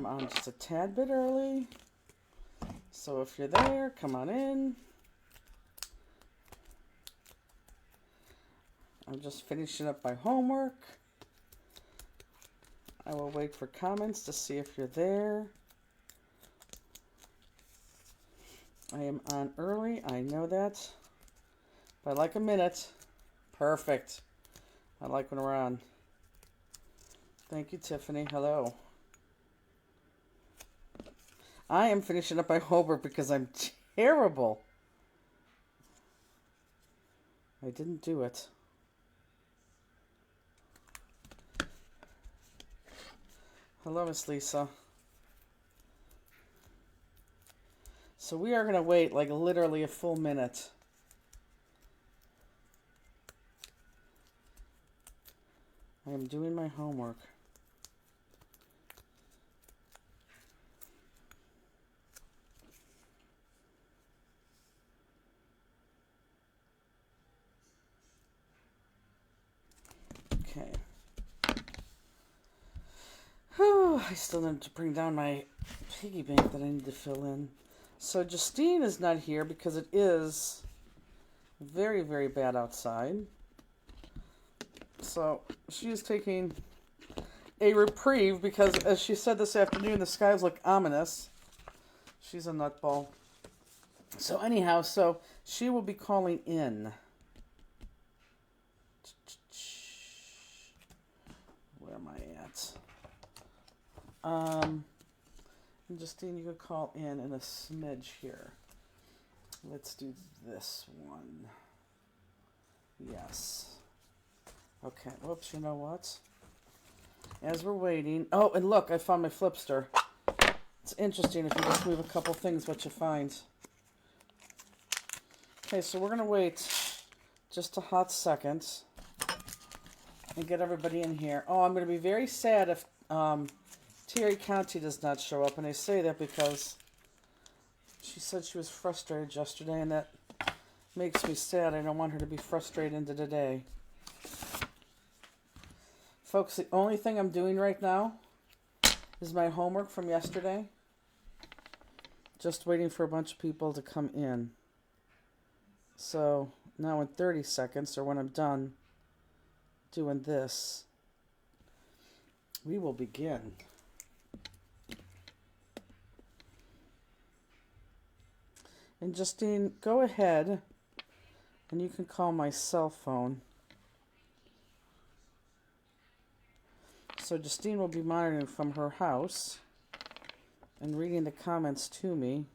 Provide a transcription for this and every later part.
on just a tad bit early. So if you're there, come on in. I'm just finishing up my homework. I will wait for comments to see if you're there. I am on early, I know that. But I like a minute. Perfect. I like when we're on. Thank you, Tiffany. Hello. I am finishing up my homework because I'm terrible. I didn't do it. Hello, Miss Lisa. So we are going to wait like literally a full minute. I am doing my homework. Okay. Whew, I still need to bring down my piggy bank that I need to fill in. So Justine is not here because it is very, very bad outside. So she is taking a reprieve because, as she said this afternoon, the skies look ominous. She's a nutball. So anyhow, so she will be calling in. Where am I at? Justine, you could call in a smidge here. Let's do this one. Yes. Okay, whoops, you know what? As we're waiting... Oh, and look, I found my Flipster. It's interesting if you just move a couple things, what you find. Okay, so we're going to wait just a hot second and get everybody in here. Oh, I'm going to be very sad if Terry Conti does not show up, and I say that because she said she was frustrated yesterday, and that makes me sad. I don't want her to be frustrated into today. Folks, the only thing I'm doing right now is my homework from yesterday. Just waiting for a bunch of people to come in. So now in 30 seconds, or when I'm done doing this, we will begin. And Justine, go ahead and you can call my cell phone. So Justine will be monitoring from her house and reading the comments to me.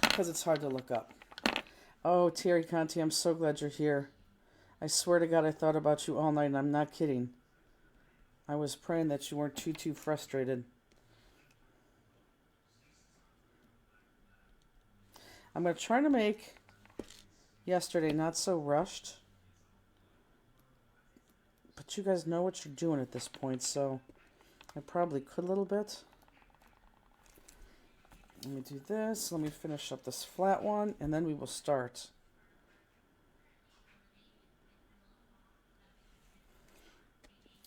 Because it's hard to look up. Oh, Terry Conti, I'm so glad you're here. I swear to God, I thought about you all night, and I'm not kidding. I was praying that you weren't too frustrated. I'm going to try to make yesterday not so rushed. But you guys know what you're doing at this point, so I probably could a little bit. Let me do this. Let me finish up this flat one, and then we will start.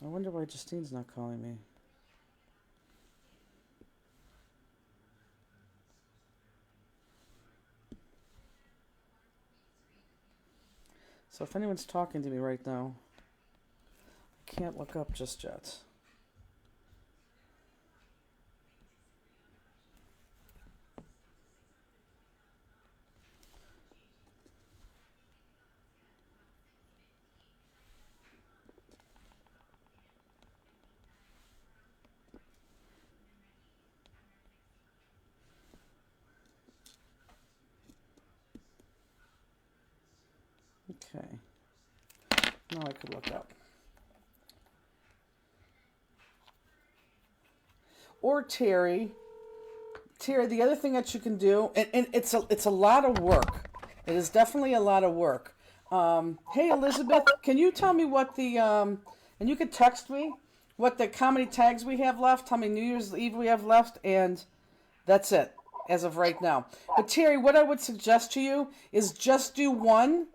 I wonder why Justine's not calling me. So if anyone's talking to me right now, I can't look up just yet. Okay. Now I could look up. Or Terry, the other thing that you can do, and it's a lot of work. It is definitely a lot of work. Hey Elizabeth, can you tell me what the and you could text me what how many tags we have left, how many New Year's Eve we have left, and that's it as of right now. But Terry, what I would suggest to you is just do one,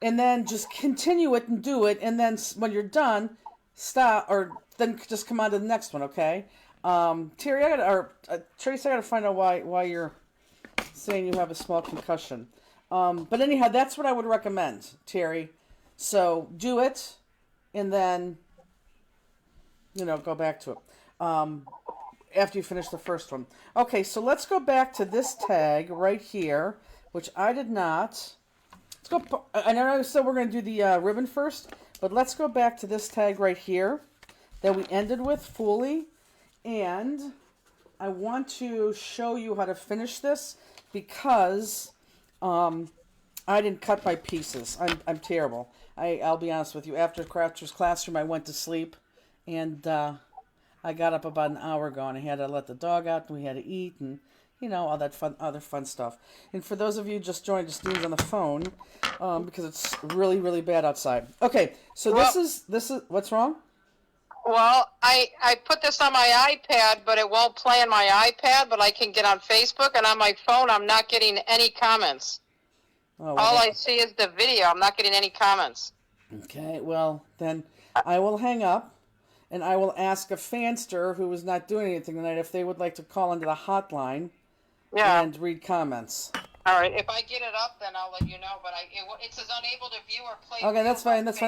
and then just continue it and do it, and then when you're done, stop, or then just come on to the next one, okay? Terry, Trace, I gotta find out why you're saying you have a small concussion. But anyhow, that's what I would recommend, Terry. So do it, and then, go back to it. After you finish the first one. Okay, so let's go back to this tag right here, which I did not. Let's go. I know I said we're going to do the ribbon first, but let's go back to this tag right here that we ended with fully, and I want to show you how to finish this because I didn't cut my pieces. I'm terrible. I'll be honest with you. After Croucher's Classroom, I went to sleep, and I got up about an hour ago, and I had to let the dog out, and we had to eat, and all that other fun stuff. And for those of you just joined us, Dean's on the phone because it's really, really bad outside. Okay, so this is what's wrong? Well, I put this on my iPad, but it won't play on my iPad, but I can get on Facebook, and on my phone, I'm not getting any comments. Oh, well, all I see is the video. I'm not getting any comments. Okay, well, then I will hang up, and I will ask a fanster who is not doing anything tonight if they would like to call into the hotline and read comments. All right. If I get it up, then I'll let you know, but it says unable to view or play. Okay, that's fine. That's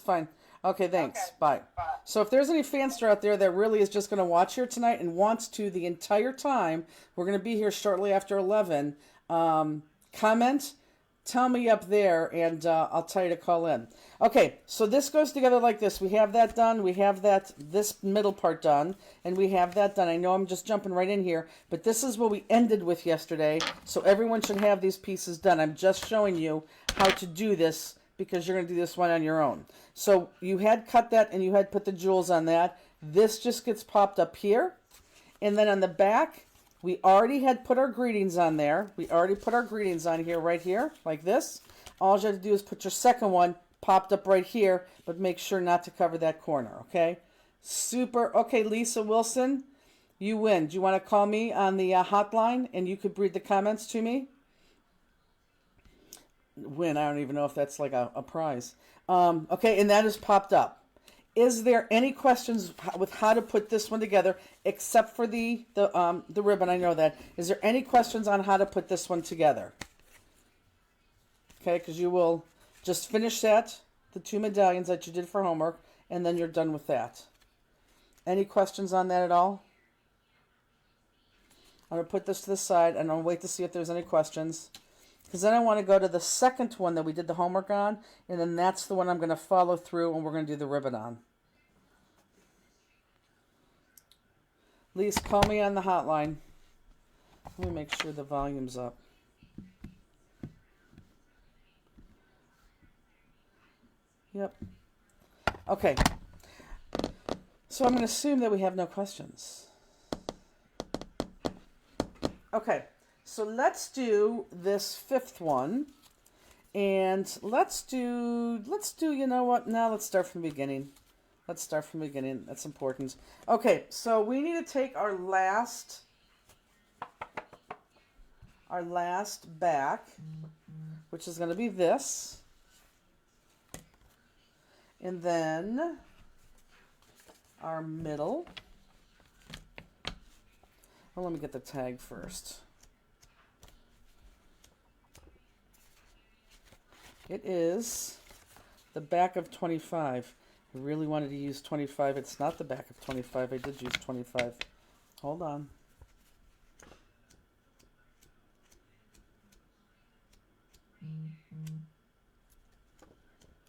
fine. Okay, thanks. Okay. Bye. So if there's any fanster out there that really is just going to watch here tonight and wants to the entire time, we're going to be here shortly after 11. Comment, tell me up there, and I'll tell you to call in. Okay, so this goes together like this. We have that done. We have this middle part done, and we have that done. I know I'm just jumping right in here, but this is what we ended with yesterday, so everyone should have these pieces done. I'm just showing you how to do this because you're going to do this one on your own. So you had cut that, and you had put the jewels on that. This just gets popped up here, and then on the back, we already had put our greetings on there. We already put our greetings on here, right here, like this. All you have to do is put your second one popped up right here, but make sure not to cover that corner, okay? Super. Okay, Lisa Wilson, you win. Do you want to call me on the hotline, and you could read the comments to me? Win. I don't even know if that's like a prize. Okay, and that is popped up. Is there any questions with how to put this one together, except for the ribbon? I know that. Is there any questions on how to put this one together? Okay, because you will just finish the 2 medallions that you did for homework, and then you're done with that. Any questions on that at all? I'm going to put this to the side, and I'll wait to see if there's any questions. Because then I want to go to the second one that we did the homework on, and then that's the one I'm going to follow through, and we're going to do the ribbon on. Lise, call me on the hotline. Let me make sure the volume's up. Yep. Okay. So I'm going to assume that we have no questions. Okay. So let's do this fifth one. And let's do, you know what? Now let's start from the beginning. Let's start from the beginning. That's important. Okay. So we need to take our last back, which is going to be this. And then our middle. Well, let me get the tag first. It is the back of 25. I really wanted to use 25. It's not the back of 25. I did use 25. Hold on.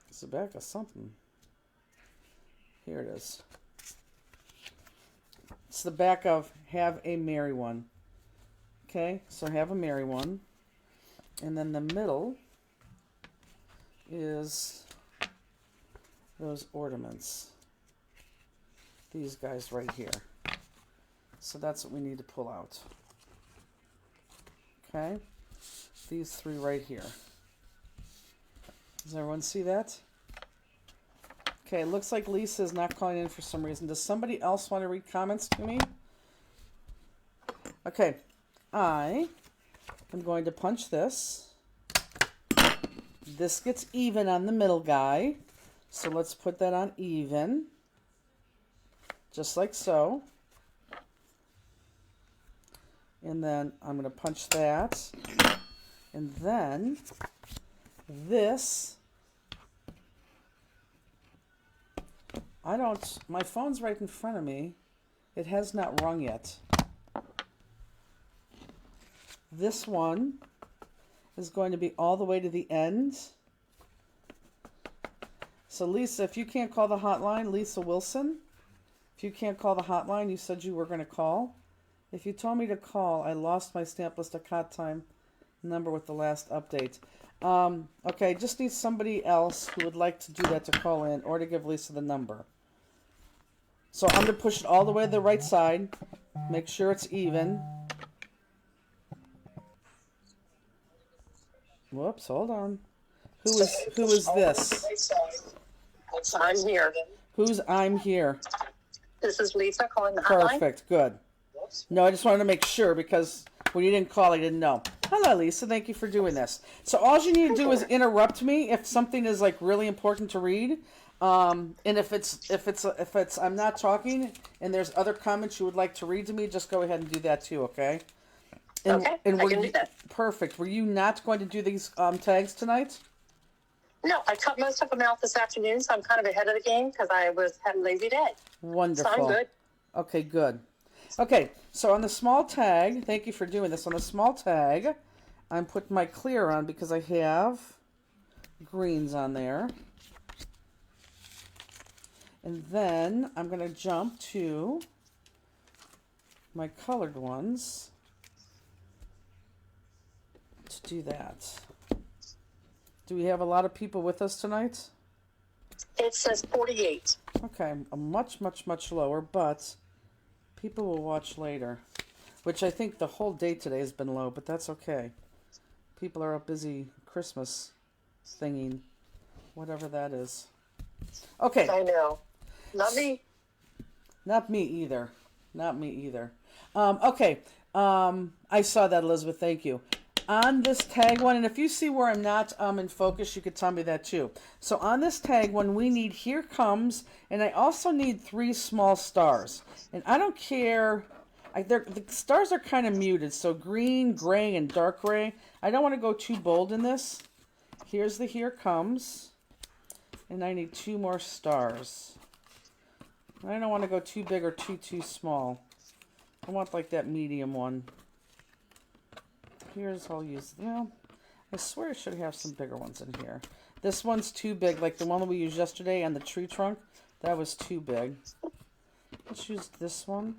It's the back of something. Here it is. It's the back of Have a Merry One. Okay, so Have a Merry One. And then the middle is those ornaments. These guys right here. So that's what we need to pull out. Okay, these three right here. Does everyone see that? Okay, it looks like Lisa is not calling in for some reason. Does somebody else want to read comments to me? Okay, I am going to punch this. This gets even on the middle guy. So let's put that on even. just like so. And then I'm going to punch that. And then this, my phone's right in front of me. It has not rung yet. This one is going to be all the way to the end. So Lisa, if you can't call the hotline, Lisa Wilson, if you can't call the hotline, you said you were going to call. If you told me to call, I lost my Stamp List of Cot Time number with the last update. Okay, just need somebody else who would like to do that to call in or to give Lisa the number. So I'm going to push it all the way to the right side. Make sure it's even. Whoops, hold on. Who is this? I'm here. Who's I'm here? This is Lisa calling the hotline. Perfect, good. No, I just wanted to make sure because when you didn't call, I didn't know. Hello, Lisa. Thank you for doing this. So all you need to do is interrupt me if something is like really important to read. And if it's I'm not talking and there's other comments you would like to read to me, just go ahead and do that too, okay? Okay, I can do that. Perfect. Were you not going to do these tags tonight? No, I cut most of them out this afternoon, so I'm kind of ahead of the game because I had a lazy day. Wonderful. So I'm good. Okay, good. Okay, so on the small tag, thank you for doing this. On the small tag, I'm putting my clear on because I have greens on there. And then I'm going to jump to my colored ones to do that. Do we have a lot of people with us tonight? It says 48. Okay, a much, much, much lower, but people will watch later, which I think the whole day today has been low, but that's okay. People are up busy Christmas thinging, whatever that is. Okay. I know. Not me. Not me either. Not me either. Okay. I saw that, Elizabeth. Thank you. On this tag one, and if you see where I'm not in focus, you could tell me that too. So on this tag one, we need Here Comes, and I also need 3 small stars. And I don't care. The stars are kind of muted, so green, gray, and dark gray. I don't want to go too bold in this. Here's the Here Comes, and I need 2 more stars. I don't want to go too big or too small. I want like that medium one. Here's, I'll use, I swear I should have some bigger ones in here. This one's too big, like the one that we used yesterday on the tree trunk. That was too big. Let's use this one.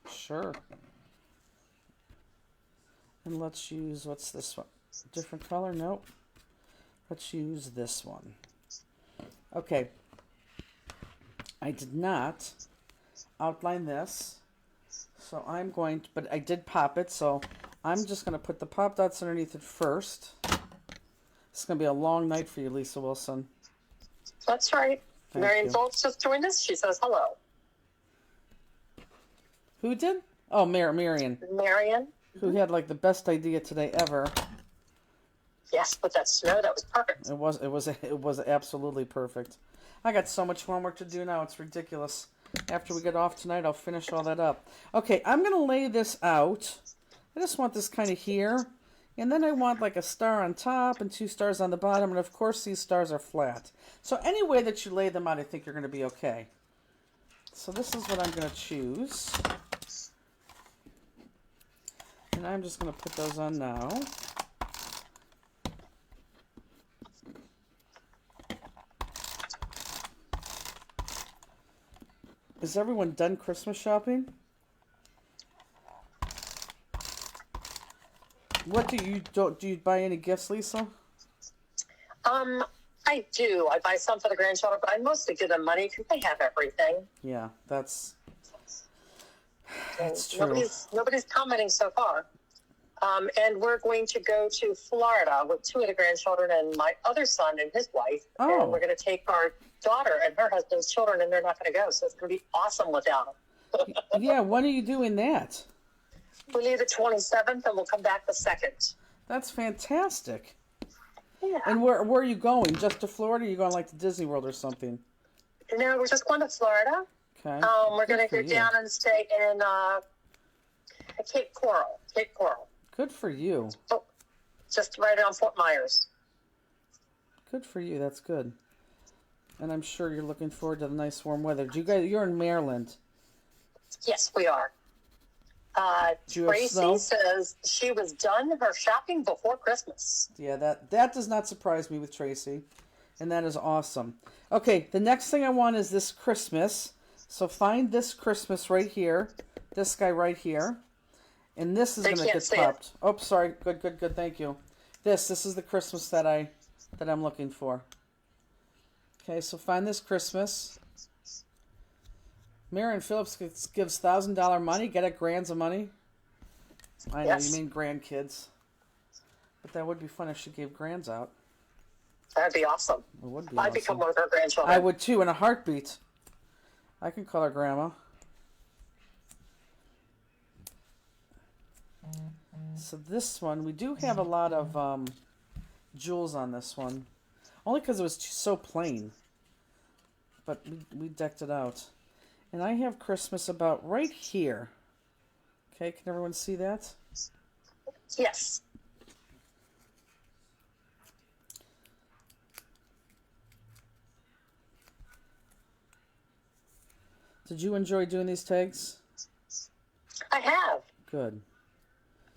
Sure. And let's use, what's this one? Different color? Nope. Let's use this one. Okay. I did not outline this. So I'm going to, but I did pop it, so I'm just going to put the pop dots underneath it first. It's going to be a long night for you, Lisa Wilson. That's right. Thank Marion you. Foltz just joined us. She says hello. Who did? Oh, Marion. Marion. Who had like the best idea today ever. Yes, with that snow, that was perfect. It was absolutely perfect. I got so much homework to do now, it's ridiculous. After we get off tonight, I'll finish all that up. Okay, I'm going to lay this out. I just want this kind of here. And then I want like a star on top and 2 stars on the bottom. And of course, these stars are flat. So any way that you lay them out, I think you're going to be okay. So this is what I'm going to choose. And I'm just going to put those on now. Is everyone done Christmas shopping? What do you buy any gifts, Lisa? I do. I buy some for the grandchildren, but I mostly give them money because they have everything. Yeah, that's true. Nobody's commenting so far. And we're going to go to Florida with 2 of the grandchildren and my other son and his wife. Oh. And we're going to take our daughter and her husband's children, and they're not going to go. So it's going to be awesome without them. Yeah, when are you doing that? We leave the 27th, and we'll come back the 2nd. That's fantastic. Yeah. And where are you going? Just to Florida? Or are you going like to Disney World or something? No, we're just going to Florida. Okay. We're going to Good for go you. down and stay in Cape Coral. Cape Coral. Good for you. Oh, just right around Fort Myers. Good for you. That's good. And I'm sure you're looking forward to the nice warm weather. You're in Maryland. Yes, we are. Do you have snow? Tracy says she was done her shopping before Christmas. Yeah, that does not surprise me with Tracy. And that is awesome. Okay, the next thing I want is this Christmas. So find this Christmas right here. This guy right here. And this is They going to can't get see popped. Oh, sorry. Good. Thank you. This is the Christmas that I'm looking for. Okay, so find this Christmas. Marion Phillips gives $1,000 money. Get it, grands of money. I know, Yes. you mean grandkids. But that would be fun if she gave grands out. That'd be awesome. It would be I'd awesome. become one of her grandchildren. I would too, in a heartbeat. I can call her grandma. So this one, we do have a lot of jewels on this one. Only because it was so plain. But we decked it out. And I have Christmas about right here. Okay, can everyone see that? Yes. Did you enjoy doing these tags? I have. Good.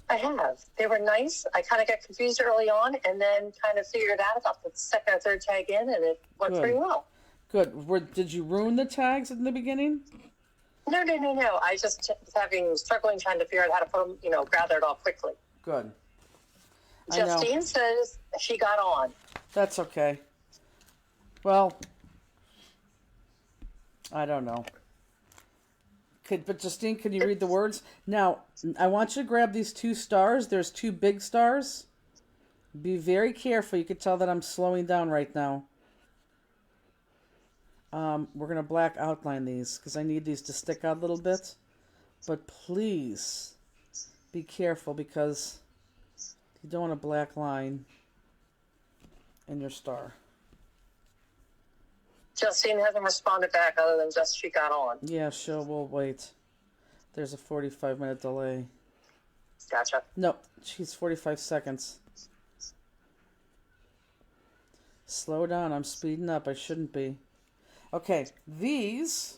I have. They were nice. I kind of got confused early on and then kind of figured out about the second or third tag in, and it went Good. pretty well. Good. Did you ruin the tags in the beginning? No. I just was struggling trying to figure out how to put them, gather it all quickly. Good. I know. Justine says she got on. That's okay. Well, I don't know. But Justine, can you read the words? Now, I want you to grab these 2 stars. There's 2 big stars. Be very careful. You can tell that I'm slowing down right now. We're going to black outline these because I need these to stick out a little bit. But please be careful because you don't want a black line in your star. Justine hasn't responded back other than just she got on. Yeah, sure, we'll wait. There's a 45-minute delay. Gotcha. No, she's 45 seconds. Slow down, I'm speeding up. I shouldn't be. Okay, these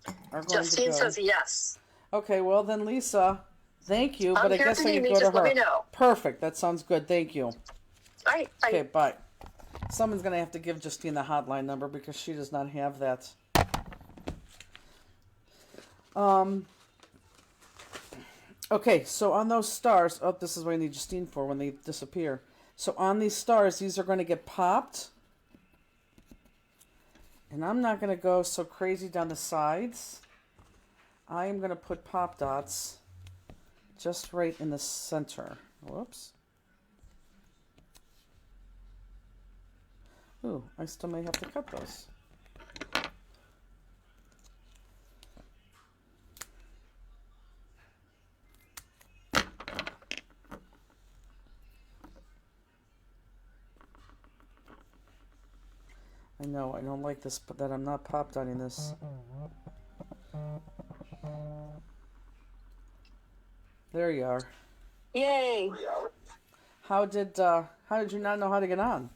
are going Justine to go. says yes. Okay, well then, Lisa, thank you, but I here guess if I you could need go to just let her. me know. Perfect, that sounds good. Thank you. All right. Okay, bye. Someone's going to have to give Justine the hotline number because she does not have that. Okay, so on those stars, oh, this is what I need Justine for when they disappear. So on these stars, these are going to get popped. And I'm not going to go so crazy down the sides. I am going to put pop dots just right in the center. Whoops. Ooh, I still may have to cut those. I know, I don't like this, but that I'm not pop dotting this. There you are. Yay! How did you not know how to get on?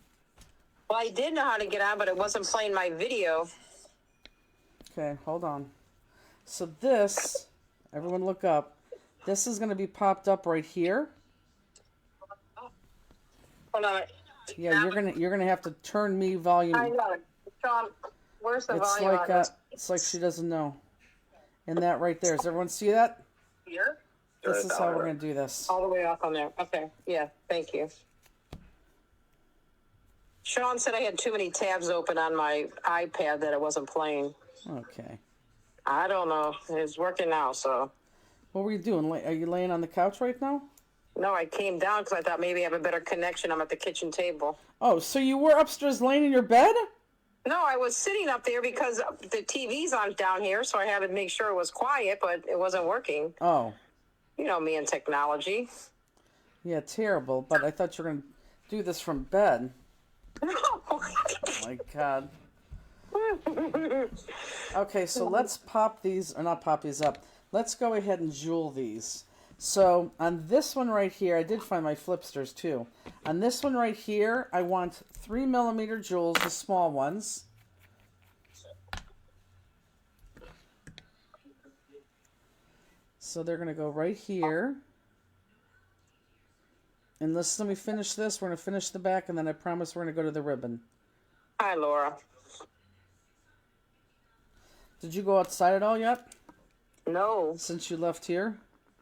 Well, I did know how to get on, but it wasn't playing my video. Okay, hold on. So this, everyone look up. This is going to be popped up right here. Hold on. Yeah, you're gonna have to turn me volume. I know. Sean, where's the It's volume like on this? it's like she doesn't know. And that right there. Does everyone see that? Here? This is how we're gonna do this. All the way up on there. Okay. Yeah, thank you. Sean said I had too many tabs open on my iPad that it wasn't playing. Okay. I don't know. It's working now, so. What were you doing? Are you laying on the couch right now? No, I came down because I thought maybe I have a better connection. I'm at the kitchen table. Oh, so you were upstairs laying in your bed? No, I was sitting up there because the TV's on down here, so I had to make sure it was quiet, but it wasn't working. Oh. You know me and technology. Yeah, terrible. But I thought you were gonna do this from bed. No. Oh my God. Okay, so let's pop these, or not pop these up. Let's go ahead and jewel these. So on this one right here, I did find my flipsters too. On this one right here, I want 3mm jewels, the small ones. So they're going to go right here. And let me finish this. We're going to finish the back, and then I promise we're going to go to the ribbon. Hi, Laura. Did you go outside at all yet? No. Since you left here?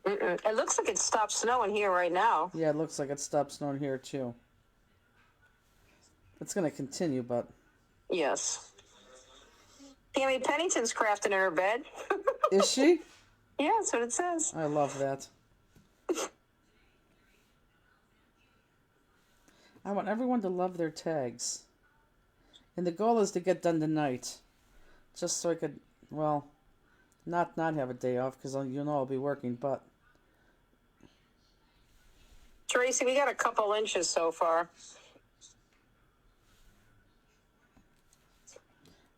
It looks like it stopped snowing here right now. Yeah, it looks like it stopped snowing here too. It's going to continue, but... Yes. Tammy Pennington's crafting in her bed. Is she? Yeah, that's what it says. I love that. I want everyone to love their tags. And the goal is to get done tonight. Just so I could, well, not have a day off, because you know I'll be working, but... Tracy, we got a couple inches so far.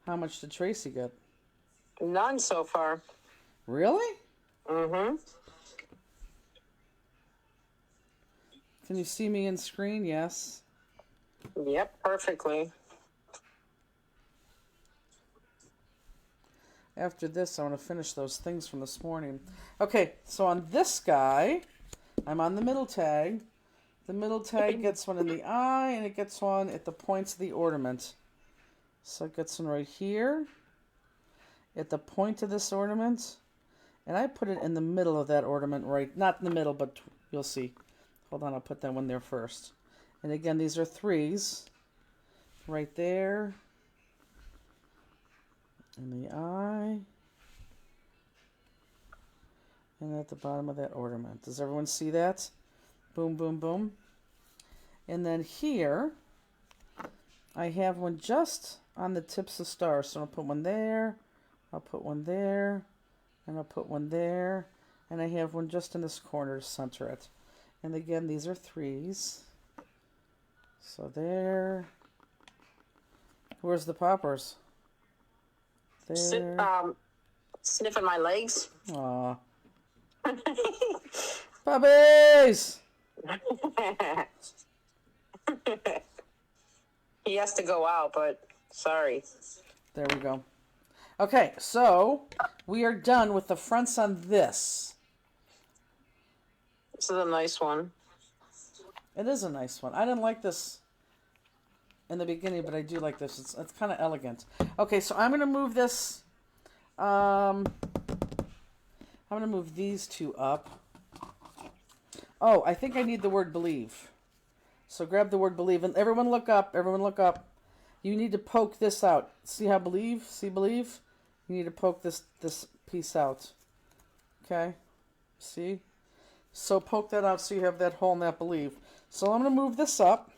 How much did Tracy get? None so far. Really? Mm-hmm. Can you see me in screen? Yes. Yep, perfectly. After this, I want to finish those things from this morning. Okay, so on this guy, I'm on the middle tag. The middle tag gets one in the eye, and it gets one at the points of the ornament. So it gets one right here, at the point of this ornament. And I put it in the middle of that ornament, right? Not in the middle, but you'll see. Hold on, I'll put that one there first. And again, these are 3s. Right there. In the eye. And at the bottom of that ornament. Does everyone see that? Boom, boom, boom. And then here, I have one just on the tips of stars. So I'll put one there. I'll put one there. And I'll put one there. And I have one just in this corner to center it. And again, these are 3s. So there. Where's the poppers? There. Sniffing my legs. Aw. Puppies! He has to go out, but sorry. There we go. Okay, so we are done with the fronts on this. This is a nice one. It is a nice one. I didn't like this in the beginning, but I do like this. It's kind of elegant. Okay, so I'm going to move this. I'm going to move these two up. Oh, I think I need the word believe. So grab the word believe. And everyone look up. Everyone look up. You need to poke this out. See how believe? See believe? You need to poke this piece out. Okay? See? So poke that out so you have that hole in that believe. So I'm going to move this up.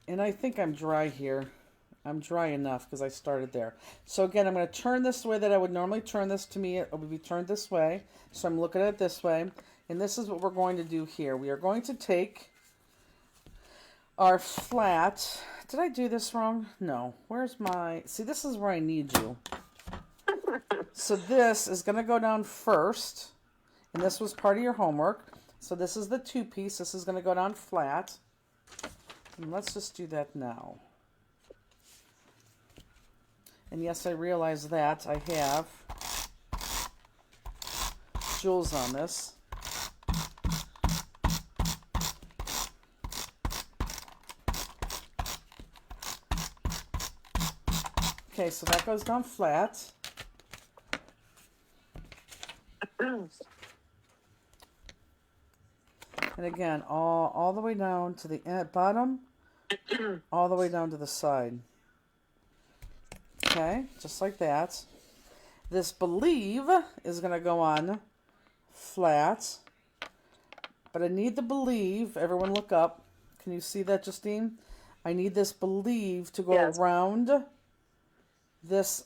And I think I'm dry here. I'm dry enough because I started there. So again, I'm going to turn this the way that I would normally turn this. To me, it would be turned this way. So I'm looking at it this way. And this is what we're going to do here. We are going to take our flat. Did I do this wrong? No. Where's my... See, this is where I need you. So this is going to go down first. And this was part of your homework. So this is the 2-piece. This is going to go down flat. And let's just do that now. And yes, I realize that I have jewels on this. Okay, so that goes down flat. And again, all the way down to the bottom, all the way down to the side. Okay, just like that. This believe is going to go on flat. But I need the believe. Everyone look up. Can you see that, Justine? I need this believe to go around this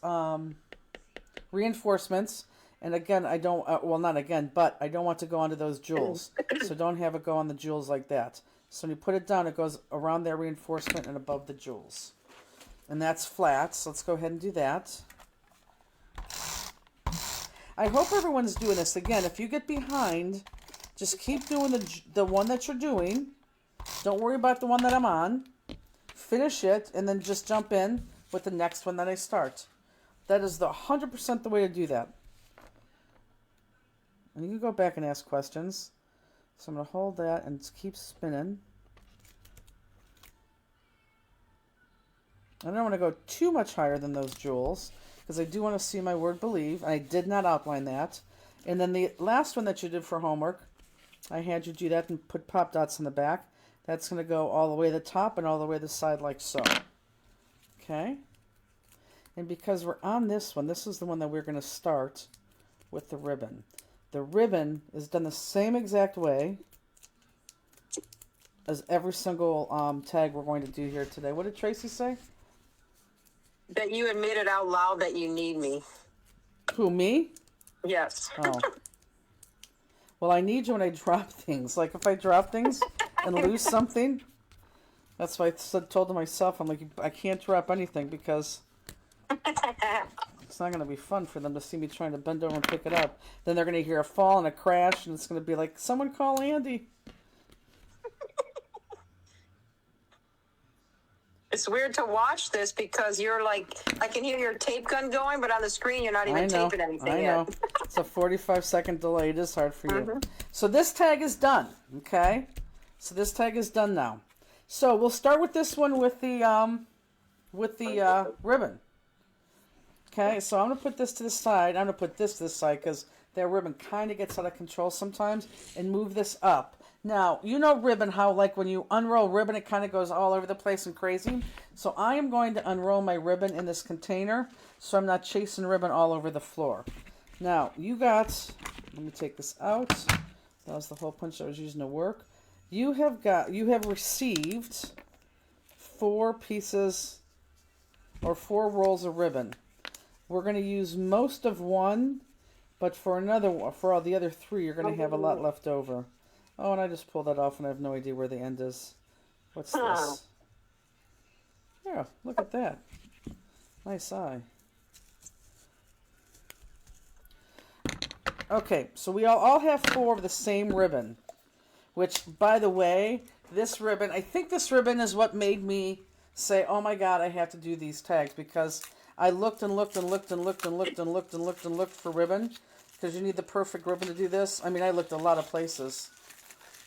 reinforcements. And again, I don't, well, not again, but I don't want to go onto those jewels. So don't have it go on the jewels like that. So when you put it down, it goes around that reinforcement and above the jewels. And that's flat, so let's go ahead and do that. I hope everyone's doing this. Again, if you get behind, just keep doing the one that you're doing. Don't worry about the one that I'm on. Finish it, and then just jump in with the next one that I start. That is the 100% the way to do that. And you can go back and ask questions. So I'm going to hold that and just keep spinning. I don't want to go too much higher than those jewels, because I do want to see my word believe. I did not outline that. And then the last one that you did for homework, I had you do that and put pop dots in the back. That's going to go all the way to the top and all the way to the side like so. Okay? And because we're on this one, this is the one that we're going to start with the ribbon. The ribbon is done the same exact way as every single tag we're going to do here today. What did Tracy say? That you admitted out loud that you need me. Who, me? Yes. Oh. Well, I need you when I drop things. Like if I drop things and lose something, that's why I told myself, I'm like, I can't drop anything because it's not going to be fun for them to see me trying to bend over and pick it up. Then they're going to hear a fall and a crash, and it's going to be like, someone call Andy. It's weird to watch this because you're like, I can hear your tape gun going, but on the screen you're not even taping anything I yet. know. It's a 45-second delay. It is hard for you. So this tag is done, okay? So this tag is done now. So we'll start with this one with the ribbon. Okay, so I'm going to put this to the side. I'm going to put this to the side because that ribbon kind of gets out of control sometimes, and move this up. Now, you know ribbon, how like when you unroll ribbon, it kind of goes all over the place and crazy. So I am going to unroll my ribbon in this container so I'm not chasing ribbon all over the floor. Now, let me take this out. That was the hole punch I was using to work. You have received 4 pieces or 4 rolls of ribbon. We're going to use most of one, but for all the other 3, you're going to have a lot left over. Oh, and I just pulled that off, and I have no idea where the end is. What's this? Yeah, look at that. Nice eye. Okay, so we all have 4 of the same ribbon, which, by the way, this ribbon, I think this ribbon is what made me say, oh my God, I have to do these tags, because I looked and looked and looked and looked and looked and looked and looked and looked for ribbon, because you need the perfect ribbon to do this. I mean, I looked a lot of places.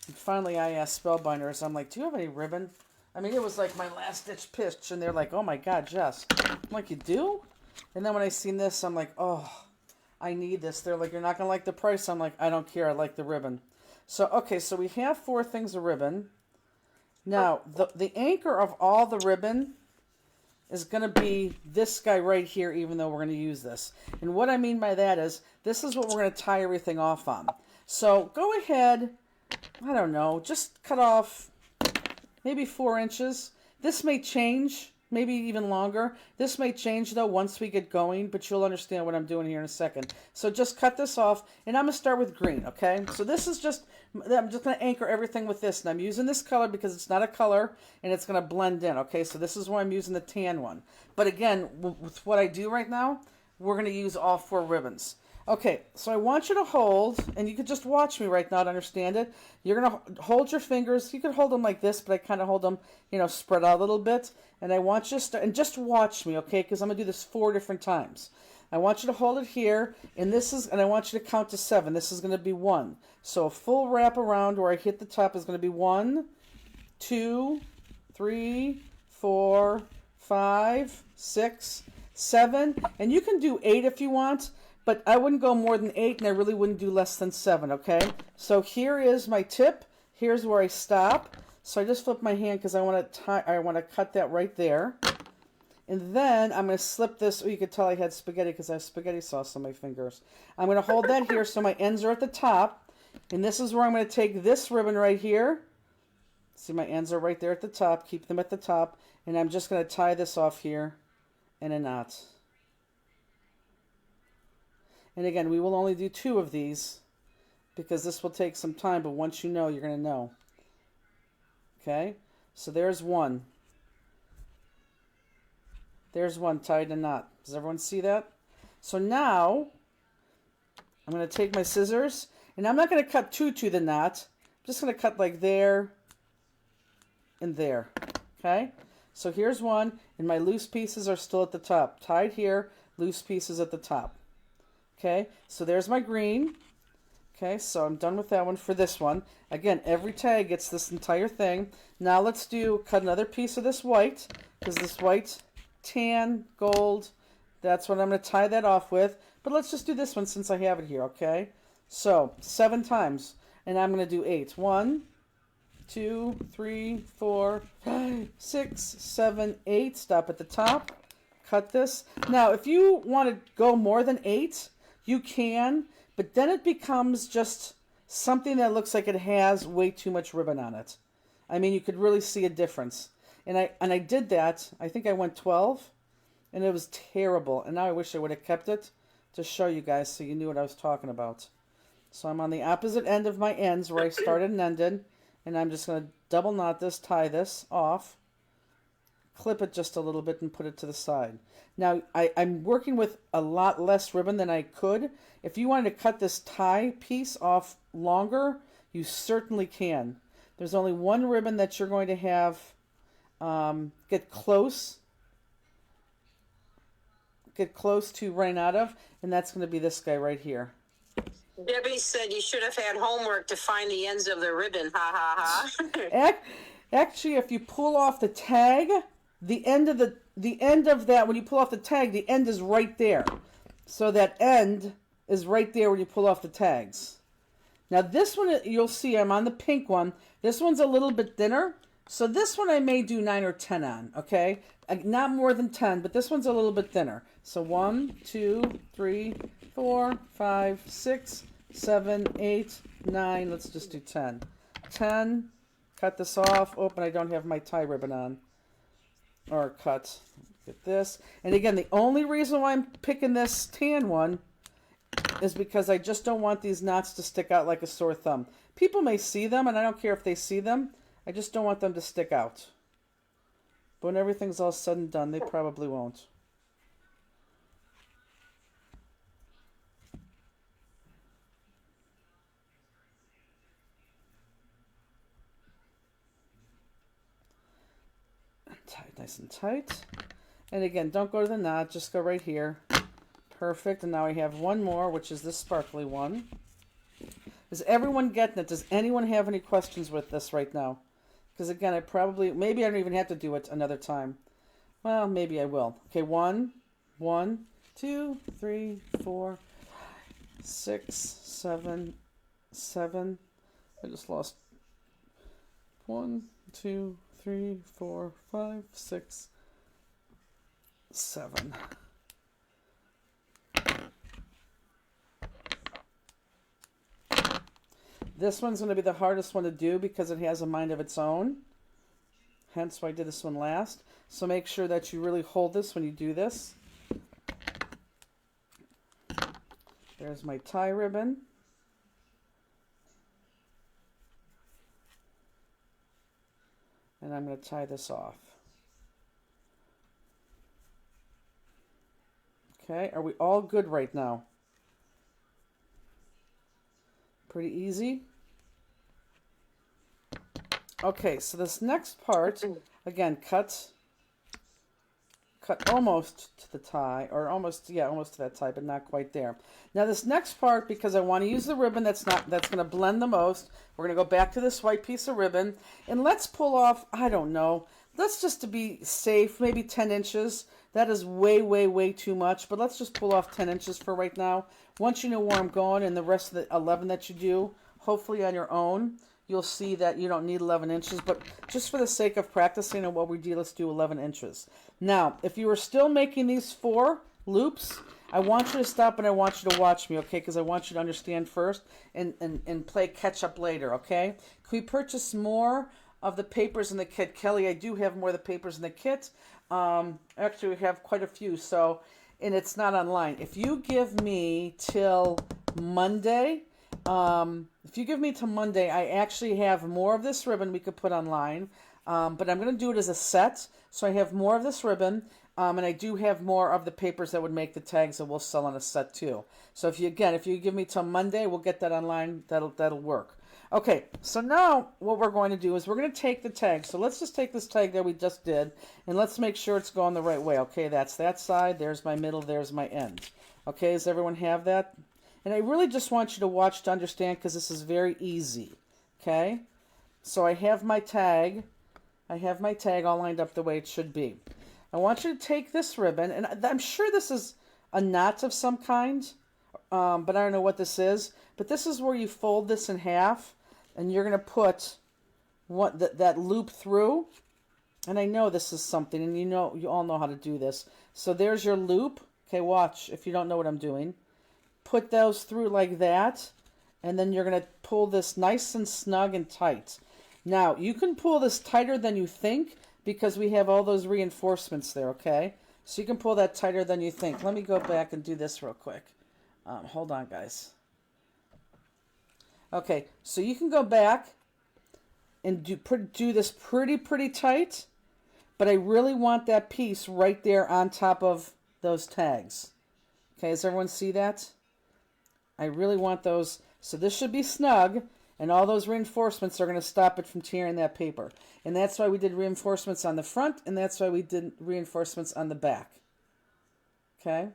And finally, I asked Spellbinders, I'm like, do you have any ribbon? I mean, it was like my last-ditch pitch, and they're like, oh my God, Jess. I'm like, you do? And then when I seen this, I'm like, oh, I need this. They're like, you're not going to like the price. I'm like, I don't care. I like the ribbon. So, okay, so we have 4 things of ribbon. Now, the anchor of all the ribbon is going to be this guy right here, even though we're going to use this. And what I mean by that is, this is what we're going to tie everything off on. So go ahead, I don't know, just cut off maybe 4 inches. This may change, maybe even longer. This may change, though, once we get going, but you'll understand what I'm doing here in a second. So just cut this off, and I'm going to start with green, okay? So this is I'm just going to anchor everything with this, and I'm using this color because it's not a color, and it's going to blend in, okay? So this is why I'm using the tan one. But again, with what I do right now, we're going to use all 4 ribbons. Okay, so I want you to hold, and you could just watch me right now to understand it. You're going to hold your fingers. You could hold them like this, but I kind of hold them, spread out a little bit. And I want you to start, and just watch me, okay? Because I'm going to do this 4 different times. I want you to hold it here, and I want you to count to 7. This is going to be 1. So a full wrap around where I hit the top is going to be 1, 2, 3, 4, 5, 6, 7. And you can do 8 if you want. But I wouldn't go more than 8, and I really wouldn't do less than 7, okay? So here is my tip. Here's where I stop. So I just flip my hand because I want to cut that right there. And then I'm going to slip this. Oh, you could tell I had spaghetti because I have spaghetti sauce on my fingers. I'm going to hold that here so my ends are at the top. And this is where I'm going to take this ribbon right here. See, my ends are right there at the top. Keep them at the top. And I'm just going to tie this off here in a knot. And again, we will only do 2 of these because this will take some time, but once you know, you're going to know. Okay? So there's 1. There's one tied in a knot. Does everyone see that? So now I'm going to take my scissors, and I'm not going to cut two to the knot. I'm just going to cut like there and there. Okay? So here's one, and my loose pieces are still at the top. Tied here, loose pieces at the top. Okay? So there's my green. Okay, so I'm done with that one for this one. Again, every tag gets this entire thing. Now let's cut another piece of this white, because this white, tan, gold, that's what I'm going to tie that off with. But let's just do this one since I have it here, okay? So, 7 times, and I'm going to do 8. 1, 2, 3, 4, 5, 6, 7, 8. Stop at the top. Cut this. Now, if you want to go more than 8, you can. But then it becomes just something that looks like it has way too much ribbon on it. I mean, you could really see a difference. And I did that. I think I went 12, and it was terrible. And now I wish I would have kept it to show you guys so you knew what I was talking about. So I'm on the opposite end of my ends where I started and ended. And I'm just going to double knot this, tie this off, clip it just a little bit, and put it to the side. Now, I'm working with a lot less ribbon than I could. If you wanted to cut this tie piece off longer, you certainly can. There's only one ribbon that you're going to have get close to running out of, and that's going to be this guy right here. Debbie said you should have had homework to find the ends of the ribbon. Ha ha ha. Actually, if you pull off the tag, the end of that, when you pull off the tag, the end is right there. So that end is right there when you pull off the tags. Now this one, you'll see I'm on the pink one. This one's a little bit thinner. So this one I may do 9 or 10 on, okay? Not more than 10, but this one's a little bit thinner. So 1, 2, 3, 4, 5, 6, 7, 8, 9. Let's just do 10. 10. Cut this off. Oh, and I don't have my tie ribbon on. Or cut. Get this. And again, the only reason why I'm picking this tan one is because I just don't want these knots to stick out like a sore thumb. People may see them, and I don't care if they see them. I just don't want them to stick out. But when everything's all said and done, they probably won't. Tie it nice and tight. And again, don't go to the knot, just go right here. Perfect. And now I have one more, which is this sparkly one. Is everyone getting it? Does anyone have any questions with this right now? Because again, maybe I don't even have to do it another time. Well, maybe I will. Okay, 1, 2, 3, 4, 6, 7, 7. I just lost 1, 2, 3, 4, 5, 6, 7. This one's going to be the hardest one to do because it has a mind of its own. Hence why I did this one last. So make sure that you really hold this when you do this. There's my tie ribbon. And I'm going to tie this off. Okay, are we all good right now? Pretty easy. Okay, so this next part, again, cut almost to the tie, or almost to that tie, but not quite there. Now this next part, because I want to use the ribbon that's going to blend the most, we're going to go back to this white piece of ribbon, and let's pull off, I don't know, let's just to be safe, maybe 10 inches. That is way, way, way too much, but let's just pull off 10 inches for right now. Once you know where I'm going and the rest of the 11 that you do, hopefully on your own, you'll see that you don't need 11 inches, but just for the sake of practicing and what we do, let's do 11 inches. Now, if you are still making these 4 loops, I want you to stop and I want you to watch me, okay? Because I want you to understand first and play catch up later, okay? Can we purchase more of the papers in the kit? Kelly, I do have more of the papers in the kit. Actually, we have quite a few, so, and it's not online. If you give me till Monday, I actually have more of this ribbon we could put online, but I'm going to do it as a set, so I have more of this ribbon. And I do have more of the papers that would make the tags that we'll sell on a set too. So if you give me till Monday, we'll get that online. That'll work. Okay, so now what we're going to do is we're going to take the tag. So let's just take this tag that we just did, and let's make sure it's going the right way. Okay, that's that side. There's my middle. There's my end. Okay, does everyone have that? And I really just want you to watch to understand, because this is very easy. Okay, so I have my tag. I have my tag all lined up the way it should be. I want you to take this ribbon, and I'm sure this is a knot of some kind, but I don't know what this is. But this is where you fold this in half, and you're going to put that loop through. And I know this is something, and you all know how to do this. So there's your loop. Okay, watch if you don't know what I'm doing. Put those through like that, and then you're going to pull this nice and snug and tight. Now, you can pull this tighter than you think because we have all those reinforcements there, okay? So you can pull that tighter than you think. Let me go back and do this real quick. Hold on, guys. Okay, so you can go back and do this pretty tight, but I really want that piece right there on top of those tags. Okay, does everyone see that? I really want those. So this should be snug, and all those reinforcements are going to stop it from tearing that paper. And that's why we did reinforcements on the front, and that's why we did reinforcements on the back. Okay?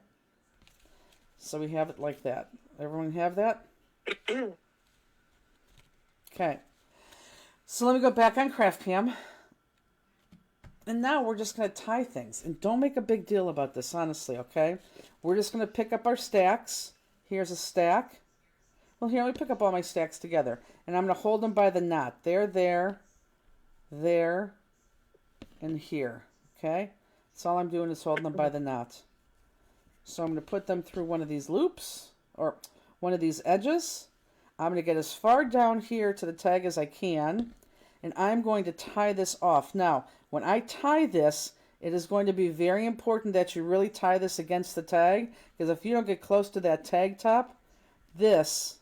So we have it like that. Everyone have that? Okay. So let me go back on CraftCam. And now we're just going to tie things. And don't make a big deal about this, honestly, okay? We're just going to pick up our stacks. Here's a stack. Well, here, let me pick up all my stacks together. And I'm going to hold them by the knot. There, and here. Okay? So all I'm doing is holding them by the knot. So I'm going to put them through one of these loops, or one of these edges. I'm going to get as far down here to the tag as I can, and I'm going to tie this off. Now, when I tie this, it is going to be very important that you really tie this against the tag, because if you don't get close to that tag top, this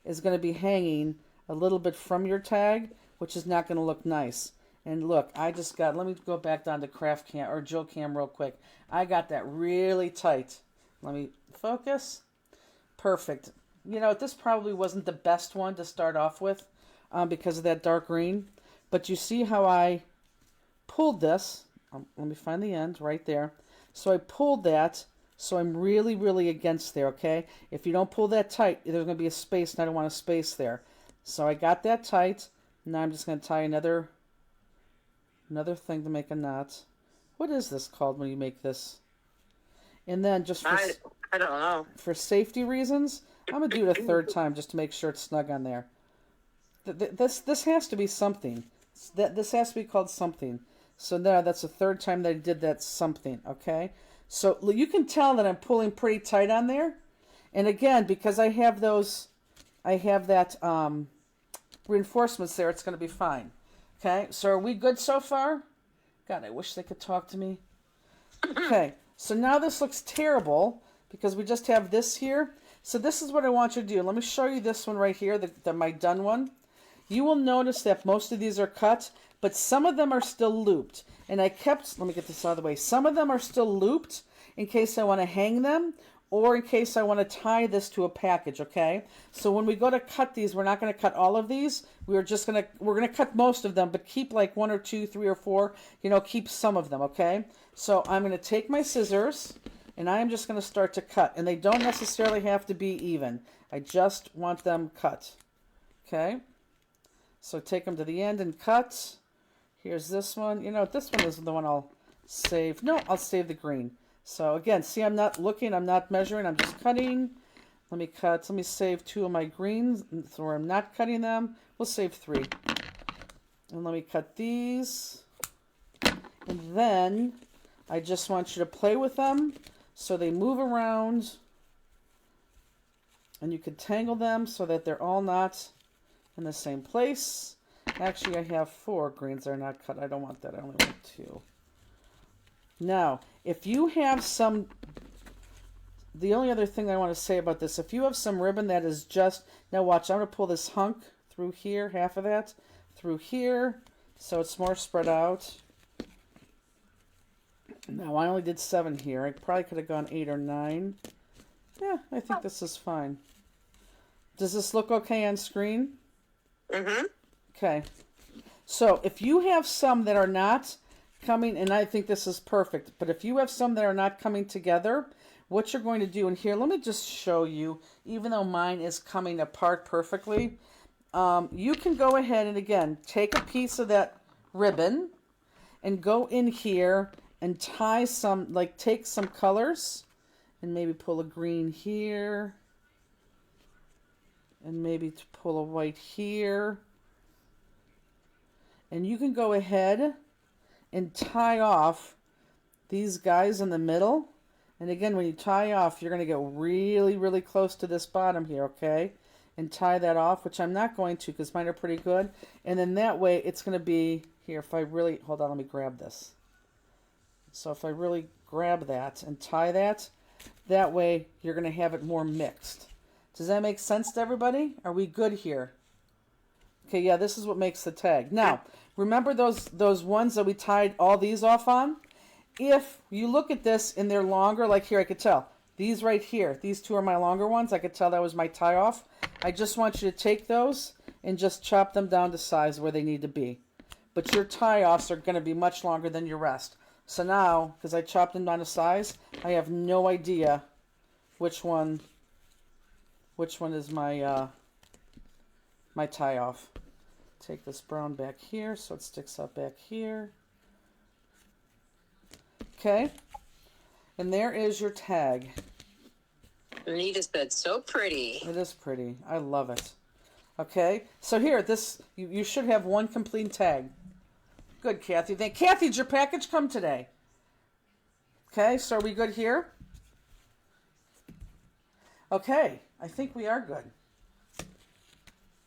is going to be hanging a little bit from your tag, which is not going to look nice. And look, let me go back down to CraftCam or JoCam real quick. I got that really tight. Let me focus. Perfect. You know, this probably wasn't the best one to start off with because of that dark green. But you see how I pulled this. Let me find the end right there. So I pulled that. So I'm really against there, okay? If you don't pull that tight, there's going to be a space, and I don't want a space there. So I got that tight. Now I'm just going to tie another thing to make a knot. What is this called when you make this? And then just for, I don't know. For safety reasons, I'm going to do it a third time just to make sure it's snug on there. This has to be something. This has to be called something. So now that's the third time that I did that something, okay? So you can tell that I'm pulling pretty tight on there. And again, because I have that reinforcements there, it's going to be fine. Okay, so are we good so far? God, I wish they could talk to me. Okay, so now this looks terrible because we just have this here. So this is what I want you to do. Let me show you this one right here, my done one. You will notice that most of these are cut, but some of them are still looped. And let me get this out of the way. Some of them are still looped in case I want to hang them, or in case I want to tie this to a package, okay? So when we go to cut these, we're not going to cut all of these. We're going to cut most of them, but keep like 1 or 2, 3 or 4, keep some of them, okay? So I'm going to take my scissors, and I am just going to start to cut. And they don't necessarily have to be even. I just want them cut, okay? So take them to the end and cut. Here's this one. This one is the one I'll save. No, I'll save the green. So again, see, I'm not looking, I'm not measuring, I'm just cutting. Let me save 2 of my greens, so where I'm not cutting them. We'll save 3. And let me cut these. And then I just want you to play with them so they move around. And you can tangle them so that they're all not in the same place. Actually, I have 4 greens that are not cut. I don't want that. I only want 2. Now, if you have the only other thing I want to say about this, if you have some ribbon that is just, now watch, I'm going to pull this hunk through here, half of that, through here, so it's more spread out. Now, I only did 7 here. I probably could have gone 8 or 9. Yeah, I think this is fine. Does this look okay on screen? Mm-hmm. Okay. So, if you have some that are not coming, and I think this is perfect, but if you have some that are not coming together, what you're going to do in here, let me just show you, even though mine is coming apart perfectly, you can go ahead and, again, take a piece of that ribbon and go in here and tie some, like take some colors and maybe pull a green here and maybe to pull a white here. And you can go ahead and tie off these guys in the middle. And again, when you tie off, you're going to get really, really close to this bottom here, okay? And tie that off, which I'm not going to because mine are pretty good. And then that way, it's going to be, here, if I really, hold on, let me grab this. So if I really grab that and tie that, that way you're going to have it more mixed. Does that make sense to everybody? Are we good here? Okay, yeah, this is what makes the tag. Now, remember those ones that we tied all these off on? If you look at this and they're longer, like here I could tell, these right here, these 2 are my longer ones. I could tell that was my tie off. I just want you to take those and just chop them down to size where they need to be. But your tie offs are going to be much longer than your rest. So now, because I chopped them down to size, I have no idea which one is my my tie off. Take this brown back here so it sticks up back here. Okay, and there is your tag. Anita said, so pretty. It is pretty. I love it. Okay, so here, this you should have one complete tag. Good, Kathy. Kathy, did your package come today? Okay, so are we good here? Okay, I think we are good.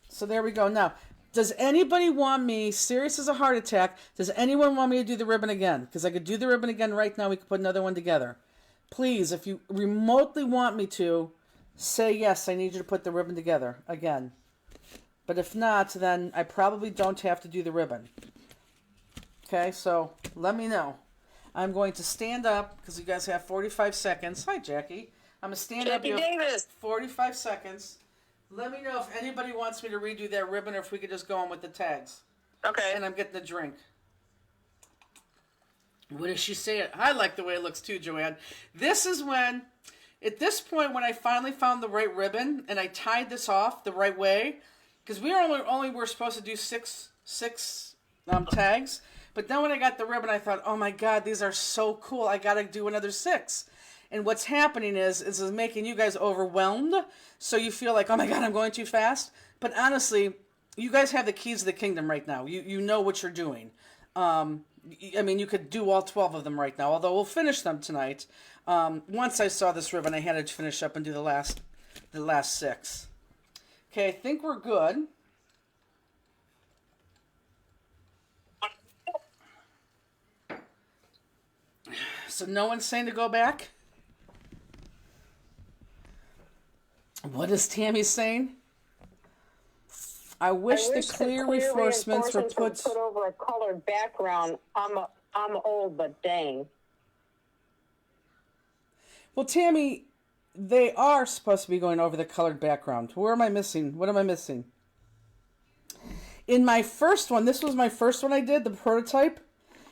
So there we go. Now, does anybody want me, serious as a heart attack, does anyone want me to do the ribbon again? Because I could do the ribbon again right now. We could put another one together. Please, if you remotely want me to, say yes, I need you to put the ribbon together again. But if not, then I probably don't have to do the ribbon. Okay, so let me know. I'm going to stand up because you guys have 45 seconds. Hi, Jackie. I'm going to stand Jackie up. Davis. 45 seconds. Let me know if anybody wants me to redo that ribbon or if we could just go on with the tags. Okay. And I'm getting a drink. What does she say? I like the way it looks too, Joanne. This is when, at this point, when I finally found the right ribbon and I tied this off the right way, because we only were supposed to do six tags. But then when I got the ribbon, I thought, oh my God, these are so cool. I got to do another 6. And what's happening is it's making you guys overwhelmed. So you feel like, oh my God, I'm going too fast. But honestly, you guys have the keys to the kingdom right now. You know what you're doing. I mean, you could do all 12 of them right now, although we'll finish them tonight. Once I saw this ribbon, I had to finish up and do the last 6. Okay, I think we're good. So no one's saying to go back? What is Tammy saying? I wish the clear reinforcements were put over a colored background. I'm old, but dang. Well, Tammy, they are supposed to be going over the colored background. Where am I missing? What am I missing? In my first one, this was my first one I did, the prototype.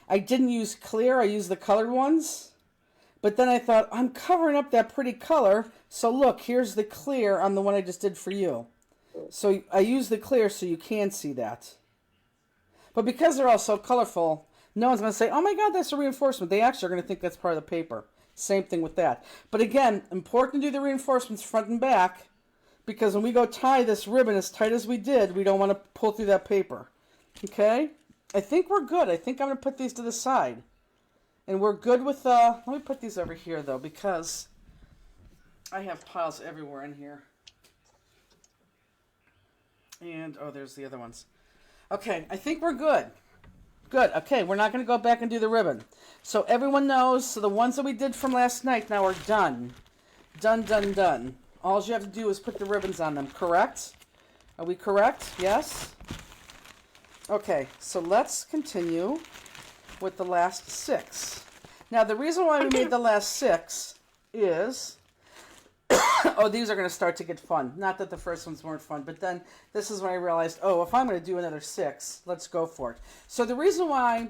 I didn't use clear, I used the colored ones. But then I thought, I'm covering up that pretty color, so look, here's the clear on the one I just did for you. So I use the clear so you can see that. But because they're all so colorful, no one's going to say, oh my God, that's a reinforcement. They actually are going to think that's part of the paper. Same thing with that. But again, important to do the reinforcements front and back, because when we go tie this ribbon as tight as we did, we don't want to pull through that paper. Okay? I think we're good. I think I'm going to put these to the side. And we're good with, let me put these over here, though, because I have piles everywhere in here. And, oh, there's the other ones. Okay, I think we're good. Good. Okay, we're not going to go back and do the ribbon. So everyone knows, so the ones that we did from last night now are done. Done, done, done. All you have to do is put the ribbons on them, correct? Are we correct? Yes? Okay, so let's continue with the last 6. Now, the reason why we made the last 6 is... oh, these are going to start to get fun. Not that the first ones weren't fun, but then this is when I realized, oh, if I'm going to do another 6, let's go for it. So the reason why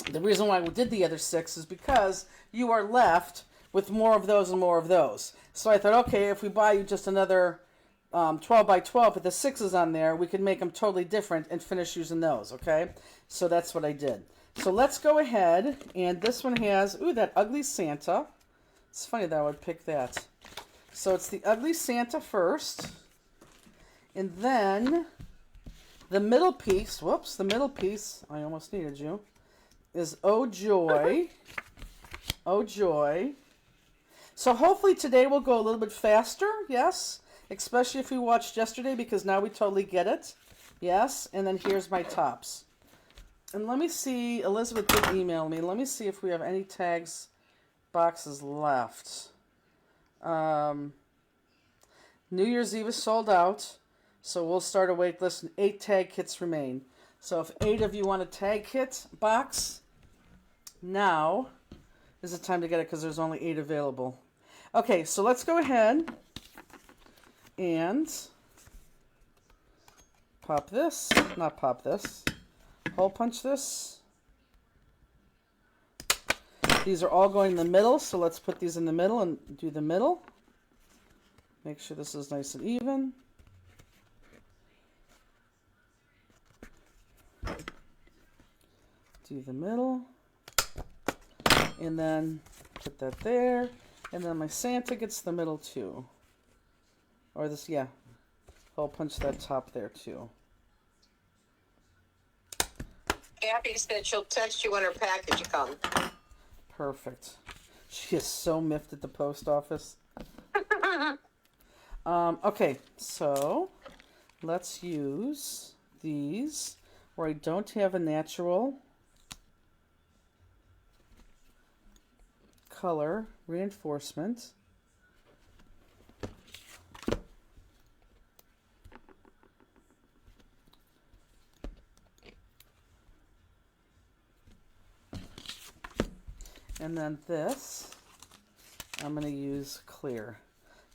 we did the other 6 is because you are left with more of those and more of those. So I thought, okay, if we buy you just another 12 by 12 with the 6s on there, we could make them totally different and finish using those, okay? So that's what I did. So let's go ahead, and this one has, ooh, that ugly Santa. It's funny that I would pick that. So it's the ugly Santa first, and then the middle piece, whoops, the middle piece, I almost needed you, is Oh Joy. Oh Joy. So hopefully today will go a little bit faster, yes, especially if we watched yesterday, because now we totally get it, yes, and then here's my tops. And let me see, Elizabeth did email me, let me see if we have any tags boxes left. New Year's Eve is sold out, so we'll start a wait list, and 8 tag kits remain. So if 8 of you want a tag kit box, now is the time to get it, because there's only 8 available. Okay, so let's go ahead and pop this, not pop this, hole punch this. These are all going in the middle, so let's put these in the middle and do the middle. Make sure this is nice and even. Do the middle. And then put that there. And then my Santa gets the middle too. Or this, yeah. I'll punch that top there too. Abby said she'll text you when her package comes. Perfect. She is so miffed at the post office. Okay, so let's use these where I don't have a natural color reinforcement. And then this, I'm going to use clear.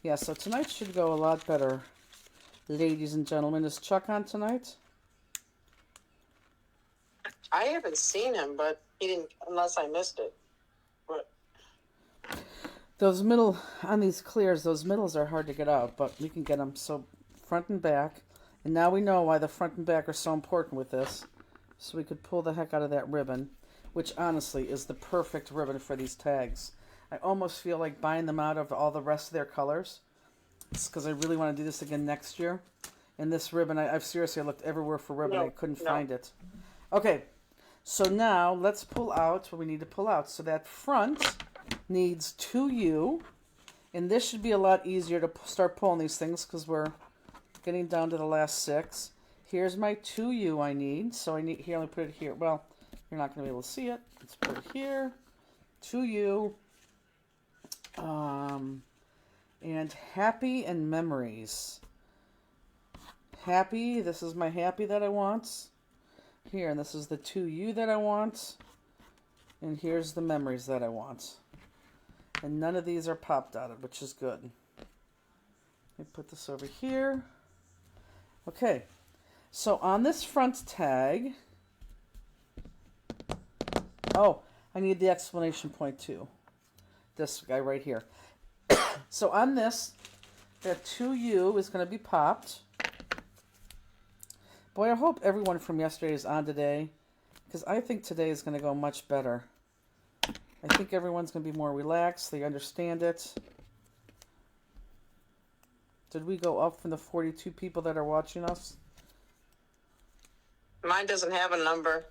Yeah, so tonight should go a lot better, ladies and gentlemen. Is Chuck on tonight? I haven't seen him, but he didn't, unless I missed it. But Those middle, on these clears, those middles are hard to get out, but we can get them so front and back. And now we know why the front and back are so important with this. So we could pull the heck out of that ribbon, which honestly is the perfect ribbon for these tags. I almost feel like buying them out of all the rest of their colors. It's because I really want to do this again next year. And this ribbon, I've seriously looked everywhere for ribbon. I couldn't find it. Okay, so now let's pull out what we need to pull out. So that front needs 2U. And this should be a lot easier to start pulling these things because we're getting down to the last 6. Here's my 2U I need. So I need, here, let me put it here. Well, you're not going to be able to see it. Let's put it here. 2U. And happy and memories. Happy, this is my happy that I want. Here, and this is the 2U that I want. And here's the memories that I want. And none of these are popped out of, which is good. Let me put this over here. Okay, so on this front tag, oh, I need the exclamation point too. This guy right here. So on this, that 2U is going to be popped. Boy, I hope everyone from yesterday is on today, because I think today is going to go much better. I think everyone's going to be more relaxed. They understand it. Did we go up from the 42 people that are watching us? mine doesn't have a number.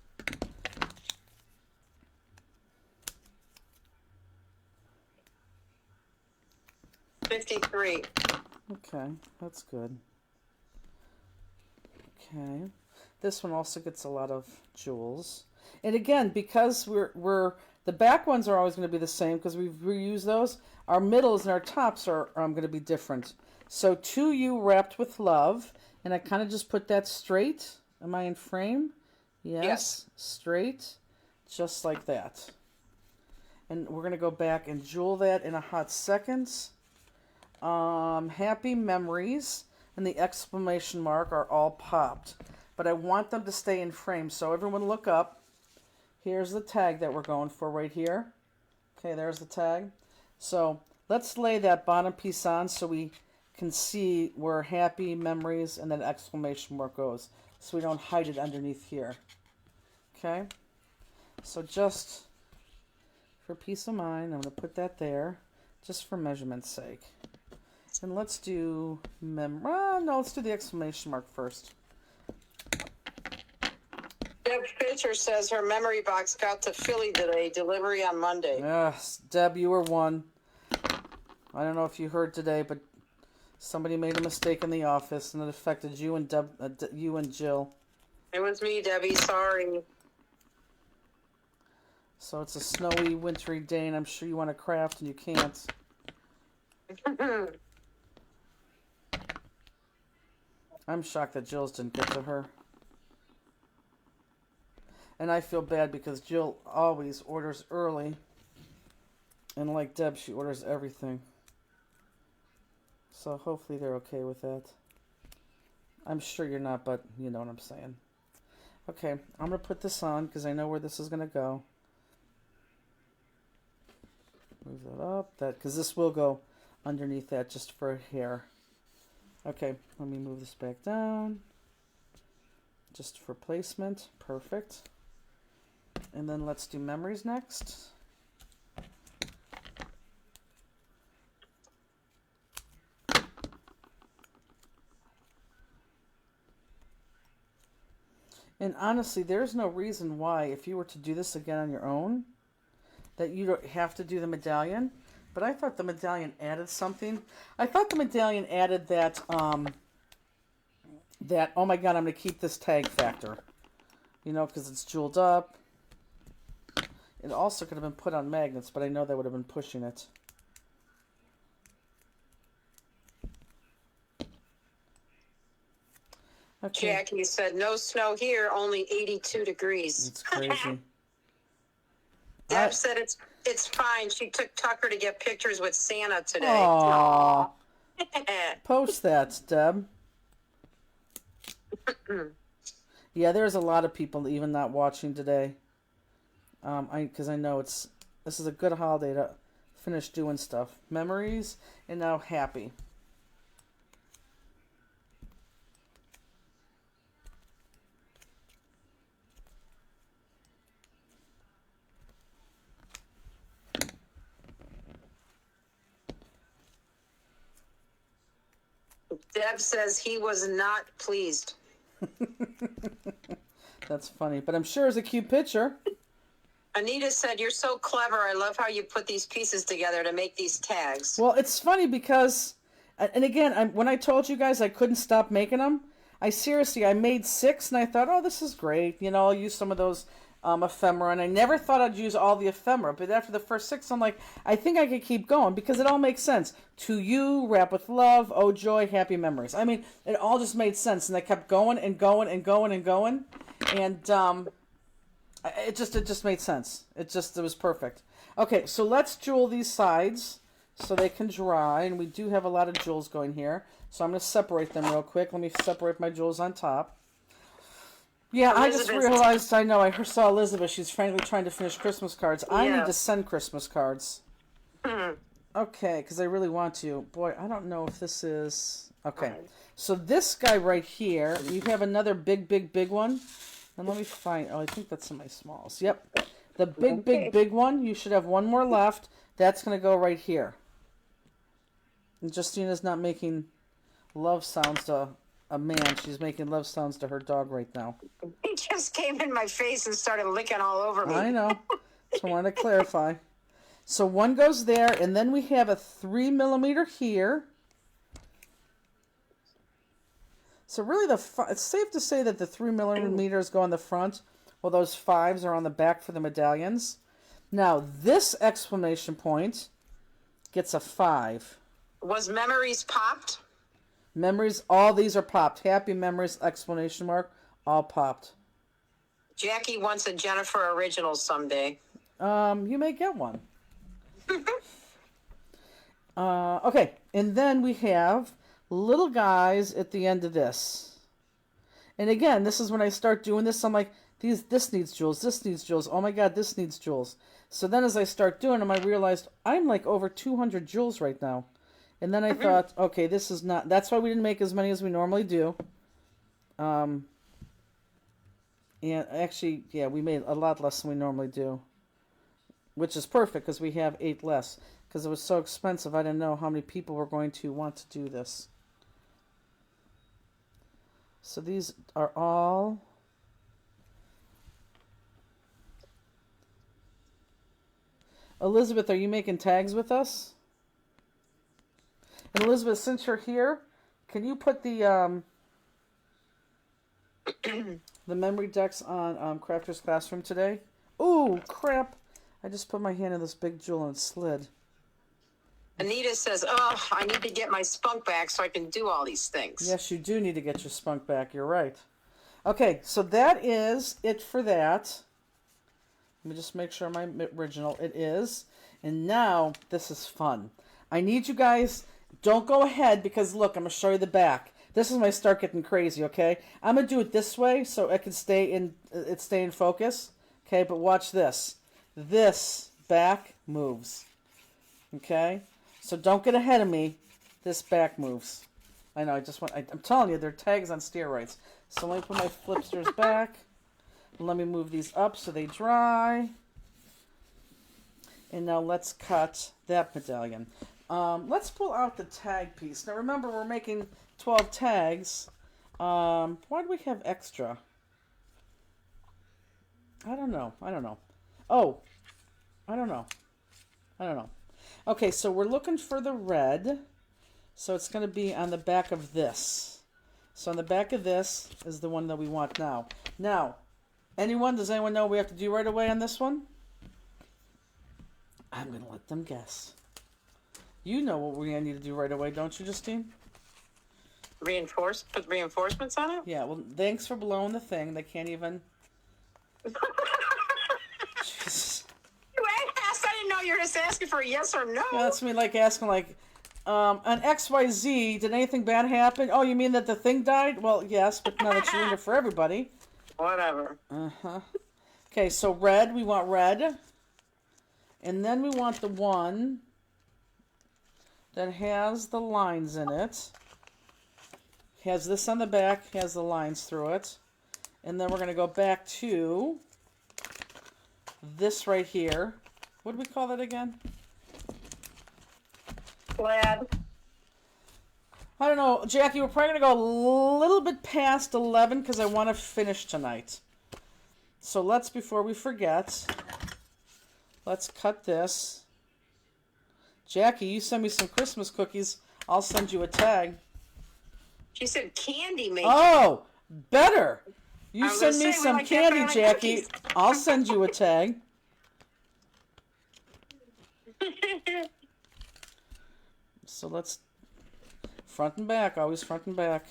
$53. Okay, that's good. Okay, this one also gets a lot of jewels. And again, because we're the back ones are always going to be the same because we've reused those. Our middles and our tops are going to be different. So 2U wrapped with love, and I kind of just put that straight. Am I in frame? Yes. Yes. Straight, just like that. And we're going to go back and jewel that in a hot second. Happy memories and the exclamation mark are all popped. But I want them to stay in frame. So everyone look up. Here's the tag that we're going for right here. Okay, there's the tag. So let's lay that bottom piece on so we can see where happy memories and then exclamation mark goes. So we don't hide it underneath here. Okay? So just for peace of mind, I'm going to put that there just for measurement's sake. And let's do let's do the exclamation mark first. Deb Fisher says her memory box got to Philly today. Delivery on Monday. Yes, Deb, you were one. I don't know if you heard today, but somebody made a mistake in the office, and it affected you and you and Jill. It was me, Debbie. Sorry. So it's a snowy, wintry day, and I'm sure you want to craft, and you can't. I'm shocked that Jill's didn't get to her. And I feel bad because Jill always orders early. And like Deb, she orders everything. So hopefully they're okay with that. I'm sure you're not, but you know what I'm saying. Okay, I'm going to put this on because I know where this is going to go. Move that up, because this will go underneath that just for a hair. Okay, let me move this back down. Just for placement, perfect. And then let's do memories next. And honestly, there's no reason why, if you were to do this again on your own, that you don't have to do the medallion. But I thought the medallion added something. I thought the medallion added that, oh my God, I'm going to keep this tag factor. You know, because it's jeweled up. It also could have been put on magnets, but I know that would have been pushing it. Okay. Jackie said, no snow here, only 82 degrees. It's crazy. Deb said it's fine. She took Tucker to get pictures with Santa today. Aww. Post that, Deb. Yeah, there's a lot of people even not watching today. Because I know this is a good holiday to finish doing stuff. Memories and now happy. Deb says he was not pleased. That's funny, but I'm sure it's a cute picture. Anita said, you're so clever. I love how you put these pieces together to make these tags. Well, it's funny because, and again, when I told you guys I couldn't stop making them, I made 6 and I thought, oh, this is great. You know, I'll use some of those ephemera, and I never thought I'd use all the ephemera, but after the first 6, I'm like, I think I could keep going because it all makes sense. To you, wrap with love, oh joy, happy memories. I mean, it all just made sense, and I kept going and going and going and going, and it just made sense. It was perfect. Okay, so let's jewel these sides so they can dry, and we do have a lot of jewels going here, so I'm going to separate them real quick. Let me separate my jewels on top. Yeah, I just realized, I saw Elizabeth. She's frankly trying to finish Christmas cards. I need to send Christmas cards. Okay, because I really want to. Boy, I don't know if this is... Okay, so this guy right here, you have another big one. And let me find... Oh, I think that's in my smalls. Yep. The big one, you should have one more left. That's going to go right here. And Justina's not making love sounds to a man. She's making love sounds to her dog right now. He just came in my face and started licking all over me. I know. So I want to clarify. So one goes there, and then we have a 3mm here. So really, it's safe to say that the 3mm go on the front, while those 5s are on the back for the medallions. Now, this exclamation point gets a 5. Was memories popped? Memories, all these are popped. Happy memories, exclamation mark, all popped. Jackie wants a Jennifer original someday. You may get one. Okay, and then we have little guys at the end of this. And again, this is when I start doing this, I'm like, this needs jewels, this needs jewels. Oh my God, this needs jewels. So then as I start doing them, I realized I'm like over 200 jewels right now. And then I thought, okay, this is not, that's why we didn't make as many as we normally do. And actually, yeah, we made a lot less than we normally do. Which is perfect because we have 8 less. Because it was so expensive, I didn't know how many people were going to want to do this. So these are all... Elizabeth, are you making tags with us? And Elizabeth, since you're here, can you put the the memory decks on Crafter's Classroom today? Ooh, crap! I just put my hand in this big jewel and it slid. Anita says, "Oh, I need to get my spunk back so I can do all these things." Yes, you do need to get your spunk back. You're right. Okay, so that is it for that. Let me just make sure my original. It is. And now, this is fun. I need you guys, don't go ahead because look, I'm going to show you the back. This is when I start getting crazy, okay? I'm going to do it this way so it can stay in focus. Okay, but watch this. This back moves. Okay? So don't get ahead of me. This back moves. I know, I'm telling you, they're tags on steroids. So let me put my flipsters back. Let me move these up so they dry. And now let's cut that medallion. Let's pull out the tag piece. Now remember, we're making 12 tags. Why do we have extra? I don't know. Oh, I don't know. Okay, so we're looking for the red. So it's going to be on the back of this. So on the back of this is the one that we want now. Now, does anyone know what we have to do right away on this one? I'm going to let them guess. You know what we're going to need to do right away, don't you, Justine? Put reinforcements on it? Yeah, well, thanks for blowing the thing. They can't even... Jeez. You asked, I didn't know you were just asking for a yes or no. Yeah, that's me like asking, like, on XYZ, did anything bad happen? Oh, you mean that the thing died? Well, yes, but now that you ruined it for everybody. Whatever. Uh-huh. Okay, so red, we want red. And then we want the one that has the lines in it. Has this on the back, has the lines through it. And then we're going to go back to this right here. What do we call that again? Glad. I don't know, Jackie, we're probably going to go a little bit past 11 because I want to finish tonight. So let's, before we forget, let's cut this. Jackie, you send me some Christmas cookies, I'll send you a tag. She said candy maker. Oh, better. You I was send gonna me say, we some like that candy, kind of Jackie. cookies. I'll send you a tag. So let's front and back, always front and back.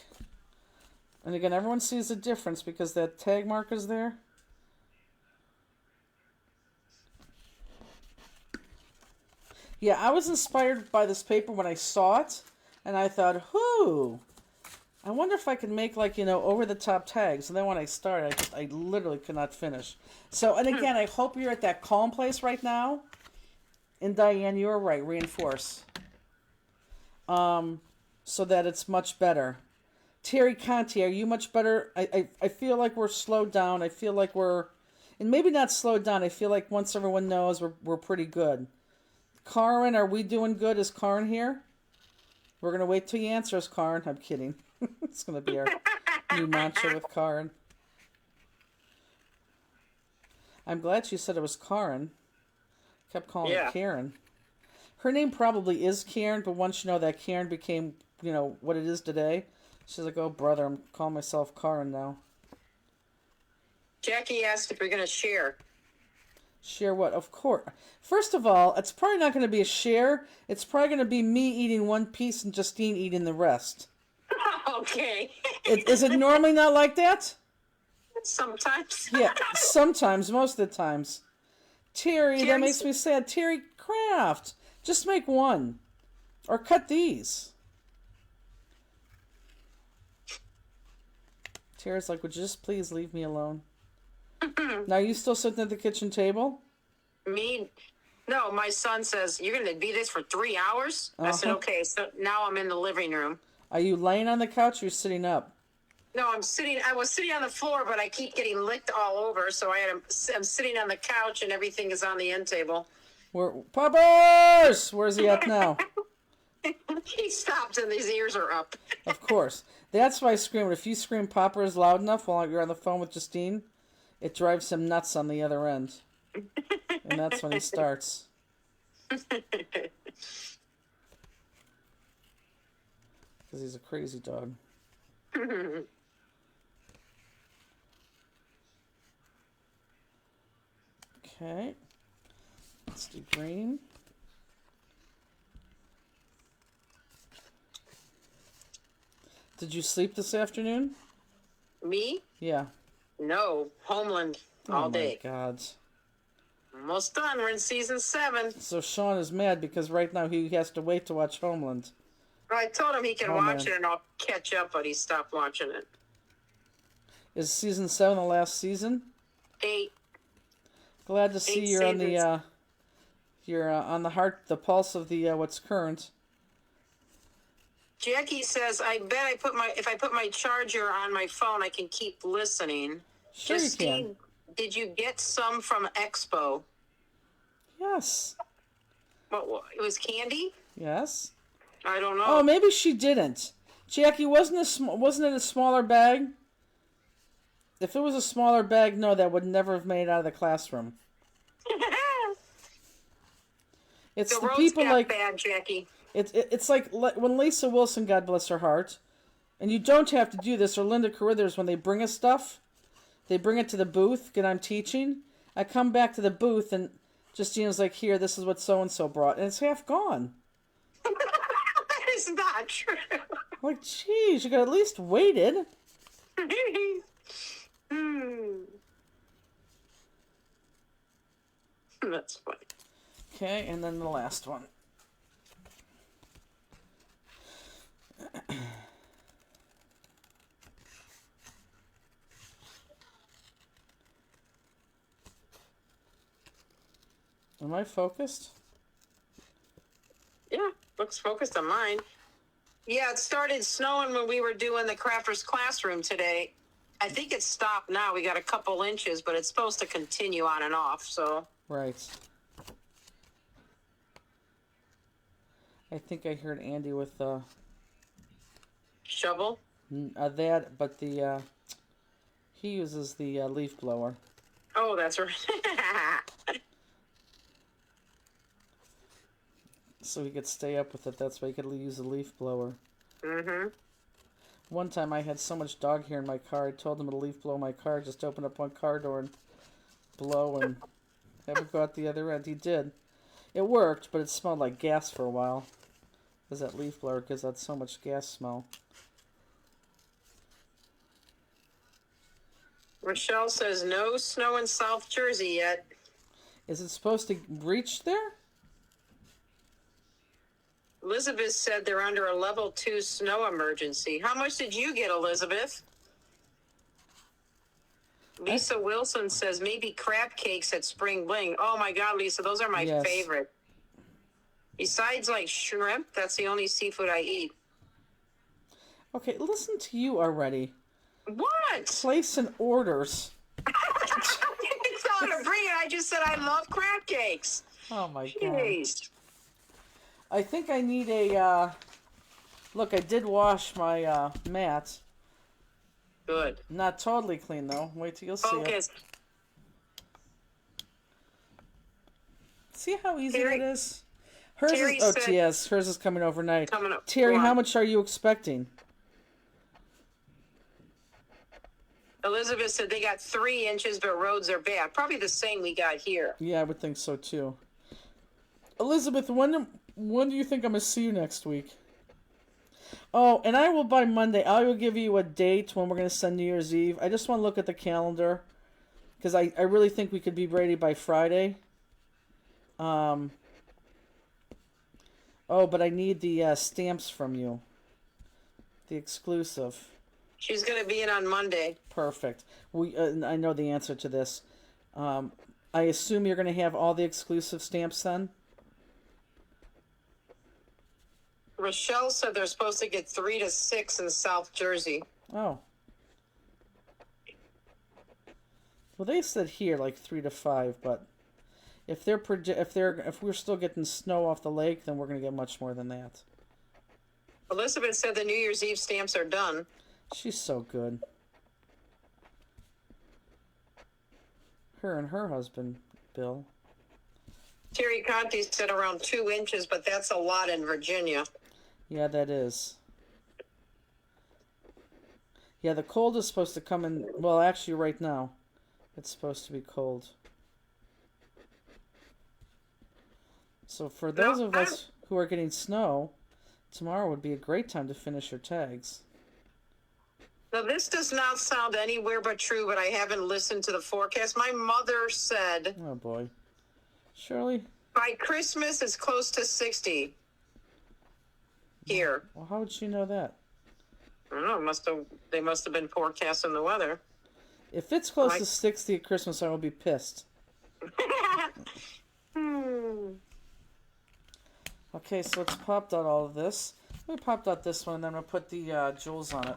And again, everyone sees the difference because that tag mark is there. Yeah, I was inspired by this paper when I saw it, and I thought, whoo, I wonder if I could make, like, over-the-top tags. And then when I started, I literally could not finish. So, and again, I hope you're at that calm place right now. And Diane, you're right, reinforce. So that it's much better. Terry Conti, are you much better? I feel like we're slowed down. I feel like and maybe not slowed down. I feel like once everyone knows, we're pretty good. Karin, are we doing good? Is Karin here? We're going to wait till you answer us, Karin. I'm kidding. It's going to be our new mantra with Karin. I'm glad she said it was Karin. Kept calling her Karen. Her name probably is Karen, but once you know that Karen became, what it is today, she's like, oh, brother, I'm calling myself Karin now. Jackie asked if we're going to share. Share what? Of course. First of all, it's probably not going to be a share. It's probably going to be me eating one piece and Justine eating the rest. Okay. Is it normally not like that? Sometimes. Yeah, sometimes, most of the times. Terry, that Terry's- makes me sad. Terry craft. Just make one. Or cut these. Tara's like, would you just please leave me alone? Now, you still sitting at the kitchen table? Me? No, my son says, you're going to be this for 3 hours? I said, okay. So now I'm in the living room. Are you laying on the couch or you sitting up? No, I was sitting on the floor, but I keep getting licked all over. So I'm sitting on the couch and everything is on the end table. Poppers! Where's he at now? He stopped and his ears are up. Of course. That's why I scream. If you scream Poppers loud enough while you're on the phone with Justine, it drives him nuts on the other end. And that's when he starts. Because he's a crazy dog. Okay. Let's do green. Did you sleep this afternoon? Me? Yeah. No, Homeland all day. Oh my God. Almost done. We're in season 7. So Sean is mad because right now he has to wait to watch Homeland. I told him he can watch it and I'll catch up, but he stopped watching it. Is season 7 the last season? 8. Glad to see 8 you're on the seasons. you're on the the pulse of the what's current. Jackie says, I bet if I put my charger on my phone, I can keep listening. Sure Justine, you can. did you get some from Expo? Yes. What, it was candy? Yes. I don't know. Oh, maybe she didn't. Jackie, wasn't it a smaller bag? If it was a smaller bag, no, that would never have made it out of the classroom. It's the the road's people got like bad, Jackie. it's like when Lisa Wilson, God bless her heart, and you don't have to do this, or Linda Carruthers, when they bring us stuff, they bring it to the booth, and I'm teaching. I come back to the booth, and Justina's like, here, this is what so-and-so brought, and it's half gone. That is not true. I'm like, geez, you could at least waited. That's funny. Okay, and then the last one. Am I focused? Yeah, looks focused on mine. Yeah, it started snowing when we were doing the crafters classroom today. I think it's stopped now. We got a couple inches, but it's supposed to continue on and off, so. Right. I think I heard Andy with Shovel? that, but the he uses the leaf blower. Oh, that's right. So he could stay up with it. That's why he could use a leaf blower. Mm-hmm. One time I had so much dog hair in my car, I told him to leaf blow my car. Just open up one car door and blow and have it go out the other end. He did. It worked, but it smelled like gas for a while. Because that leaf blower gives out so much gas smell. Rochelle says no snow in South Jersey yet. Is it supposed to reach there? Elizabeth said they're under a level 2 snow emergency. How much did you get, Elizabeth? Lisa Wilson says maybe crab cakes at Spring Bling. Oh my God, Lisa, those are my Yes. favorite. Besides like shrimp, that's the only seafood I eat. Okay, listen to you already. What? Placing orders. I didn't tell her to bring it. I just said I love crab cakes. Oh my God. Jeez. I think I need a, look, I did wash my mat. Good. Not totally clean though. Wait till you'll see it. Focus. See how easy Terry- it is? Hers Terry is, oh said- yes, hers is coming overnight. Coming up. Terry, Go on. how much are you expecting? Elizabeth said they got 3 inches, but roads are bad. Probably the same we got here. Yeah, I would think so too. Elizabeth, when do you think I'm gonna see you next week? Oh, and I will by Monday. I will give you a date when we're gonna send New Year's Eve. I just want to look at the calendar because I really think we could be ready by Friday. Oh, but I need the stamps from you. The exclusive. She's going to be in on Monday. Perfect. I know the answer to this. I assume you're going to have all the exclusive stamps then? Rochelle said they're supposed to get 3 to 6 in South Jersey. Oh. Well, they said here like 3 to 5, but if we're still getting snow off the lake, then we're going to get much more than that. Elizabeth said the New Year's Eve stamps are done. She's so good. Her and her husband, Bill. Terry Conti said around 2 inches, but that's a lot in Virginia. Yeah, that is. Yeah, the cold is supposed to come in. Well, actually, right now, it's supposed to be cold. So for those of us who are getting snow, tomorrow would be a great time to finish your tags. Now, this does not sound anywhere but true, but I haven't listened to the forecast. My mother said Oh, boy. Shirley? by Christmas it's close to 60 here. Well, how would she know that? I don't know. They must have been forecasting the weather. If it's close to 60 at Christmas, I will be pissed. Okay, so let's pop out all of this. We popped out this one, and then we'll put the jewels on it.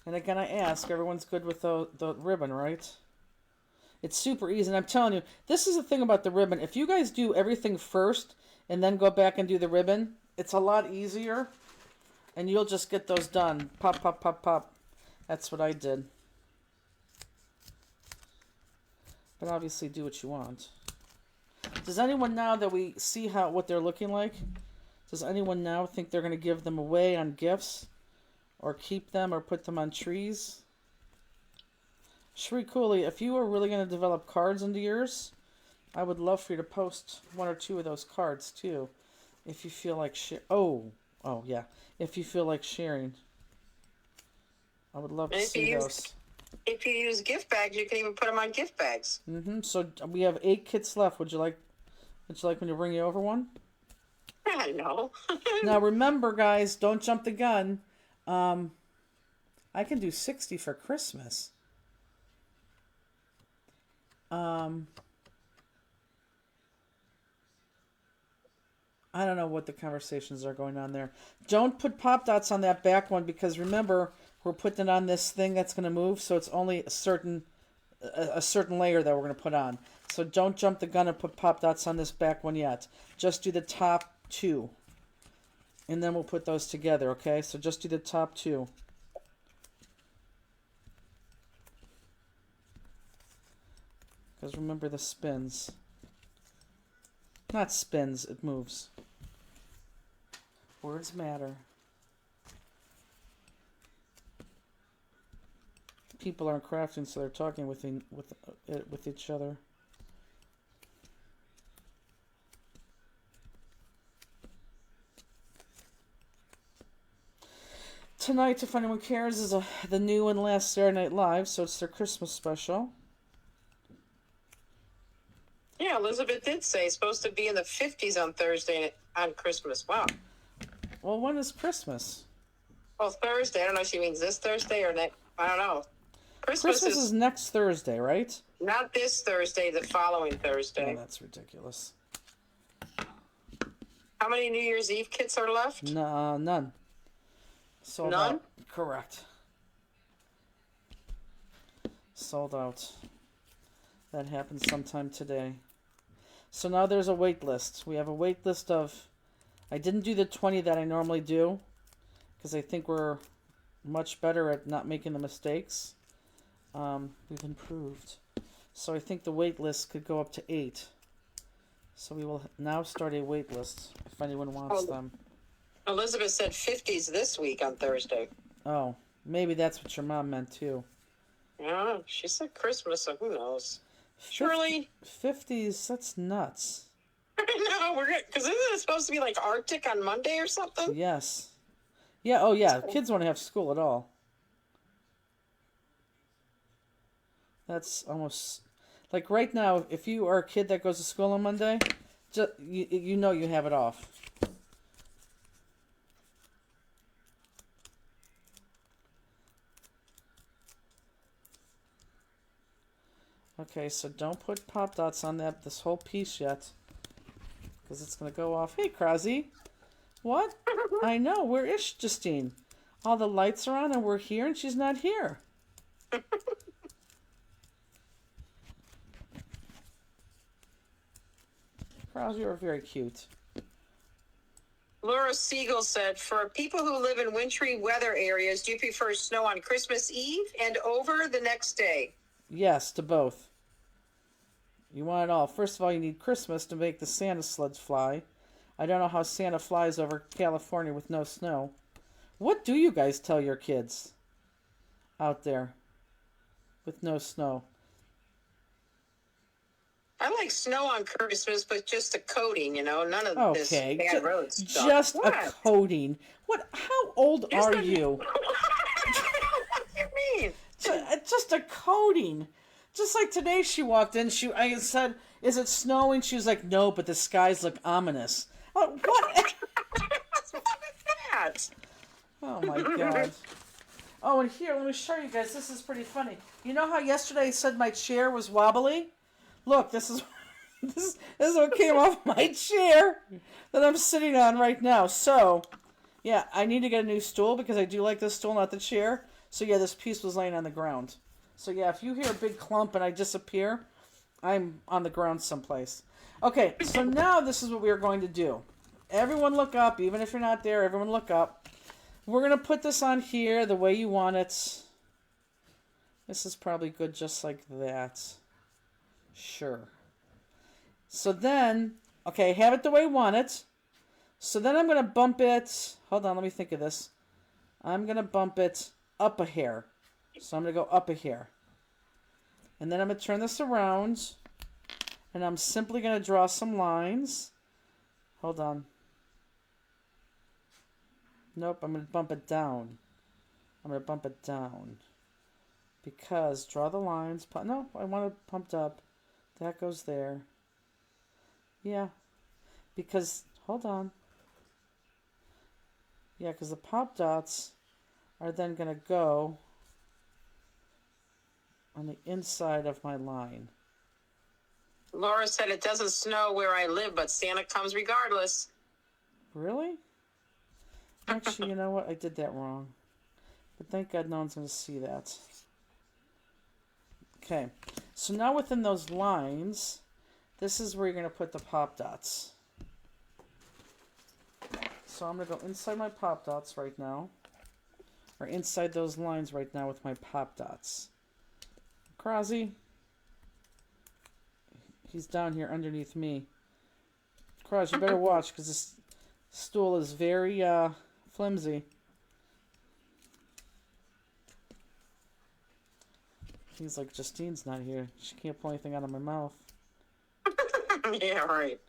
And again, I ask, everyone's good with the ribbon, right? It's super easy, and I'm telling you, this is the thing about the ribbon. If you guys do everything first and then go back and do the ribbon, it's a lot easier, and you'll just get those done. Pop, pop, pop, pop. That's what I did. But obviously do what you want. Does anyone, now that we see what they're looking like, does anyone now think they're going to give them away on gifts? Or keep them or put them on trees? Shri Cooley, if you are really going to develop cards into yours, I would love for you to post 1 or 2 of those cards too. If you feel like Oh, yeah. If you feel like sharing. I would love to see those. If you use gift bags, you can even put them on gift bags. So we have 8 kits left. Would you like me to bring you over one? I know. Now remember, guys, don't jump the gun. I can do 60 for Christmas. I don't know what the conversations are going on there. Don't put pop dots on that back one, because remember, we're putting it on this thing that's going to move, so it's only a certain layer that we're going to put on. So don't jump the gun and put pop dots on this back one yet. Just do the top 2. And then we'll put those together, okay? So just do the top 2. Because remember the spins. Not spins, it moves. Words matter. People aren't crafting, so they're talking with each other. Tonight, if anyone cares, is the new and last Saturday Night Live, so it's their Christmas special. Yeah, Elizabeth did say it's supposed to be in the 50s on Thursday on Christmas. Wow. Well, when is Christmas? Well, Thursday. I don't know if she means this Thursday or next. I don't know. Christmas is next Thursday, right? Not this Thursday, the following Thursday. Oh, that's ridiculous. How many New Year's Eve kits are left? None. Sold None? out. Correct. Sold out. That happened sometime today. So now there's a wait list. We have a wait list of... I didn't do the 20 that I normally do, because I think we're much better at not making the mistakes. We've improved. So I think the wait list could go up to 8. So we will now start a wait list if anyone wants them. Elizabeth said 50s this week on Thursday. Oh, maybe that's what your mom meant too. Yeah, she said Christmas, so who knows? Surely. 50s, that's nuts. No, we're good. Because isn't it supposed to be like Arctic on Monday or something? Yes. Yeah, oh yeah, kids won't have school at all. That's almost... Like right now, if you are a kid that goes to school on Monday, you know you have it off. Okay, so don't put Pop Dots on this whole piece yet, because it's going to go off. Hey, Krause. What? I know. Where is Justine? All the lights are on and we're here and she's not here. Krause, you are very cute. Laura Siegel said, for people who live in wintry weather areas, do you prefer snow on Christmas Eve and over the next day? Yes, to both. You want it all. First of all, you need Christmas to make the Santa sleds fly. I don't know how Santa flies over California with no snow. What do you guys tell your kids out there with no snow? I like snow on Christmas, but just a coating, none of this bad road stuff. Just a coating. What? How old are you? What do you mean? Just a coating. Just like today she walked in, I said, is it snowing? She was like, no, but the skies look ominous. What? What's wrong with that? Oh my God. Oh, and here, let me show you guys. This is pretty funny. You know how yesterday I said my chair was wobbly? Look, this is what came off my chair that I'm sitting on right now. So, yeah, I need to get a new stool because I do like this stool, not the chair. So, yeah, this piece was laying on the ground. So, yeah, if you hear a big clump and I disappear, I'm on the ground someplace. Okay, so now this is what we are going to do. Everyone look up. Even if you're not there, everyone look up. We're going to put this on here the way you want it. This is probably good just like that. Sure. So then, okay, have it the way you want it. So then I'm going to bump it. Hold on, let me think of this. I'm going to bump it up a hair. So I'm going to go up a hair. And then I'm going to turn this around. And I'm simply going to draw some lines. Hold on. Nope, I'm going to bump it down. I'm going to bump it down. Because draw the lines. No, I want it pumped up. That goes there. Yeah. Because, hold on. Yeah, because the Pop Dots are then going to go on the inside of my line. Laura said it doesn't snow where I live, but Santa comes regardless. Really? Actually, you know what? I did that wrong. But thank God no one's going to see that. Okay. So now within those lines, this is where you're going to put the Pop Dots. So I'm going to go inside my Pop Dots right now. Or inside those lines right now with my Pop Dots. Krause. He's down here underneath me. Krause, you better watch because this stool is very flimsy. He's like, Justine's not here. She can't pull anything out of my mouth. Yeah, right.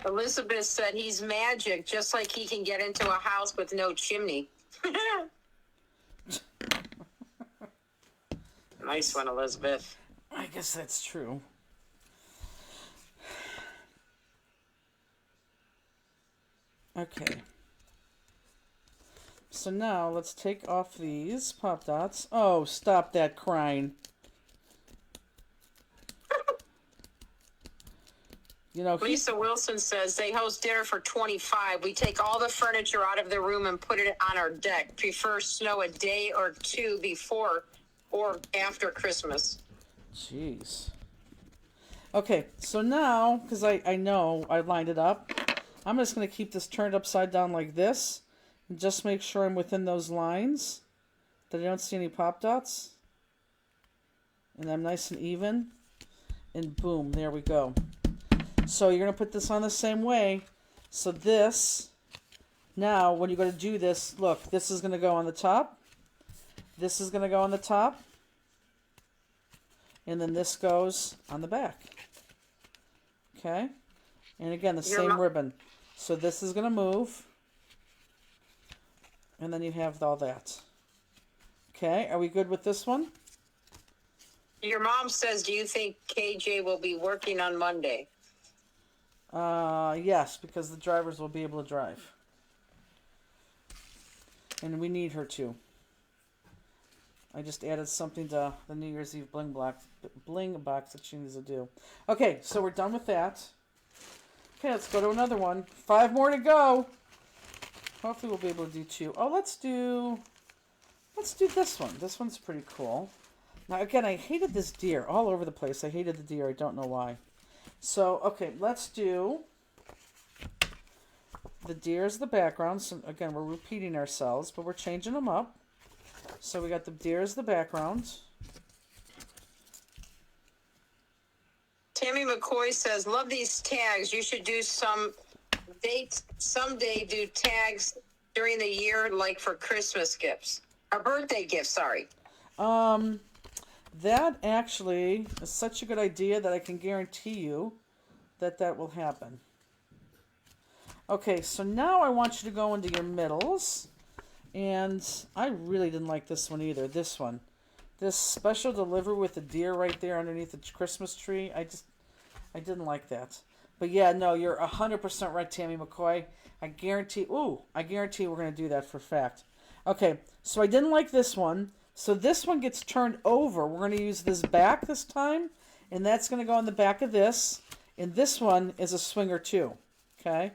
Elizabeth said he's magic, just like he can get into a house with no chimney. Nice one, Elizabeth. I guess that's true. Okay. So now let's take off these Pop Dots. Oh, stop that crying. You know, Lisa Wilson says they host dinner for 25. We take all the furniture out of the room and put it on our deck. Prefer snow a day or two before or after Christmas. Jeez. Okay, so now, because I know I lined it up, I'm just going to keep this turned upside down like this. And just make sure I'm within those lines. That I don't see any Pop Dots. And I'm nice and even. And boom, there we go. So you're going to put this on the same way. So this Now, when you're going to do this, look, this is going to go on the top. This is going to go on the top. And then this goes on the back. Okay? And again, the same ribbon. So this is going to move. And then you have all that. Okay, are we good with this one? Your mom says, do you think KJ will be working on Monday? Yes, because the drivers will be able to drive. And we need her to. I just added something to the New Year's Eve bling box that she needs to do. Okay, so we're done with that. Okay, let's go to another one. 5 more to go. Hopefully we'll be able to do 2. Oh, let's do this one. This one's pretty cool. Now, again, I hated this deer all over the place. I hated the deer. I don't know why. So, okay, let's do the deer as the background. So, again, we're repeating ourselves, but we're changing them up. So we got the deer as the background. Tammy McCoy says, love these tags. You should do someday do tags during the year, like for Christmas gifts. Or birthday gifts, sorry. That actually is such a good idea that I can guarantee you that will happen. Okay, so now I want you to go into your middles. And I really didn't like this one either. This one. This special delivery with the deer right there underneath the Christmas tree. I didn't like that. But yeah, no, you're 100% right, Tammy McCoy. I guarantee we're going to do that for a fact. Okay, so I didn't like this one. So this one gets turned over. We're going to use this back this time. And that's going to go on the back of this. And this one is a swinger too. Okay?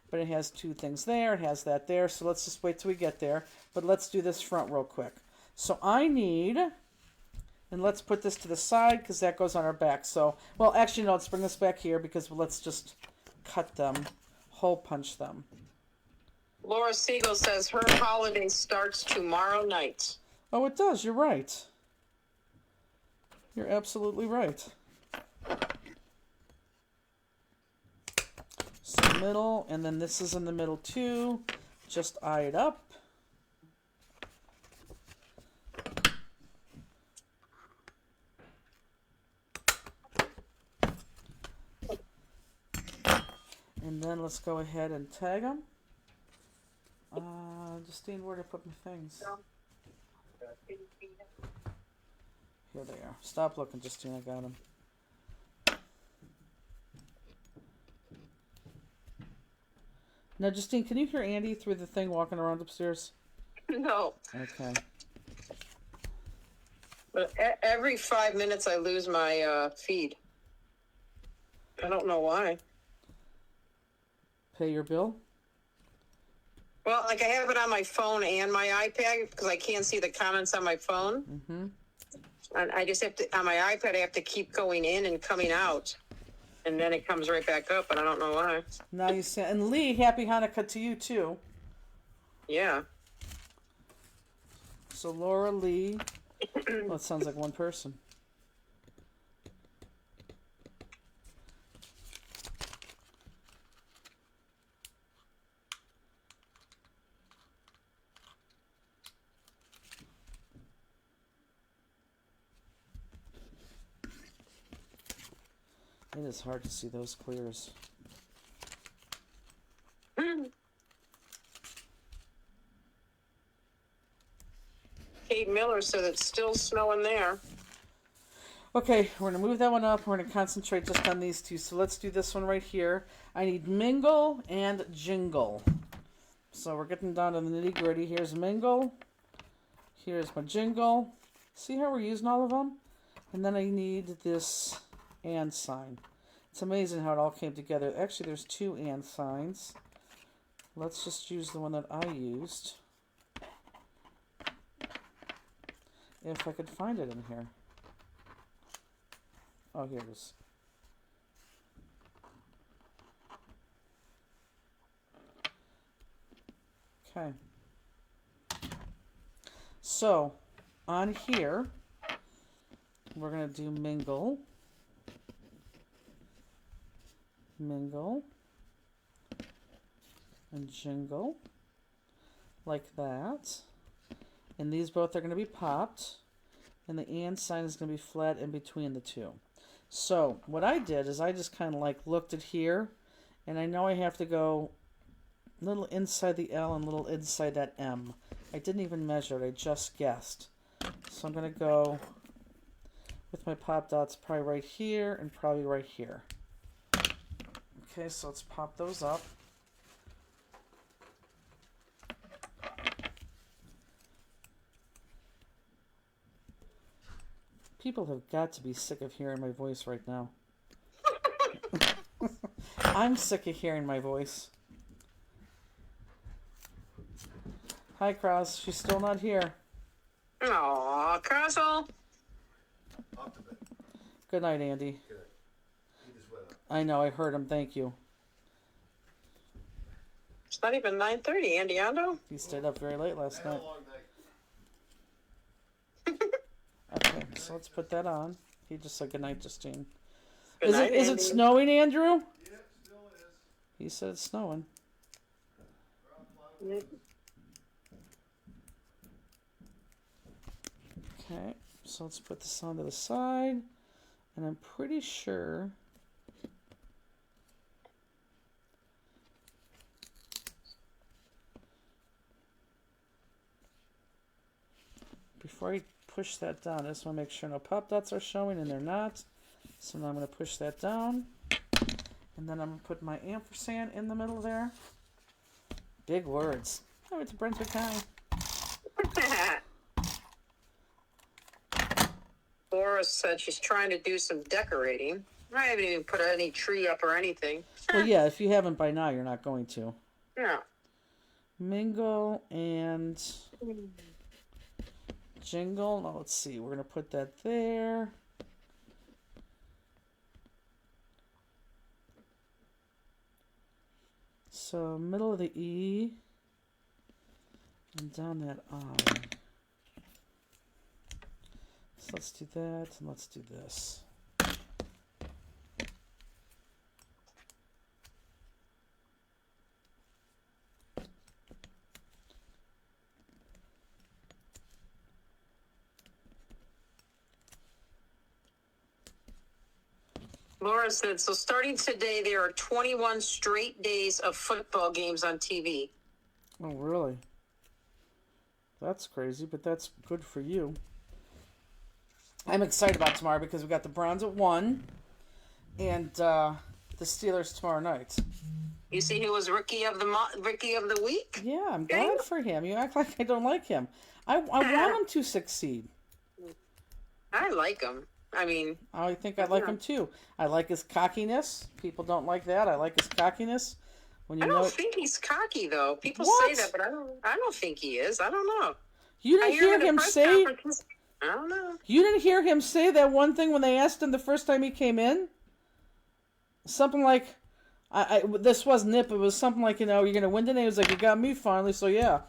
But it has 2 things there. It has that there. So let's just wait till we get there. But let's do this front real quick. So I need, and let's put this to the side because that goes on our back. So, well, actually, no, let's bring this back here because let's just cut them, hole punch them. Laura Siegel says her holiday starts tomorrow night. Oh, it does. You're right. You're absolutely right. So middle, and then this is in the middle too. Just eye it up. And then let's go ahead and tag them. Justine, where did I put my things? Here they are. Stop looking, Justine. I got them. Now, Justine, can you hear Andy through the thing walking around upstairs? No. Okay. But every 5 minutes I lose my feed. I don't know why. Pay your bill? Well, like I have it on my phone and my iPad because I can't see the comments on my phone. Mm-hmm. And I just have to, on my iPad, I have to keep going in and coming out. And then it comes right back up, and I don't know why. Now you see, and Lee, happy Hanukkah to you too. Yeah. So Laura, Lee. Well, it sounds like one person. It is hard to see those clears. Kate Miller said it's still snowing there. Okay, we're going to move that one up. We're going to concentrate just on these 2. So let's do this one right here. I need mingle and jingle. So we're getting down to the nitty gritty. Here's mingle. Here's my jingle. See how we're using all of them? And then I need this and sign. It's amazing how it all came together. Actually, there's 2 and signs. Let's just use the one that I used. If I could find it in here. Oh, here it is. Okay. So, on here, we're going to do mingle. Mingle. And jingle. like that. And these both are going to be popped. And the and sign is going to be flat in between the two. So what I did is I just kind of like looked at here. And I know I have to go a little inside the L and a little inside that M. I didn't even measure it. I just guessed. So I'm going to go with my pop dots probably right here and probably right here. Okay, so let's pop those up. People have got to be sick of hearing my voice right now. I'm sick of hearing my voice. Hi, Cross. She's still not here. Aw, Castle. Good night, Andy. Good. He just went up. I know, I heard him. Thank you. It's not even 9:30, Andy Ando. He stayed up very late last I had night. a long night. Okay, so let's put that on. He just said good night, Justine. Good night, Is it Andy. snowing, Andrew? Yeah, it still is. He said it's snowing. Okay, so let's put this on to the side. And I'm pretty sure before I push that down, I just want to make sure no pop dots are showing, and they're not. So now I'm going to push that down. And then I'm going to put my ampersand in the middle there. Big words. I went to Brentwood County. Laura said she's trying to do some decorating. I haven't even put any tree up or anything. Well, yeah, if you haven't by now, you're not going to. Yeah. Mingle and jingle. Now let's see. We're going to put that there. So middle of the E and down that I. So let's do that and let's do this. Laura said, so starting today, there are 21 straight days of football games on TV. Oh, really? That's crazy, but that's good for you. I'm excited about tomorrow because we got the Browns at 1 and the Steelers tomorrow night. You see who was rookie of the week? Yeah, I'm glad for him. You act like I don't like him. I want him to succeed. I like him. I mean, I think I like him too. I like his cockiness. People don't like that. I like his cockiness. When you I know don't think he's cocky though. People What? say that, but I don't think he is. I don't know. you I didn't hear in the him press say. conference- I don't know. You didn't hear him say that one thing when they asked him the first time he came in. Something like, this wasn't it, but it was something like, you're gonna win today. He was like, you got me finally, so yeah.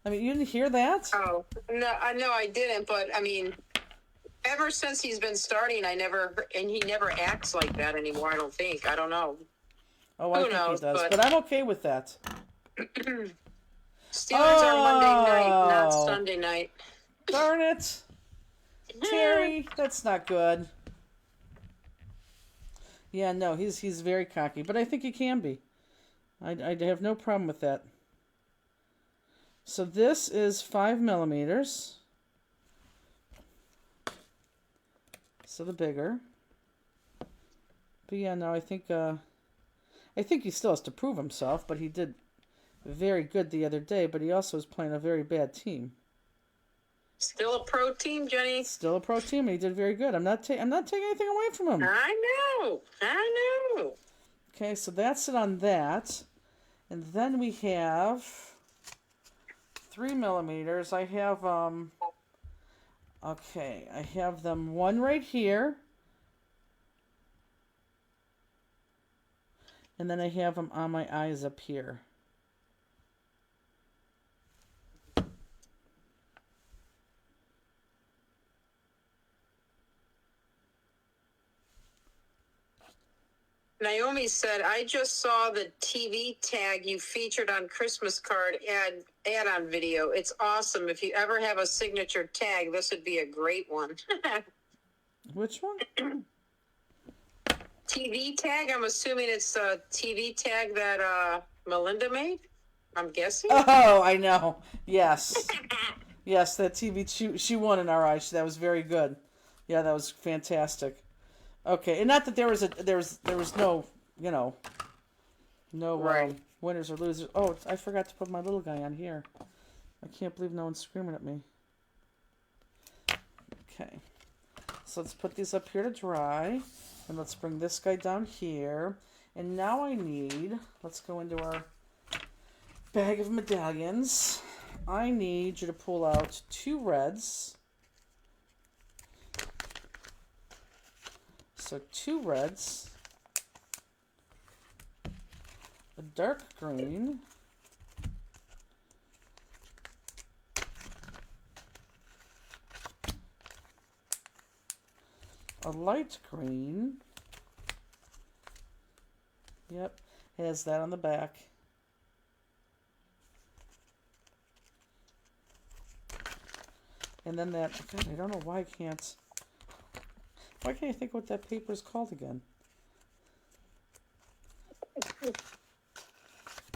I mean, you didn't hear that? Oh no, I didn't. But I mean, ever since he's been starting, and he never acts like that anymore. I don't think. I don't know. Oh, I Who think knows, he does, but- but I'm okay with that. Steelers are Monday night, not Oh. Sunday night. Darn it. Terry, that's not good. Yeah, no, he's very cocky, but I think he can be. I have no problem with that. So this is 5 millimeters. So the bigger. But yeah, no, I think he still has to prove himself, but he did very good the other day, but he also was playing a very bad team. Still a pro team, Jenny. Still a pro team, and he did very good. I'm not taking anything away from him. I know. Okay, so that's it on that. And then we have 3 millimeters. I have, okay, I have them one right here. And then I have them on my eyes up here. Naomi said, I just saw the TV tag you featured on Christmas card add-on video. It's awesome. If you ever have a signature tag, this would be a great one. Which one? TV tag? I'm assuming it's a TV tag that Melinda made? I'm guessing. Oh, I know. Yes. Yes, that TV, she won in our eyes. That was very good. Yeah, that was fantastic. Okay, and not that there was no, no Right. winners or losers. Oh, I forgot to put my little guy on here. I can't believe no one's screaming at me. Okay, so let's put these up here to dry, and let's bring this guy down here. And now let's go into our bag of medallions. I need you to pull out 2 reds. So 2 reds, a dark green, a light green. Yep, it has that on the back. And then that, God, I don't know why I can't. Why can't I think what that paper is called again?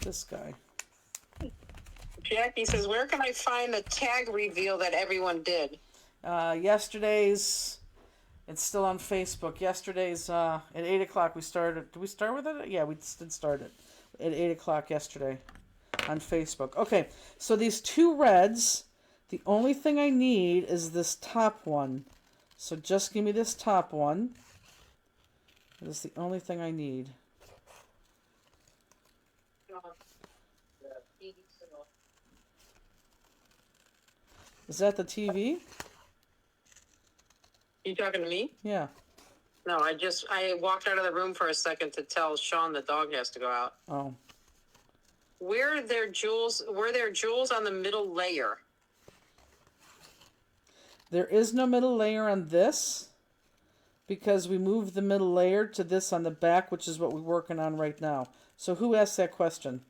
This guy. Jackie says, where can I find the tag reveal that everyone did? Yesterday's, it's still on Facebook. Yesterday's, at 8 o'clock we started. Did we start with it? Yeah, we did start it. At 8 o'clock yesterday on Facebook. Okay, so these 2 reds, the only thing I need is this top one. So just give me this top one. That is the only thing I need. Is that the TV? You talking to me? Yeah. No, I walked out of the room for a second to tell Sean the dog has to go out. Oh. Were there jewels on the middle layer? There is no middle layer on this because we moved the middle layer to this on the back, which is what we're working on right now. So who asked that question?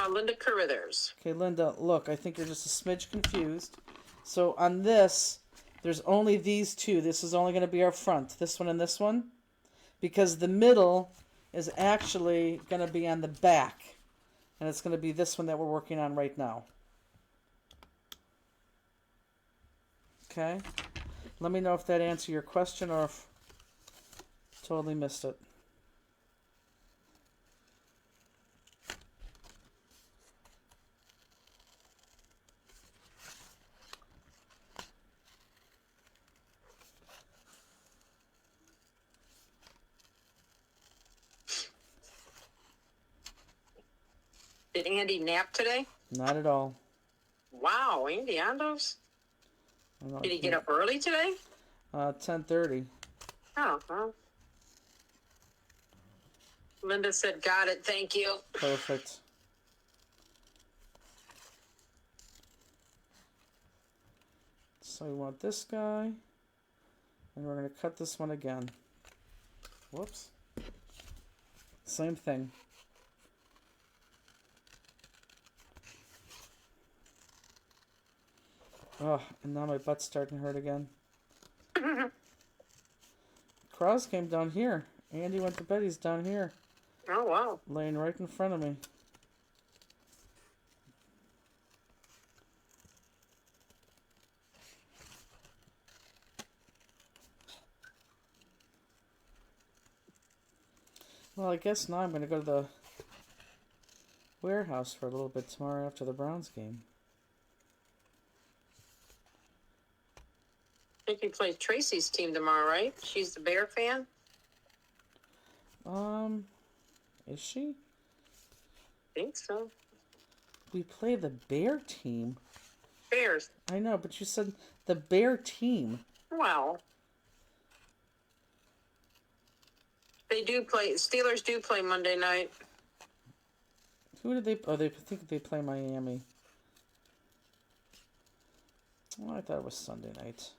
Linda Carruthers. Okay, Linda, look, I think you're just a smidge confused. So on this, there's only these 2. This is only going to be our front, this one and this one, because the middle is actually going to be on the back, and it's going to be this one that we're working on right now. Okay, let me know if that answered your question or if totally missed it. Did Andy nap today? Not at all. Wow, Andy Andos? Did he get up early today? 10:30. Oh, well. Linda said, got it, thank you. Perfect. So we want this guy, and we're going to cut this one again. Whoops. Same thing. Oh, and now my butt's starting to hurt again. Cross came down here. Andy went to bed, he's down here. Oh, wow. Laying right in front of me. Well, I guess now I'm going to go to the warehouse for a little bit tomorrow after the Browns game. I think he plays Tracy's team tomorrow, right? She's the Bear fan? Is she? I think so. We play the Bear team. Bears. I know, but you said the Bear team. Well, they do play. Steelers do play Monday night. Who did they? Oh, they think they play Miami. Oh, I thought it was Sunday night.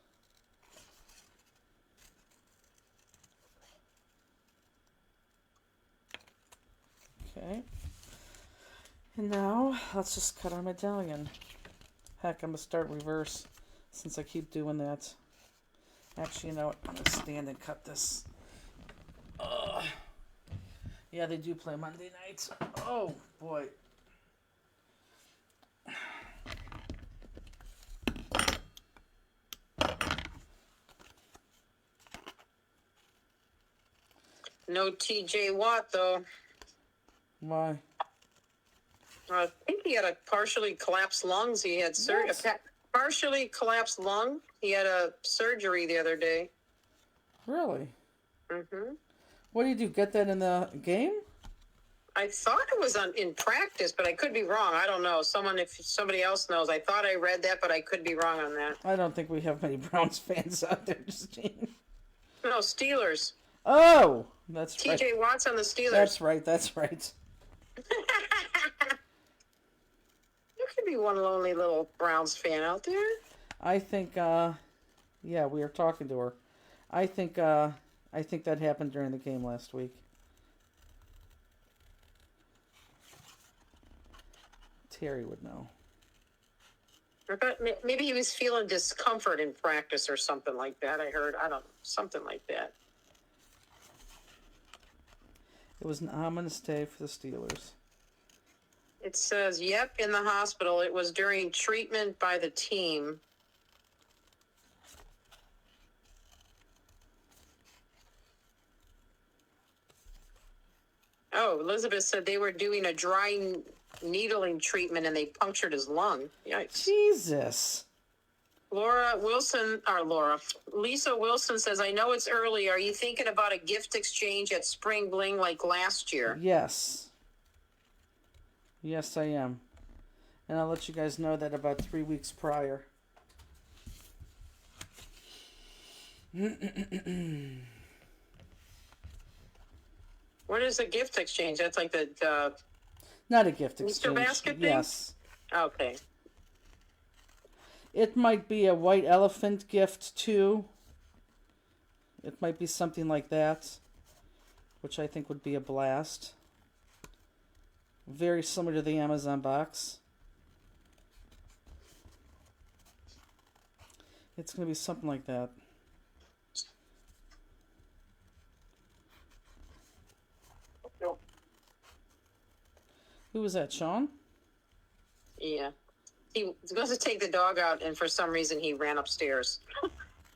Okay. And now, let's just cut our medallion. Heck, I'm going to start reverse since I keep doing that. Actually, you know what? I'm going to stand and cut this. Ugh. Yeah, they do play Monday nights. Oh, boy. No TJ Watt, though. Why? I think he had a partially collapsed lungs. He had What? partially collapsed lung. He had a surgery the other day. Really? Mm-hmm. What do you do? Get that in the game? I thought it was in practice, but I could be wrong. I don't know. If somebody else knows, I thought I read that, but I could be wrong on that. I don't think we have many Browns fans out there, Justine. No, Steelers. Oh, that's right. TJ Watt's on the Steelers. That's right. That's right. There could be one lonely little Browns fan out there. I think, yeah, we were talking to her. I think that happened during the game last week. Terry would know. But maybe he was feeling discomfort in practice or something like that. I heard. I don't know. Something like that. It was an ominous day for the Steelers. It says, yep, in the hospital. It was during treatment by the team. Oh, Elizabeth said they were doing a dry needling treatment and they punctured his lung. Yikes. Jesus. Lisa Wilson says, I know it's early. Are you thinking about a gift exchange at Spring Bling like last year? Yes. Yes, I am. And I'll let you guys know that about 3 weeks prior. What is a gift exchange? That's like the Not a gift Easter exchange. basket thing? Yes. okay. It might be a white elephant gift too. It might be something like that, which I think would be a blast. Very similar to the Amazon box. It's going to be something like that. Who was that, Sean? Yeah. He was supposed to take the dog out, and for some reason he ran upstairs.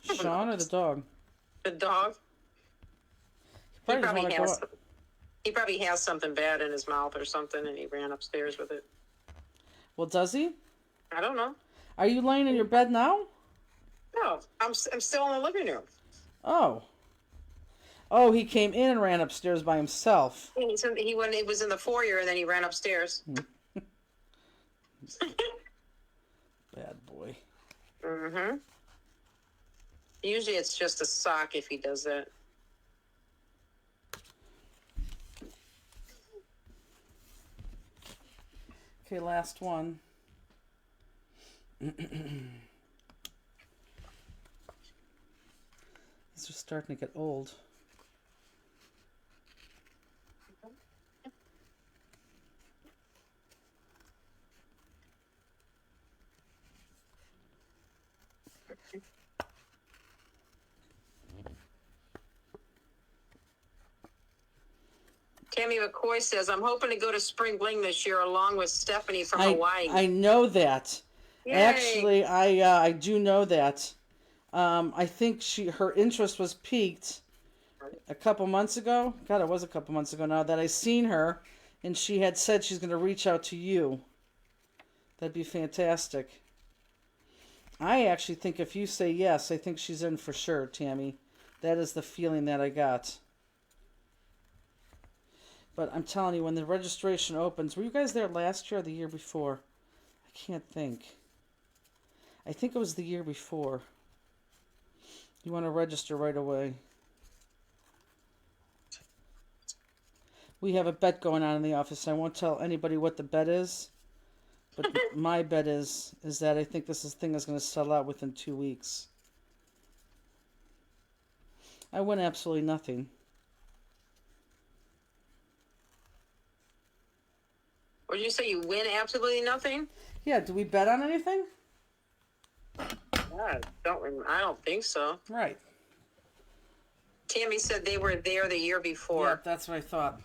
Sean or the dog? The dog? He probably doesn't wanna go out. He probably has something bad in his mouth or something, and he ran upstairs with it. Well, does he? I don't know. Are you laying in your bed now? No, I'm still in the living room. Oh. Oh, he came in and ran upstairs by himself. He was in the foyer, and then he ran upstairs. Bad boy. Mm-hmm. Usually it's just a sock if he does that. Okay, last one. These are starting to get old. Tammy McCoy says, I'm hoping to go to Spring Bling this year along with Stephanie from Hawaii. I know that. Yay. Actually, I do know that. I think her interest was piqued a couple months ago. God, it was a couple months ago now that I seen her, and she had said she's going to reach out to you. That'd be fantastic. I actually think if you say yes, I think she's in for sure, Tammy. That is the feeling that I got. But I'm telling you, when the registration opens, were you guys there last year or the year before? I can't think. I think it was the year before. You want to register right away. We have a bet going on in the office. I won't tell anybody what the bet is. But my bet is that I think this thing is going to sell out within 2 weeks. I win absolutely nothing. What did you say? You win absolutely nothing? Yeah, do we bet on anything? I don't think so. Right. Tammy said they were there the year Yeah, before. that's what I thought.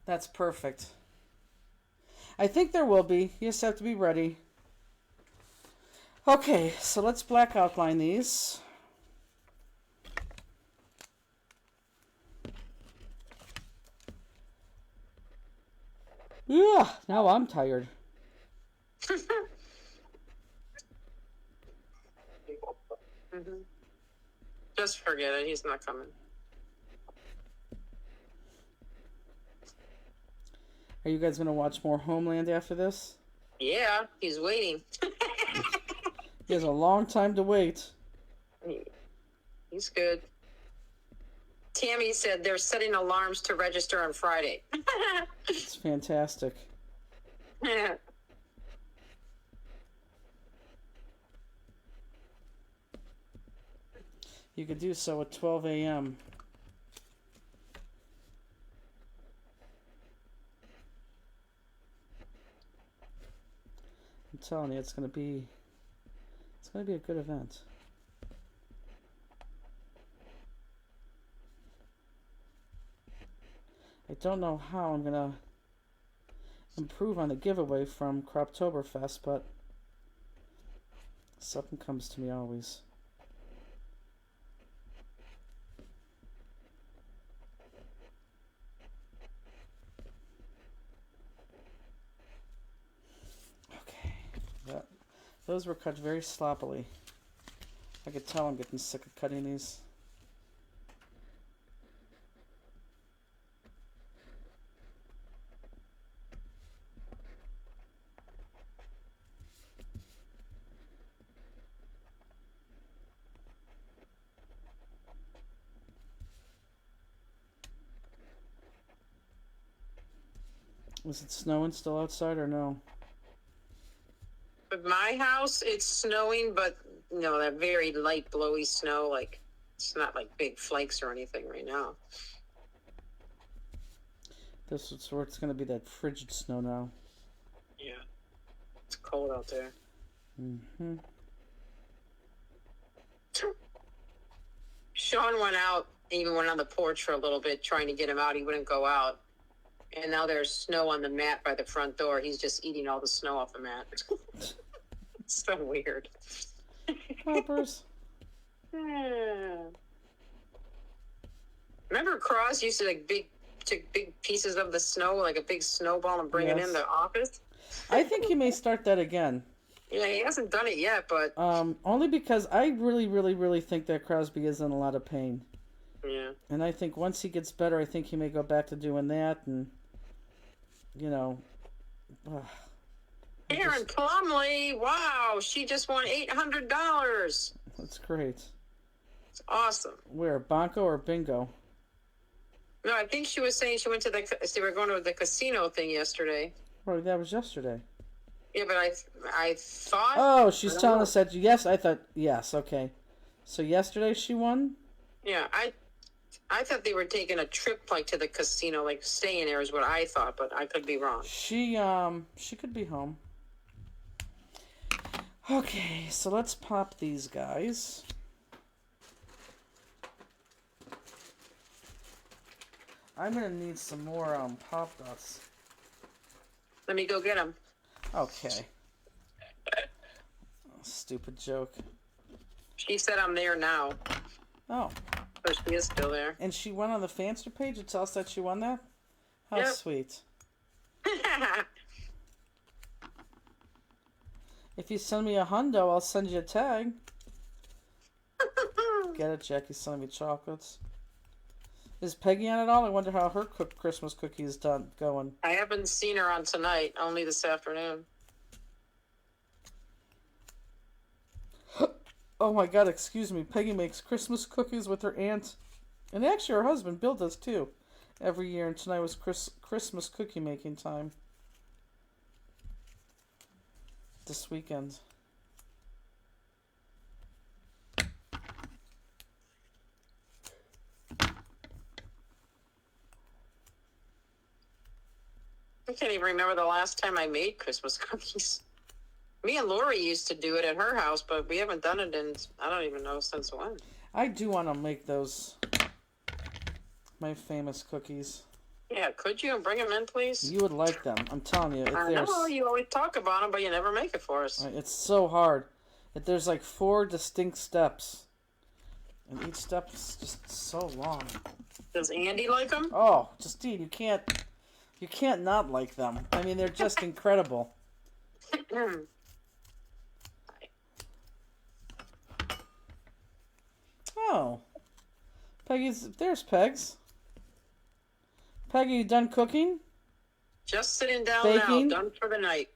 That's perfect. I think there will be. You just have to be ready. Okay, so let's black outline these. Yeah, now I'm tired. Just forget it. He's not coming. Are you guys going to watch more Homeland after this? Yeah, he's waiting. He has a long time to wait. He's good. Tammy said they're setting alarms to register on Friday. It's fantastic. You could do so at 12 a.m. I'm telling you, it's gonna be a good event. I don't know how I'm gonna improve on the giveaway from Croptoberfest, but something comes to me always. Those were cut very sloppily. I could tell I'm getting sick of cutting these. Is it snowing still outside or no? At my house, it's snowing, but that very light, blowy snow. Like, it's not like big flakes or anything right now. This is where it's going to be that frigid snow now. Yeah. It's cold out there. Mm-hmm. Sean went out, even went on the porch for a little bit, trying to get him out. He wouldn't go out. And now there's snow on the mat by the front door. He's just eating all the snow off the mat. It's so weird. Poppers. Remember Cross used to take big pieces of the snow, like a big snowball, and bring it in the office? I think he may start that again. Yeah, he hasn't done it yet, but... Only because I really, really, really think that Crosby is in a lot of pain. Yeah. And I think once he gets better, I think he may go back to doing that, and... Aaron Plumley, wow, she just won $800. That's great. It's awesome. Where, Banco or Bingo? No, I think she was saying they were going to the casino thing yesterday. Oh, that was yesterday. Yeah, but I thought... Oh, she's telling us that, yes, I thought, yes, okay. So yesterday she won? Yeah, I thought they were taking a trip, like, to the casino, like, staying there is what I thought, but I could be wrong. She could be home. Okay, so let's pop these guys. I'm gonna need some more, pop dots. Let me go get them. Okay. Stupid joke. She said I'm there now. Oh. So she is still there. And she went on the Fanster page to tell us that she won that? How Yep. sweet. If you send me a hundo, I'll send you a tag. Get it, Jackie sending me chocolates. Is Peggy on it all? I wonder how her Christmas cookie is going. I haven't seen her on tonight, only this afternoon. Oh my god, excuse me. Peggy makes Christmas cookies with her aunt. And actually her husband, Bill, does too. Every year, and tonight was Christmas cookie making time. This weekend. I can't even remember the last time I made Christmas cookies. Me and Lori used to do it at her house, but we haven't done it in, I don't even know since when. I do want to make those, my famous cookies. Yeah, could you bring them in, please? You would like them. I'm telling you. I know, you always talk about them, but you never make it for us. It's so hard. There's like 4 distinct steps. And each step is just so long. Does Andy like them? Oh, Justine, you can't not like them. I mean, they're just incredible. Oh. There's Pegs. Peggy, you done cooking? Just sitting down Baking? now, done for the night.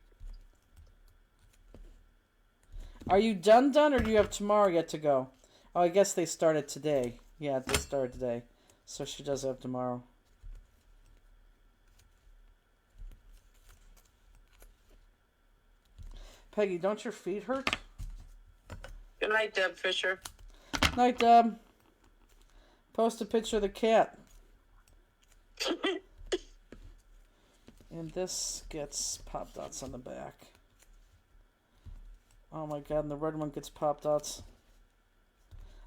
Are you done, or do you have tomorrow yet to go? Oh, I guess they started today. Yeah, they started today. So she does have tomorrow. Peggy, don't your feet hurt? Good night, Deb Fisher. Night, Deb. Post a picture of the cat. And this gets pop dots on the back. Oh my god, and the red one gets pop dots.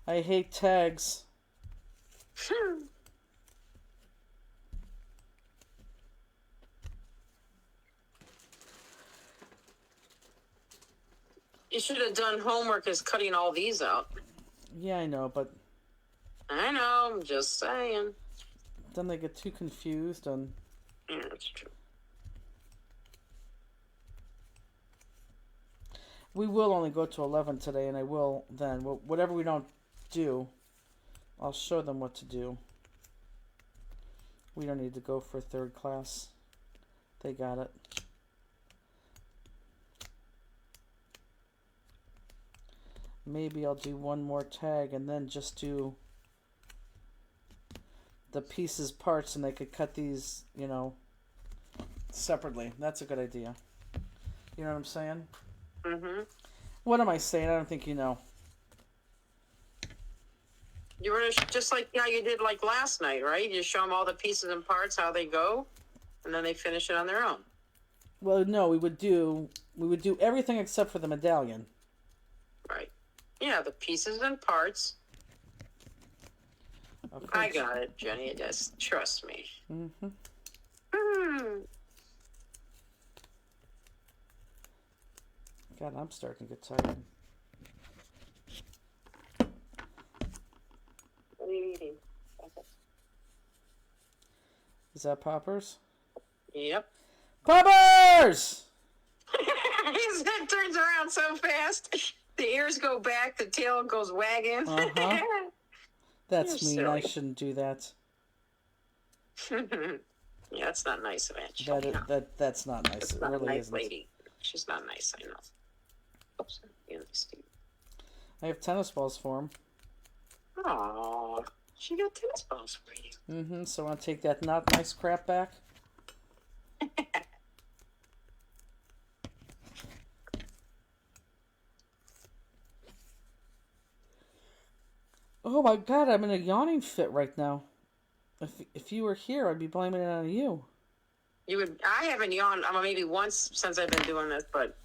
I hate tags. You should have done homework as cutting all these out. Yeah, I know, but I know, I'm just saying. then they get too confused and... Yeah, that's true. We will only go to 11 today, and I will then. Whatever we don't do, I'll show them what to do. We don't need to go for third class. They got it. Maybe I'll do one more tag and then just do the pieces, parts, and they could cut these, separately. That's a good idea. You know what I'm saying? Mm-hmm. What am I saying? I don't think you know. You were just like how you did like last night, right? You show them all the pieces and parts, how they go, and then they finish it on their own. Well, no, we would do everything except for the medallion. Right. Yeah, the pieces and parts. Okay. I got it, Jenny. Just trust me. Mm-hmm. God, I'm starting to get tired. What are you eating? Is that poppers? Yep. Poppers! His head turns around so fast. The ears go back, the tail goes wagging. Uh-huh. That's You're mean. I silly. shouldn't do that. Yeah, it's not nice of Aunt That's not nice. It's It not a really nice isn't. lady. She's not nice, I know. Oops, you understand. I have tennis balls for him. Aww, she got tennis balls for you. Mm-hmm. So I want to take that not nice crap back. Oh my god, I'm in a yawning fit right now. If you were here, I'd be blaming it on you. I haven't yawned maybe once since I've been doing this, but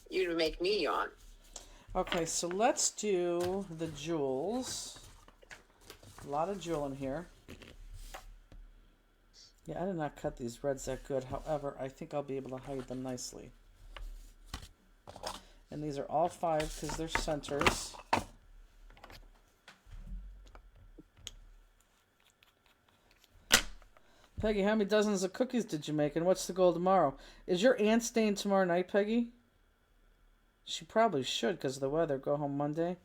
you'd make me yawn. Okay, so let's do the jewels. A lot of jewel in here. Yeah, I did not cut these reds that good. However, I think I'll be able to hide them nicely. And these are all 5 because they're centers. Peggy, how many dozens of cookies did you make, and what's the goal tomorrow? Is your aunt staying tomorrow night, Peggy? She probably should because of the weather. Go home Monday.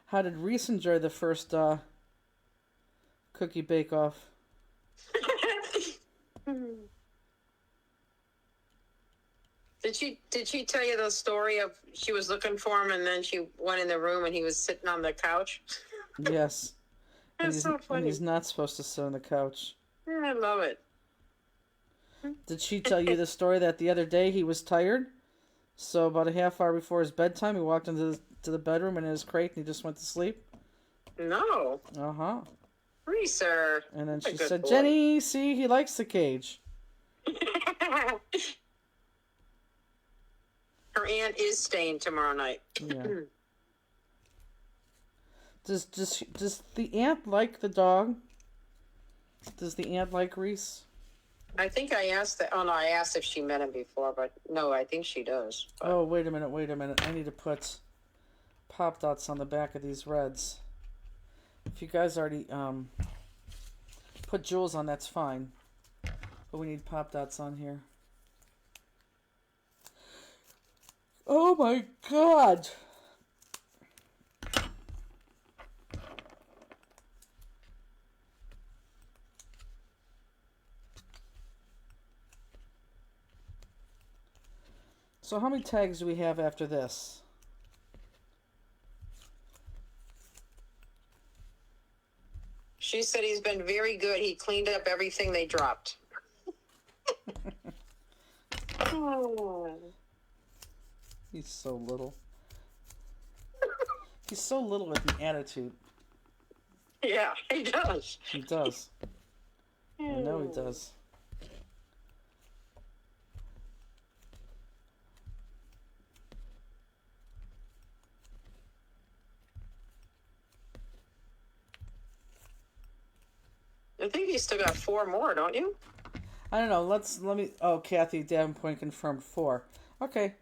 How did Reese enjoy the first cookie bake-off? Did she tell you the story of she was looking for him and then she went in the room and he was sitting on the couch? Yes. That's so funny. And he's not supposed to sit on the couch. I love it. Did she tell you the story that the other day he was tired? So about a half hour before his bedtime, he walked into the bedroom and in his crate and he just went to sleep? No. Uh-huh. Reeser. And then What a she good said, boy. Jenny, see, he likes the cage. Her aunt is staying tomorrow night. Yeah. Does the aunt like the dog? Does the aunt like Reese? I think I asked that. Oh no, I asked if she met him before, but no, I think she does. But Oh, wait a minute. I need to put pop dots on the back of these reds. If you guys already put jewels on, that's fine. But we need pop dots on here. Oh my god! So how many tags do we have after this? she said he's been very good. He cleaned up everything they dropped. Oh. He's so little. He's so little with an attitude. Yeah, he does. He does. I know he does. I think he's still got 4 more, don't you? I don't know. Let me. Oh, Kathy Davenport confirmed 4. Okay.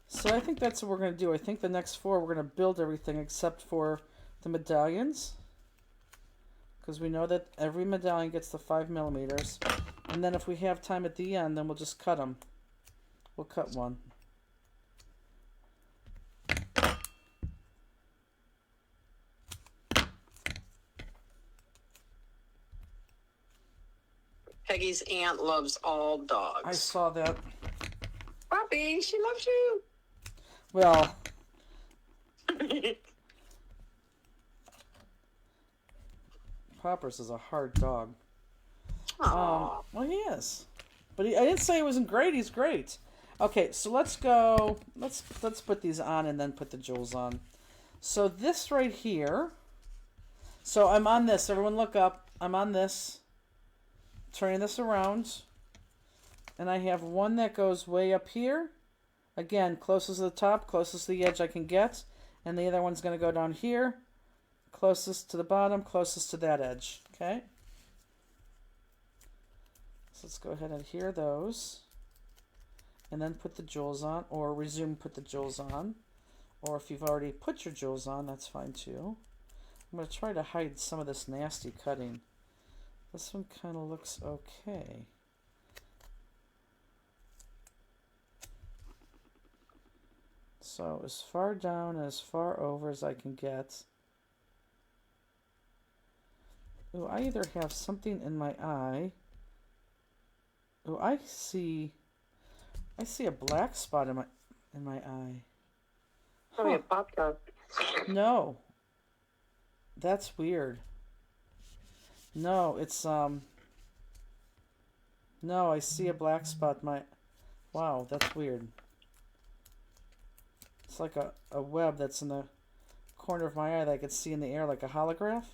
So I think that's what we're going to do. I think the next 4 we're going to build everything except for the medallions. Because we know that every medallion gets the 5mm. And then if we have time at the end, then we'll just cut them. We'll cut one. Peggy's aunt loves all dogs. I saw that. Puppy, she loves you. Well, Poppers is a hard dog. Aww. Well, he is, but I didn't say he wasn't great. He's great. Okay, so let's go. Let's put these on and then put the jewels on. So this right here. So I'm on this. Everyone, look up. I'm on this. Turning this around, and I have one that goes way up here. Again, closest to the top, closest to the edge I can get, and the other one's going to go down here, closest to the bottom, closest to that edge. Okay. So let's go ahead and adhere those, and then put the jewels on, or resume put the jewels on, or if you've already put your jewels on, that's fine too. I'm going to try to hide some of this nasty cutting. This one kind of looks okay. So as far down and as far over as I can get. Ooh, I either have something in my eye. Ooh, I see a black spot in my eye. Probably a pop dog. No. That's weird. No, it's no, I see a black spot in my. Wow, that's weird. It's like a web that's in the corner of my eye that I could see in the air like a holograph.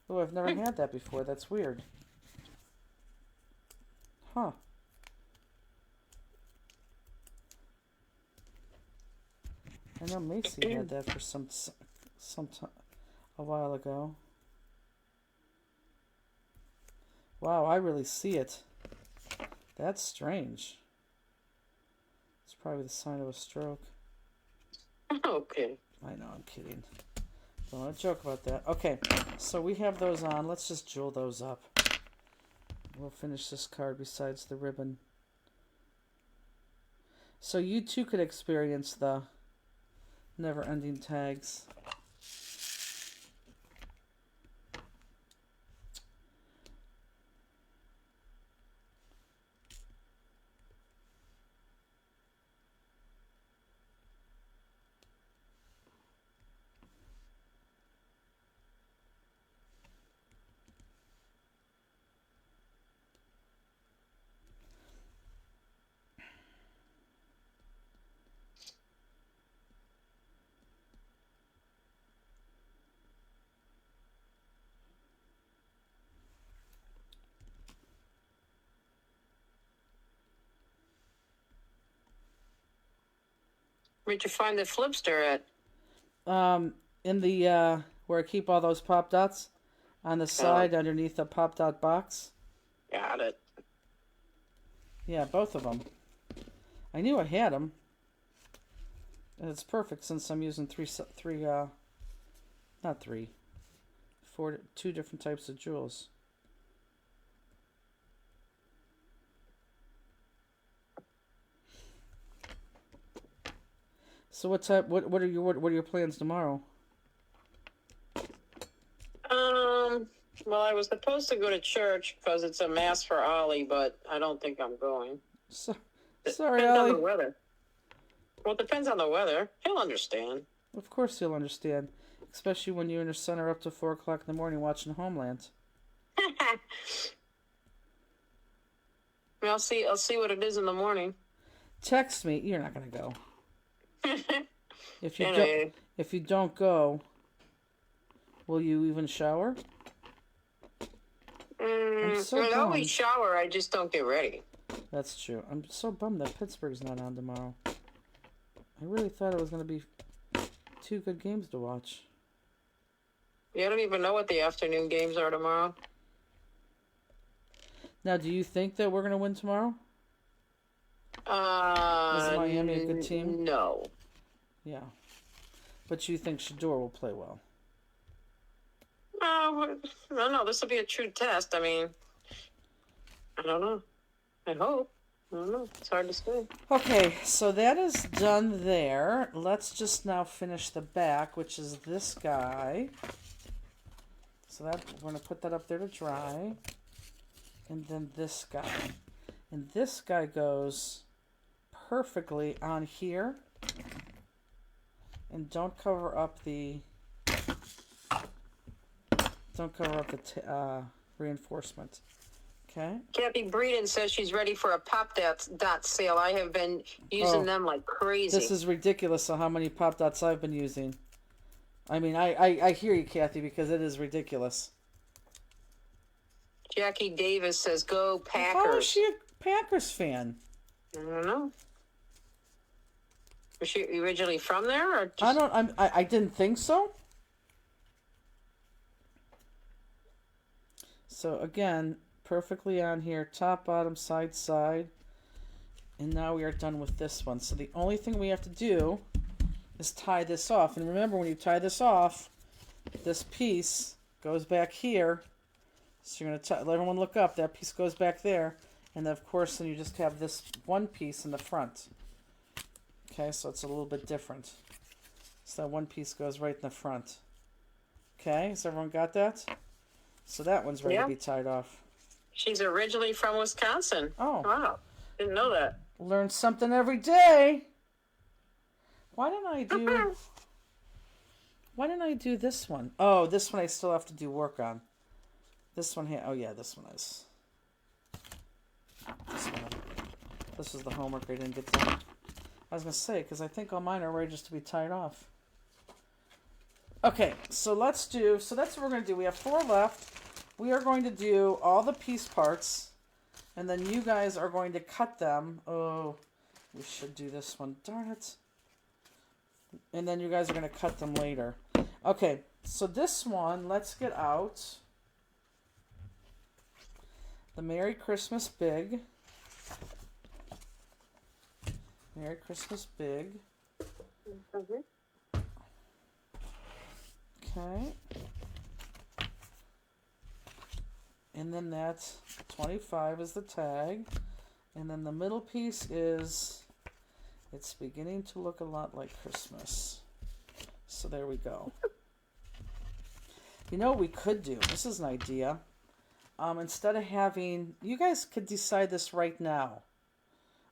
Oh, I've never had that before. That's weird. Huh. I know Macy had that for some time a while ago. Wow, I really see it. That's strange. It's probably the sign of a stroke. Okay. I know, I'm kidding. Don't want to joke about that. Okay, so we have those on. Let's just jewel those up. We'll finish this card besides the ribbon. So you too could experience the never-ending tags. Where'd you find the Flipster at? In the where I keep all those pop dots, on the side underneath the pop dot box. Got it. Yeah, both of them. I knew I had them. And it's perfect since I'm using two different types of jewels. So what are your plans tomorrow? Well, I was supposed to go to church because it's a mass for Ollie, but I don't think I'm going. Sorry, Depends on the Ollie. weather. Well, it depends on the weather. He'll understand. Of course you'll understand, especially when you and your son are up to 4 o'clock in the morning watching Homeland. I'll see what it is in the morning. Text me. You're not gonna go. If you Anyway. don't, if you don't go, will you even shower? I'm so I always bummed. shower. I just don't get ready. That's true. I'm so bummed that Pittsburgh's not on tomorrow. I really thought it was gonna be 2 good games to watch. You don't even know what the afternoon games are tomorrow. Now, do you think that we're gonna win tomorrow? Is Miami a good team? No. Yeah, but you think Shador will play well? I don't know. This will be a true test. I mean, I don't know. I hope. I don't know. It's hard to say. Okay, so that is done there. Let's just now finish the back, which is this guy. So that we're gonna put that up there to dry. And then this guy. And this guy goes perfectly on here. And don't cover up the reinforcement. Okay. Kathy Breeden says she's ready for a pop dot sale. I have been using them like crazy. This is ridiculous how many pop dots I've been using. I mean, I hear you, Kathy, because it is ridiculous. Jackie Davis says, "Go Packers." How is she a Packers fan? I don't know. Was she originally from there, or just... I didn't think so. So again, perfectly on here, top, bottom, side, side. And now we are done with this one. So the only thing we have to do is tie this off. And remember, when you tie this off, this piece goes back here. So you're going to let everyone look up. That piece goes back there. And then, of course, then you just have this one piece in the front. Okay, so it's a little bit different. So that one piece goes right in the front. Okay, has everyone got that? So that one's ready to be tied off. She's originally from Wisconsin. Oh. Wow. Didn't know that. Learn something every day. Why didn't I do this one? Oh, this one I still have to do work on. This one here. Oh yeah, this one is. This is the homework I didn't get done. I was gonna say, because I think all mine are ready just to be tied off. Okay, so that's what we're gonna do. We have 4 left. We are going to do all the piece parts, and then you guys are going to cut them. Oh, we should do this one. Darn it. And then you guys are going to cut them later. Okay, so this one, let's get out the Merry Christmas Big. Merry Christmas Big. Okay. And then that's 25 is the tag. And then the middle piece is, it's beginning to look a lot like Christmas. So there we go. You know what we could do? This is an idea. Instead of having, you guys could decide this right now.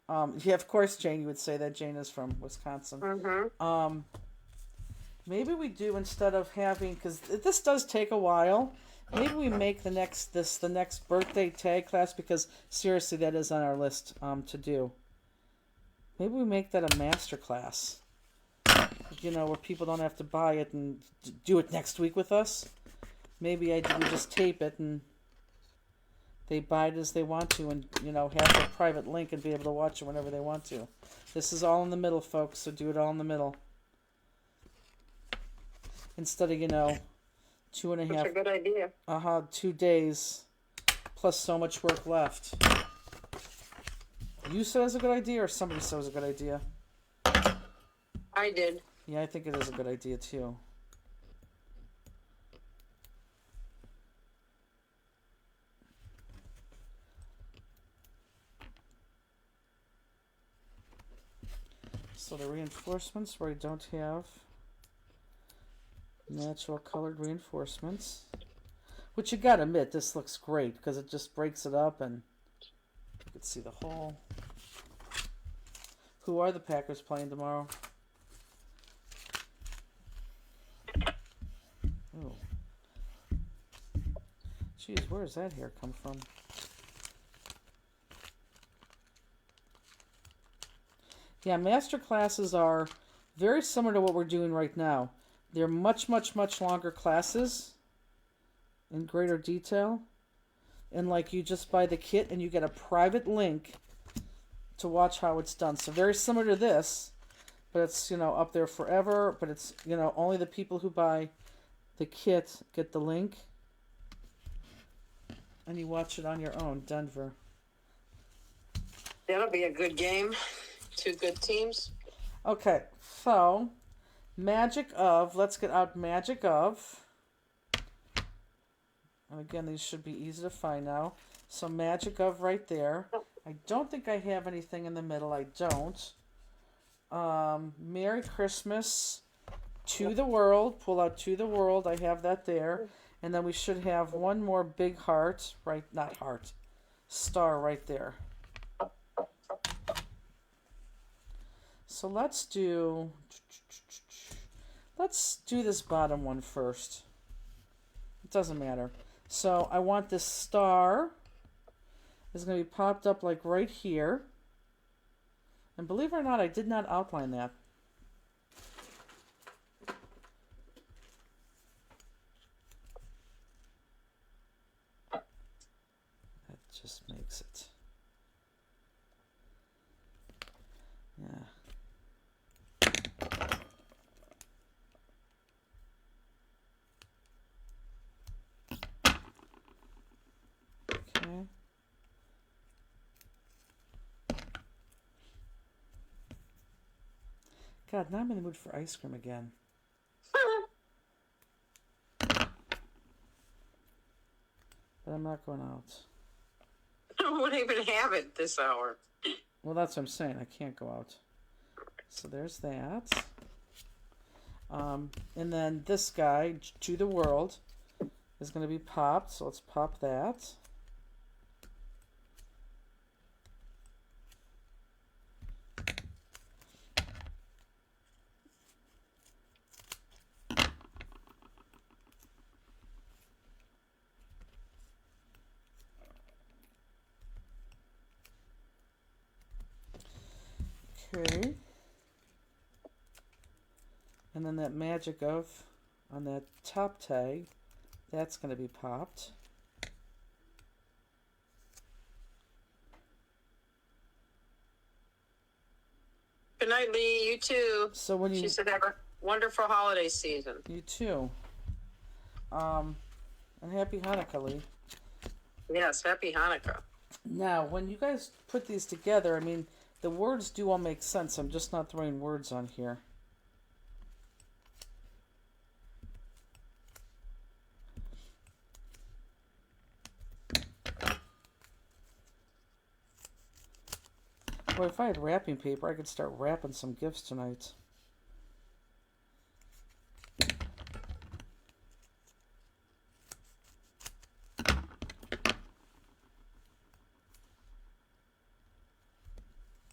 Yeah, of course, Jane, you would say that Jane is from Wisconsin. Maybe we do, instead of having, because this does take a while, maybe we make the next birthday tag class, because seriously, that is on our list to do. Maybe we make that a master class. You know, where people don't have to buy it and do it next week with us. Maybe we just tape it and they buy it as they want to, and have a private link and be able to watch it whenever they want to. This is all in the middle, folks, so do it all in the middle. Instead of, 2.5. That's a good idea. 2 days, plus so much work left. You said it was a good idea, or somebody said it was a good idea? I did. Yeah, I think it is a good idea, too. So the reinforcements where I don't have natural colored reinforcements, which you gotta admit, this looks great because it just breaks it up and you can see the hole. Who are the Packers playing tomorrow? Oh, geez, where does that hair come from? Yeah, master classes are very similar to what we're doing right now. They're much, much, much longer classes in greater detail. And like you just buy the kit and you get a private link to watch how it's done. So very similar to this, but it's, up there forever. But it's, only the people who buy the kit get the link. And you watch it on your own, Denver. That'll be a good game. 2 good teams. Okay, so Magic of, let's get out Magic of. And again, these should be easy to find now. So Magic of right there. I don't think I have anything in the middle. I don't. Merry Christmas to the World. Pull out To the World. I have that there. And then we should have one more big heart. Right, not heart. Star right there. So let's do this bottom one first. It doesn't matter. So I want this star is going to be popped up like right here. And believe it or not, I did not outline that. That just makes it. Yeah. Okay. God, now I'm in the mood for ice cream again. But I'm not going out. I wouldn't even have it this hour. Well, that's what I'm saying. I can't go out. So there's that. And then this guy, To the World, is going to be popped. So let's pop that. Okay. And then that Magic of, on that top tag, that's going to be popped. Good night, Lee. You too. So when you... She said have a wonderful holiday season. You too. And happy Hanukkah, Lee. Yes, happy Hanukkah. Now, when you guys put these together, I mean, the words do all make sense. I'm just not throwing words on here. Boy, if I had wrapping paper, I could start wrapping some gifts tonight.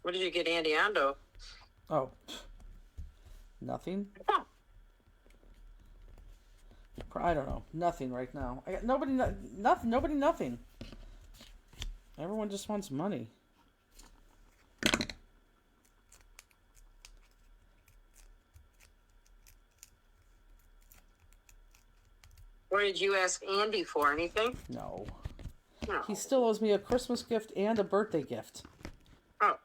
What did you get, Andy Ando? Oh, nothing. I don't know. Nothing right now. I got nobody. Nothing. Nobody. Nothing. Everyone just wants money. What did you ask Andy for? Anything? No. No. He still owes me a Christmas gift and a birthday gift. Oh.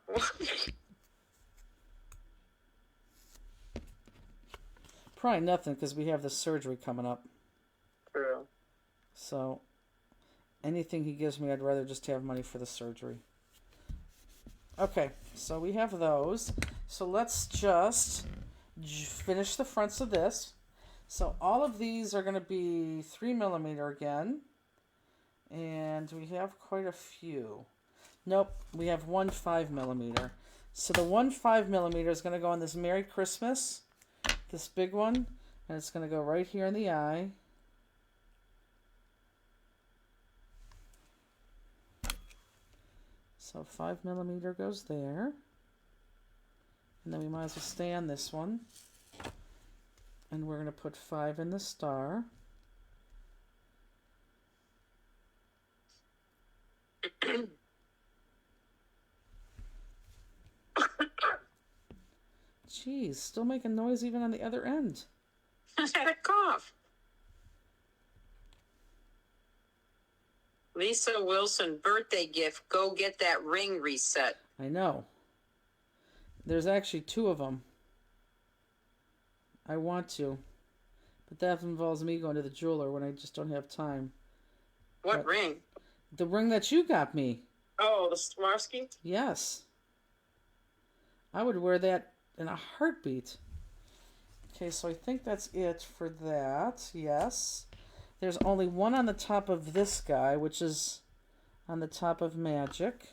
Probably nothing because we have the surgery coming up. True. So anything he gives me, I'd rather just have money for the surgery. Okay, so we have those. So let's just finish the fronts of this. So all of these are going to be 3mm again. And we have quite a few. Nope, we have one 5mm. So the one 5mm is going to go on this Merry Christmas, this big one, and it's going to go right here in the eye. So 5mm goes there. And then we might as well stay on this one. And we're going to put 5 in the star. Jeez, still making noise even on the other end. I had a cough. Lisa Wilson birthday gift. Go get that ring reset. I know. There's actually 2 of them. I want to. But that involves me going to the jeweler when I just don't have time. What ring? The ring that you got me. Oh, the Swarovski? Yes. I would wear that in a heartbeat. Okay, so I think that's it for that. Yes. There's only one on the top of this guy, which is on the top of Magic.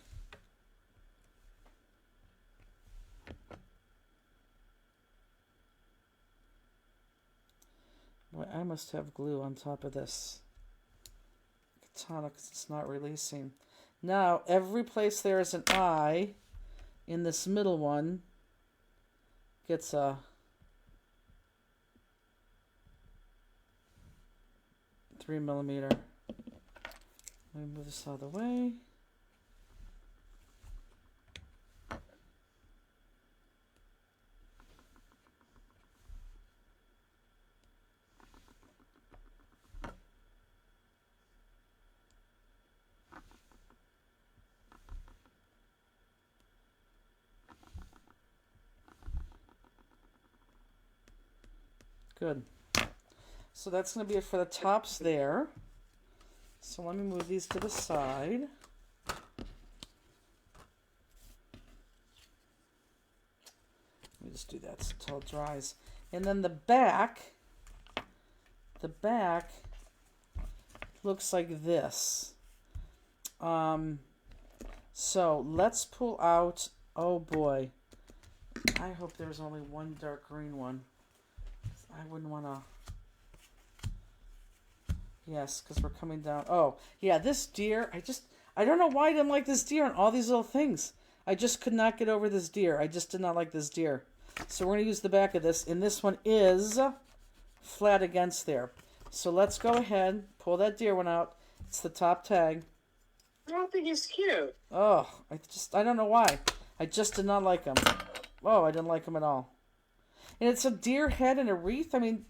Boy, I must have glue on top of this katana because it's not releasing. Now, every place there is an eye in this middle one gets a 3mm. Let me move this out of the way. Good. So that's going to be it for the tops there. So let me move these to the side. Let me just do that until it dries. And then the back looks like this. So let's pull out, oh boy. I hope there's only one dark green one. I wouldn't want to. Yes, because we're coming down. Oh, yeah, this deer. I don't know why I didn't like this deer and all these little things. I just could not get over this deer. I just did not like this deer. So we're going to use the back of this. And this one is flat against there. So let's go ahead, pull that deer one out. It's the top tag. I don't think he's cute. Oh, I don't know why. I just did not like him. Oh, I didn't like him at all. And it's a deer head and a wreath. I mean,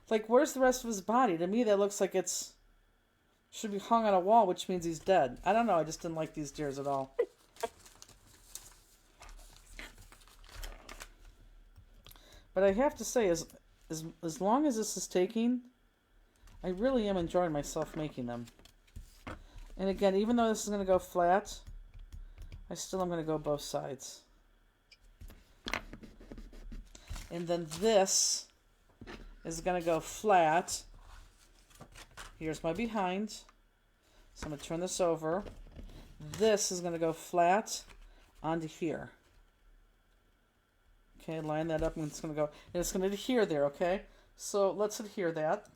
like, where's the rest of his body? To me, that looks like should be hung on a wall, which means he's dead. I don't know. I just didn't like these deers at all. But I have to say, as long as this is taking, I really am enjoying myself making them. And again, even though this is going to go flat, I still am going to go both sides. And then this is going to go flat. Here's my behind. So I'm going to turn this over. This is going to go flat onto here. Okay, line that up and it's going to go. And it's going to adhere there, okay? So let's adhere that.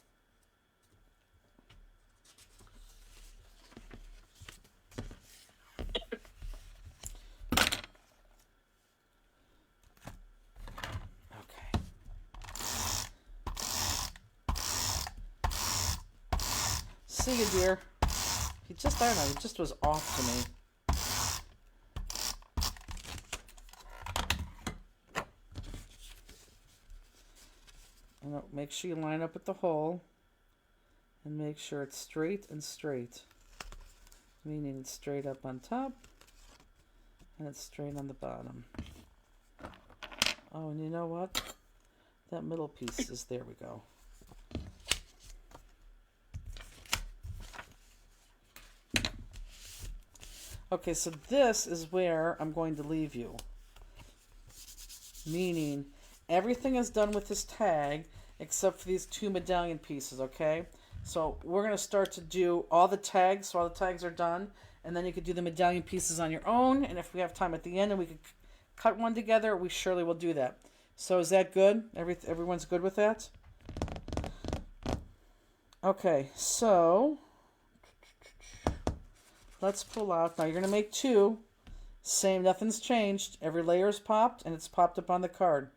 See you, dear. I don't know, he just was off to me. And make sure you line up with the hole. And make sure it's straight and straight. meaning it's straight up on top and it's straight on the bottom. Oh, and you know what? That middle piece is, there we go. Okay, so this is where I'm going to leave you. Meaning, everything is done with this tag except for these two medallion pieces, okay? So we're going to start to do all the tags, so all the tags are done, and then you could do the medallion pieces on your own, and if we have time at the end and we could cut one together, we surely will do that. So is that good? Everyone's good with that? Okay, so let's pull out. Now you're going to make two. Same, nothing's changed. Every layer is popped, and it's popped up on the card.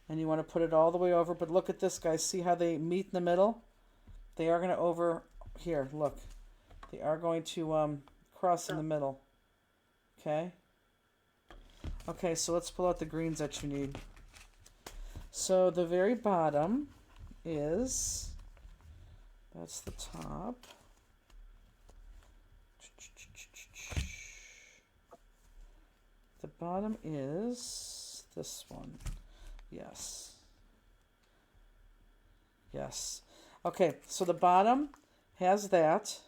And you want to put it all the way over. But look at this, guys. See how they meet in the middle? They are going to over... Here, look. They are going to cross in the middle. Okay? Okay, so let's pull out the greens that you need. So the very bottom is... That's the top. The bottom is this one. Yes. Yes. Okay, so the bottom has that.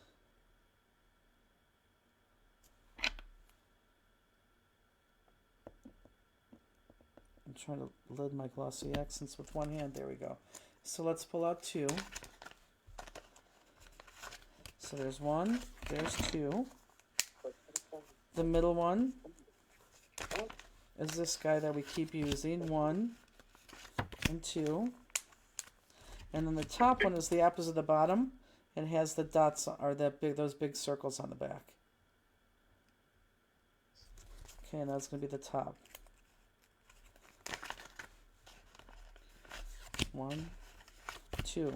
I'm trying to lid my glossy accents with one hand. There we go. So let's pull out two. So there's one, there's two. The middle one is this guy that we keep using, 1 and 2. And then the top one is the opposite of the bottom. It has the dots, or those big circles on the back. Okay, and that's going to be the top. 1, 2.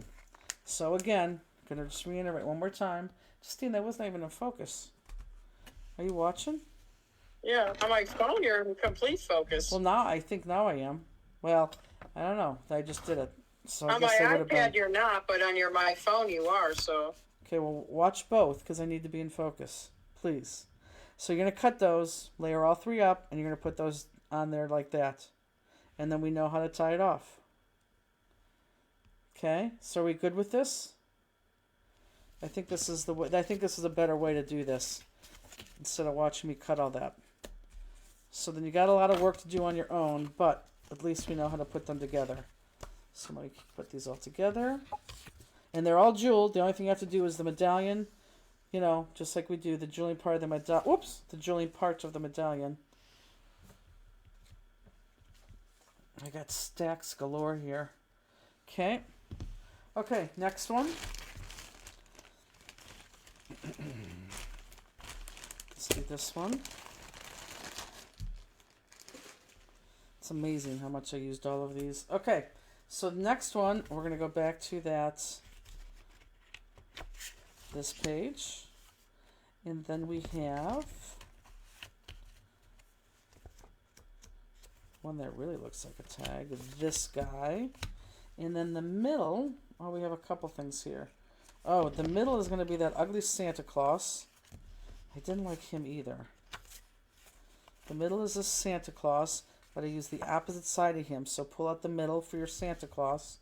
So again, I'm going to just reiterate one more time. Justine, that wasn't even in focus. Are you watching? Yeah, on my phone, you're in complete focus. Well, I think now I am. Well, I don't know. I just did it. So I On guess my I would have iPad, been. you're not, but on my phone, you are, so. Okay, well, watch both because I need to be in focus. Please. So you're going to cut those, layer all three up, and you're going to put those on there like that. And then we know how to tie it off. Okay, so are we good with this? I think this is the way. I think this is a better way to do this instead of watching me cut all that. So then you got a lot of work to do on your own, but at least we know how to put them together. So let me put these all together. And they're all jeweled. The only thing you have to do is the medallion, you know, just like we do the jeweling part of the medallion. Whoops! The jeweling part of the medallion. I got stacks galore here. Okay. Okay, next one. Let's do this one. It's amazing how much I used all of these. Okay, so the next one, we're going to go back to this page. And then we have one that really looks like a tag. This guy. And then the middle, oh, we have a couple things here. Oh, the middle is going to be that ugly Santa Claus. I didn't like him either. The middle is a Santa Claus, but I used the opposite side of him. So pull out the middle for your Santa Claus.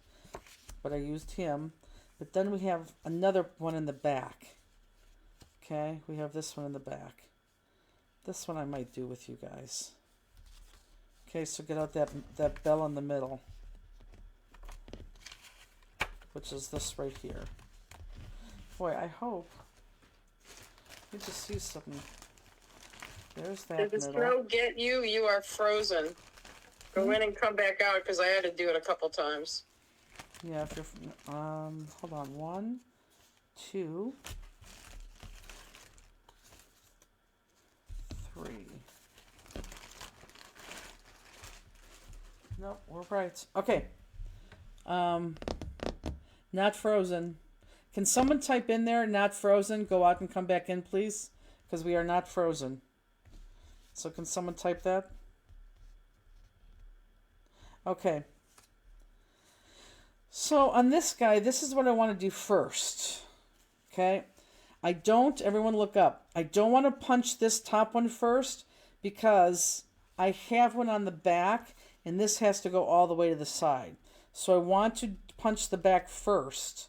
But I used him. But then we have another one in the back. Okay, we have this one in the back. This one I might do with you guys. Okay, so get out that bell in the middle, which is this right here. Boy, I hope you just see something. There's that Did the middle. snow get you? You are frozen. Go in and come back out because I had to do it a couple times. Yeah, if you're, hold on. 1, 2, 3. Nope, we're right. Okay. Not frozen. Can someone type in there, not frozen? Go out and come back in, please. Because we are not frozen. So can someone type that? Okay. So on this guy, this is what I want to do first. Okay. I don't, everyone look up. I don't want to punch this top one first because I have one on the back and this has to go all the way to the side. So I want to punch the back first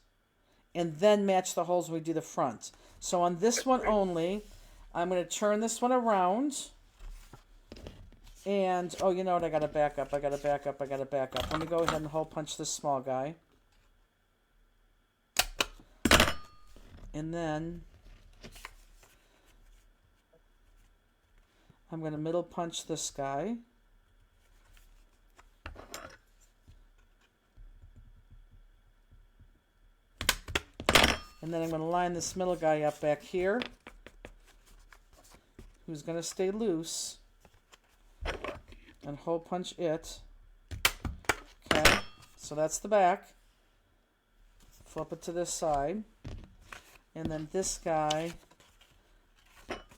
and then match the holes when we do the front. So on this one only, I'm going to turn this one around. And, oh, you know what? I got to back up. Let me go ahead and hole punch this small guy. And then I'm going to middle punch this guy. And then I'm going to line this middle guy up back here, who's going to stay loose, and hole punch it. Okay, so that's the back. Flip it to this side. And then this guy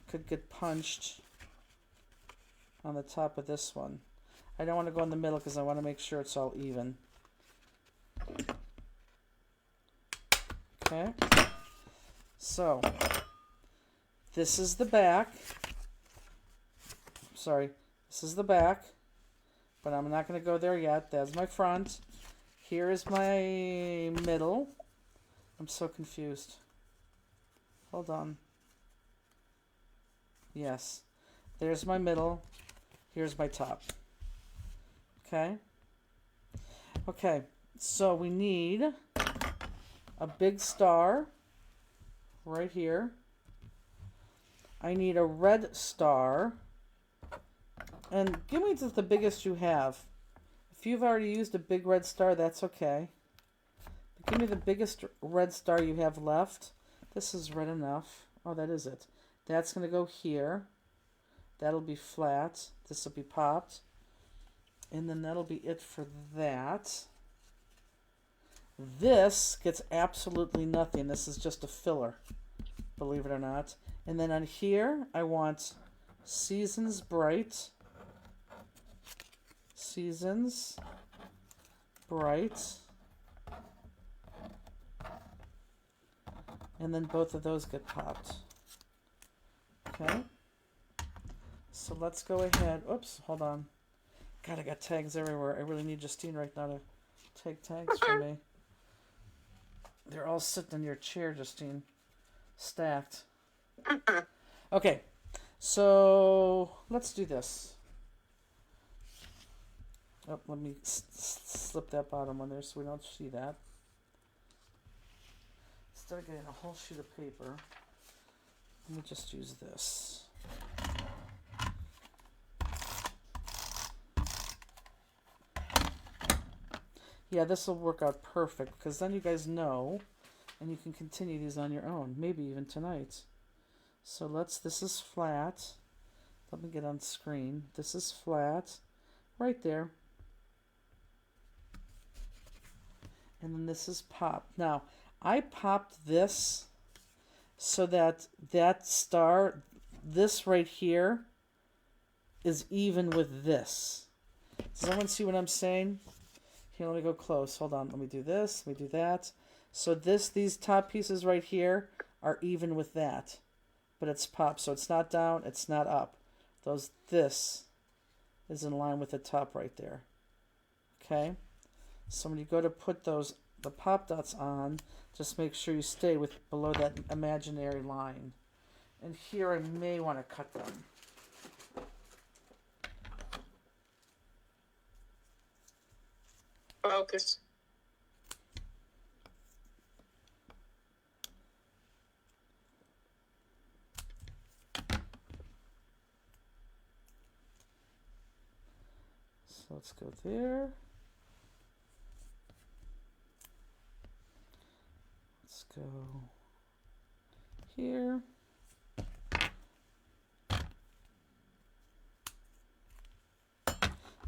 could get punched on the top of this one. I don't want to go in the middle because I want to make sure it's all even. Okay. So, this is the back. Sorry, this is the back. But I'm not going to go there yet. That's my front. Here is my middle. I'm so confused. Hold on. Yes. There's my middle. Here's my top. Okay. Okay. So we need a big star right here. I need a red star. And give me just the biggest you have. If you've already used a big red star, that's okay. But give me the biggest red star you have left. This is red enough. Oh, that is it. That's going to go here. That'll be flat. This will be popped. And then that'll be it for that. This gets absolutely nothing. This is just a filler, believe it or not. And then on here, I want Seasons Bright. Seasons Bright. And then both of those get popped. Okay. So let's go ahead. Oops, hold on. God, I got tags everywhere. I really need Justine right now to take tags for me. They're all sitting in your chair, Justine. Stacked. Okay. So let's do this. Oh, let me slip that bottom one there so we don't see that. Instead of getting a whole sheet of paper, let me just use this. Yeah, this will work out perfect because then you guys know and you can continue these on your own, maybe even tonight. So this is flat. Let me get on screen. This is flat right there. And then this is popped. Now, I popped this so that that star, this right here, is even with this. Does everyone see what I'm saying? Here, let me go close. Hold on. Let me do this. Let me do that. So these top pieces right here are even with that. But it's popped. So it's not down. It's not up. This is in line with the top right there. Okay? So when you go to put the pop dots on, just make sure you stay below that imaginary line. And here I may want to cut them. Focus. So let's go there. Let's go here.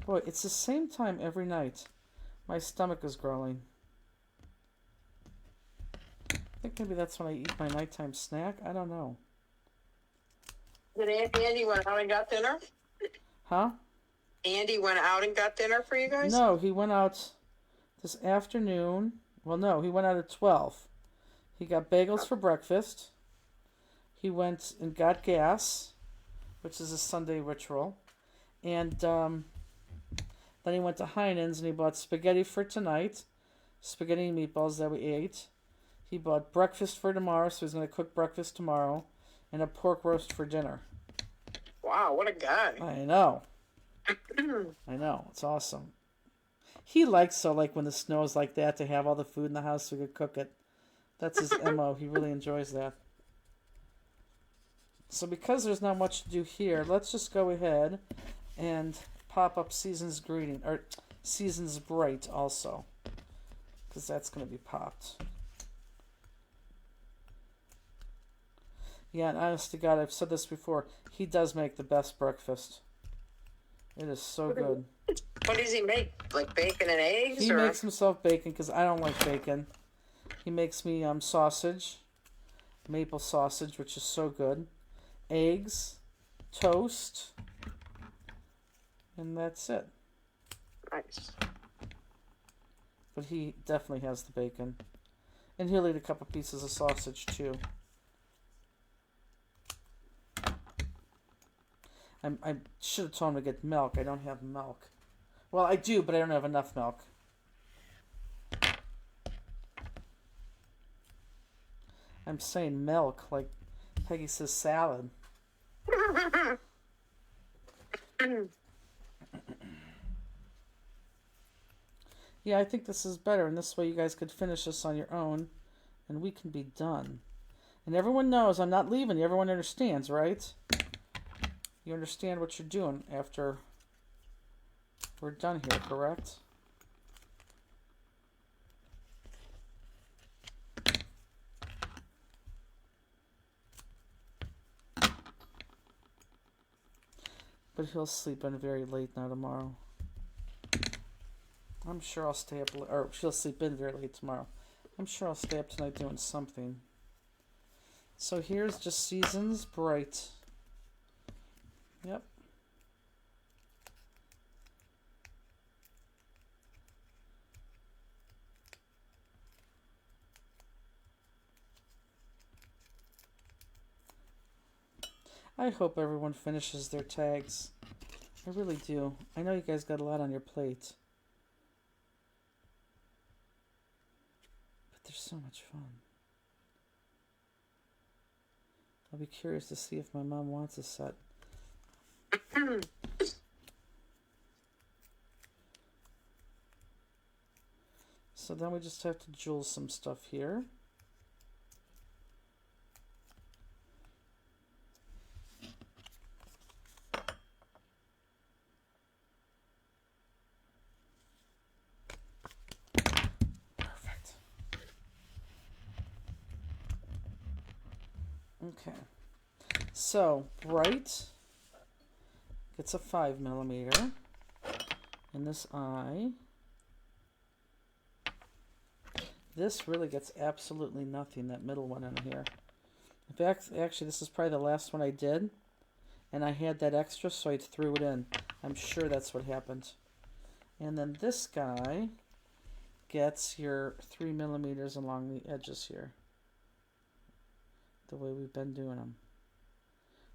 Boy, it's the same time every night. My stomach is growling. I think maybe that's when I eat my nighttime snack. I don't know. Did Andy went out and got dinner? Huh? Andy went out and got dinner for you guys? No, he went out this afternoon. Well, no, he went out at 12. He got bagels for breakfast. he went and got gas, which is a Sunday ritual. And then he went to Heinen's and he bought spaghetti for tonight. Spaghetti and meatballs that we ate. He bought breakfast for tomorrow, so he's going to cook breakfast tomorrow. And a pork roast for dinner. Wow, what a guy. I know. I know. It's awesome. He likes when the snow's like that to have all the food in the house so we could cook it. That's his MO. He really enjoys that. So because there's not much to do here, let's just go ahead and pop up Season's Greeting, or Season's Bright also. Because that's going to be popped. Yeah, and honest to God, I've said this before, he does make the best breakfast. It is so good. What does he make? Like bacon and eggs? He or? makes himself bacon because I don't like bacon. He makes me sausage, maple sausage, which is so good, eggs, toast, and that's it. Nice. But he definitely has the bacon. And he'll eat a couple pieces of sausage too. I should have told him to get milk. I don't have milk. Well, I do, but I don't have enough milk. I'm saying milk, like Peggy says salad. Yeah, I think this is better, and this way you guys could finish this on your own, and we can be done. And everyone knows I'm not leaving you. Everyone understands, right? You understand what you're doing after we're done here, correct? But he'll sleep in very late now tomorrow. I'm sure I'll stay up, or she'll sleep in very late tomorrow. I'm sure I'll stay up tonight doing something. So here's just Season's Bright. Yep. I hope everyone finishes their tags. I really do. I know you guys got a lot on your plate. But they're so much fun. I'll be curious to see if my mom wants a set. So then we just have to jewel some stuff here. Perfect. Okay. So, Bright gets a 5mm in this eye. This really gets absolutely nothing, that middle one in here. In fact, actually, this is probably the last one I did, and I had that extra, so I threw it in. I'm sure that's what happened. And then this guy gets your 3mm along the edges here, the way we've been doing them.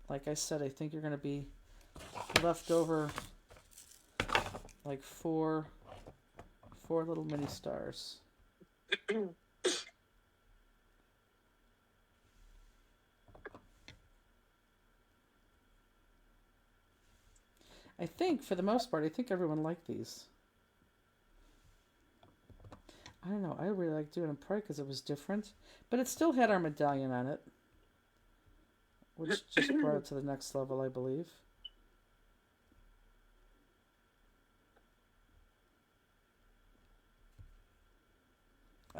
Like I said, I think you're going to be left over like four little mini stars. I think, for the most part, I think everyone liked these. I don't know, I really like doing them probably because it was different, but it still had our medallion on it, which just brought it to the next level, I believe.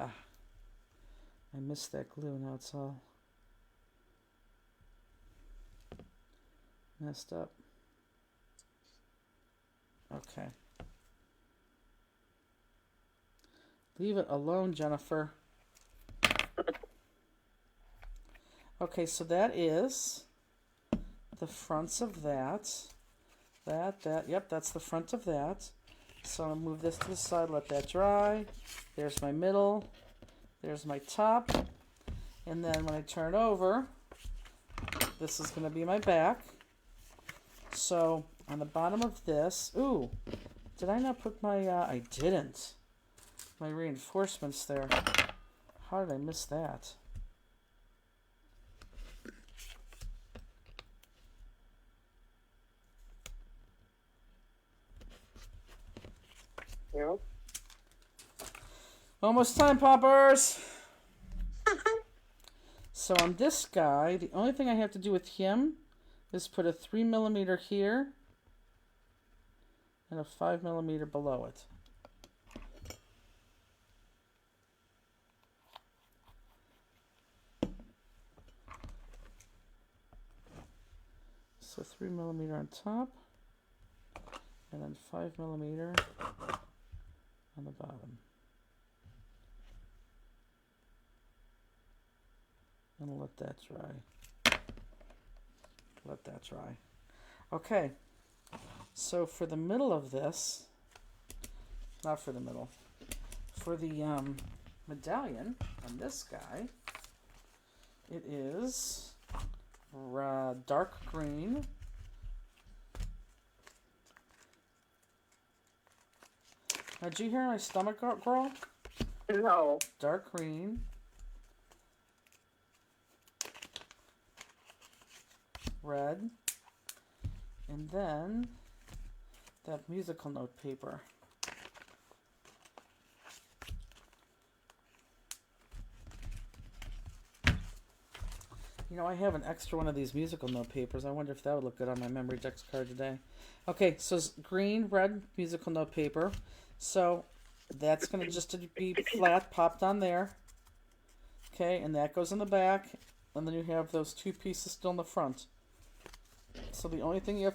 Ah, I missed that glue. Now it's all messed up. Okay. Leave it alone, Jennifer. Okay, so that is the fronts of that. Yep, that's the front of that. So I'm going to move this to the side, let that dry. There's my middle. There's my top. And then when I turn it over, this is going to be my back. So on the bottom of this, ooh, did I not put my, I didn't. My reinforcements there. How did I miss that? Yep. Almost time, poppers. So on this guy, the only thing I have to do with him is put a 3mm here and a 5mm below it. So 3mm on top and then 5mm on the bottom. And let that dry. Let that dry. Okay. So for the middle of this, not for the middle, for the medallion on this guy, it is dark green. Now, did you hear my stomach growl? No. Dark green. Red, and then that musical note paper. You know, I have an extra one of these musical note papers. I wonder if that would look good on my memory decks card today. Okay, so it's green, red musical note paper. So that's going to just be flat, popped on there. Okay, and that goes in the back, and then you have those two pieces still in the front. So the only thing you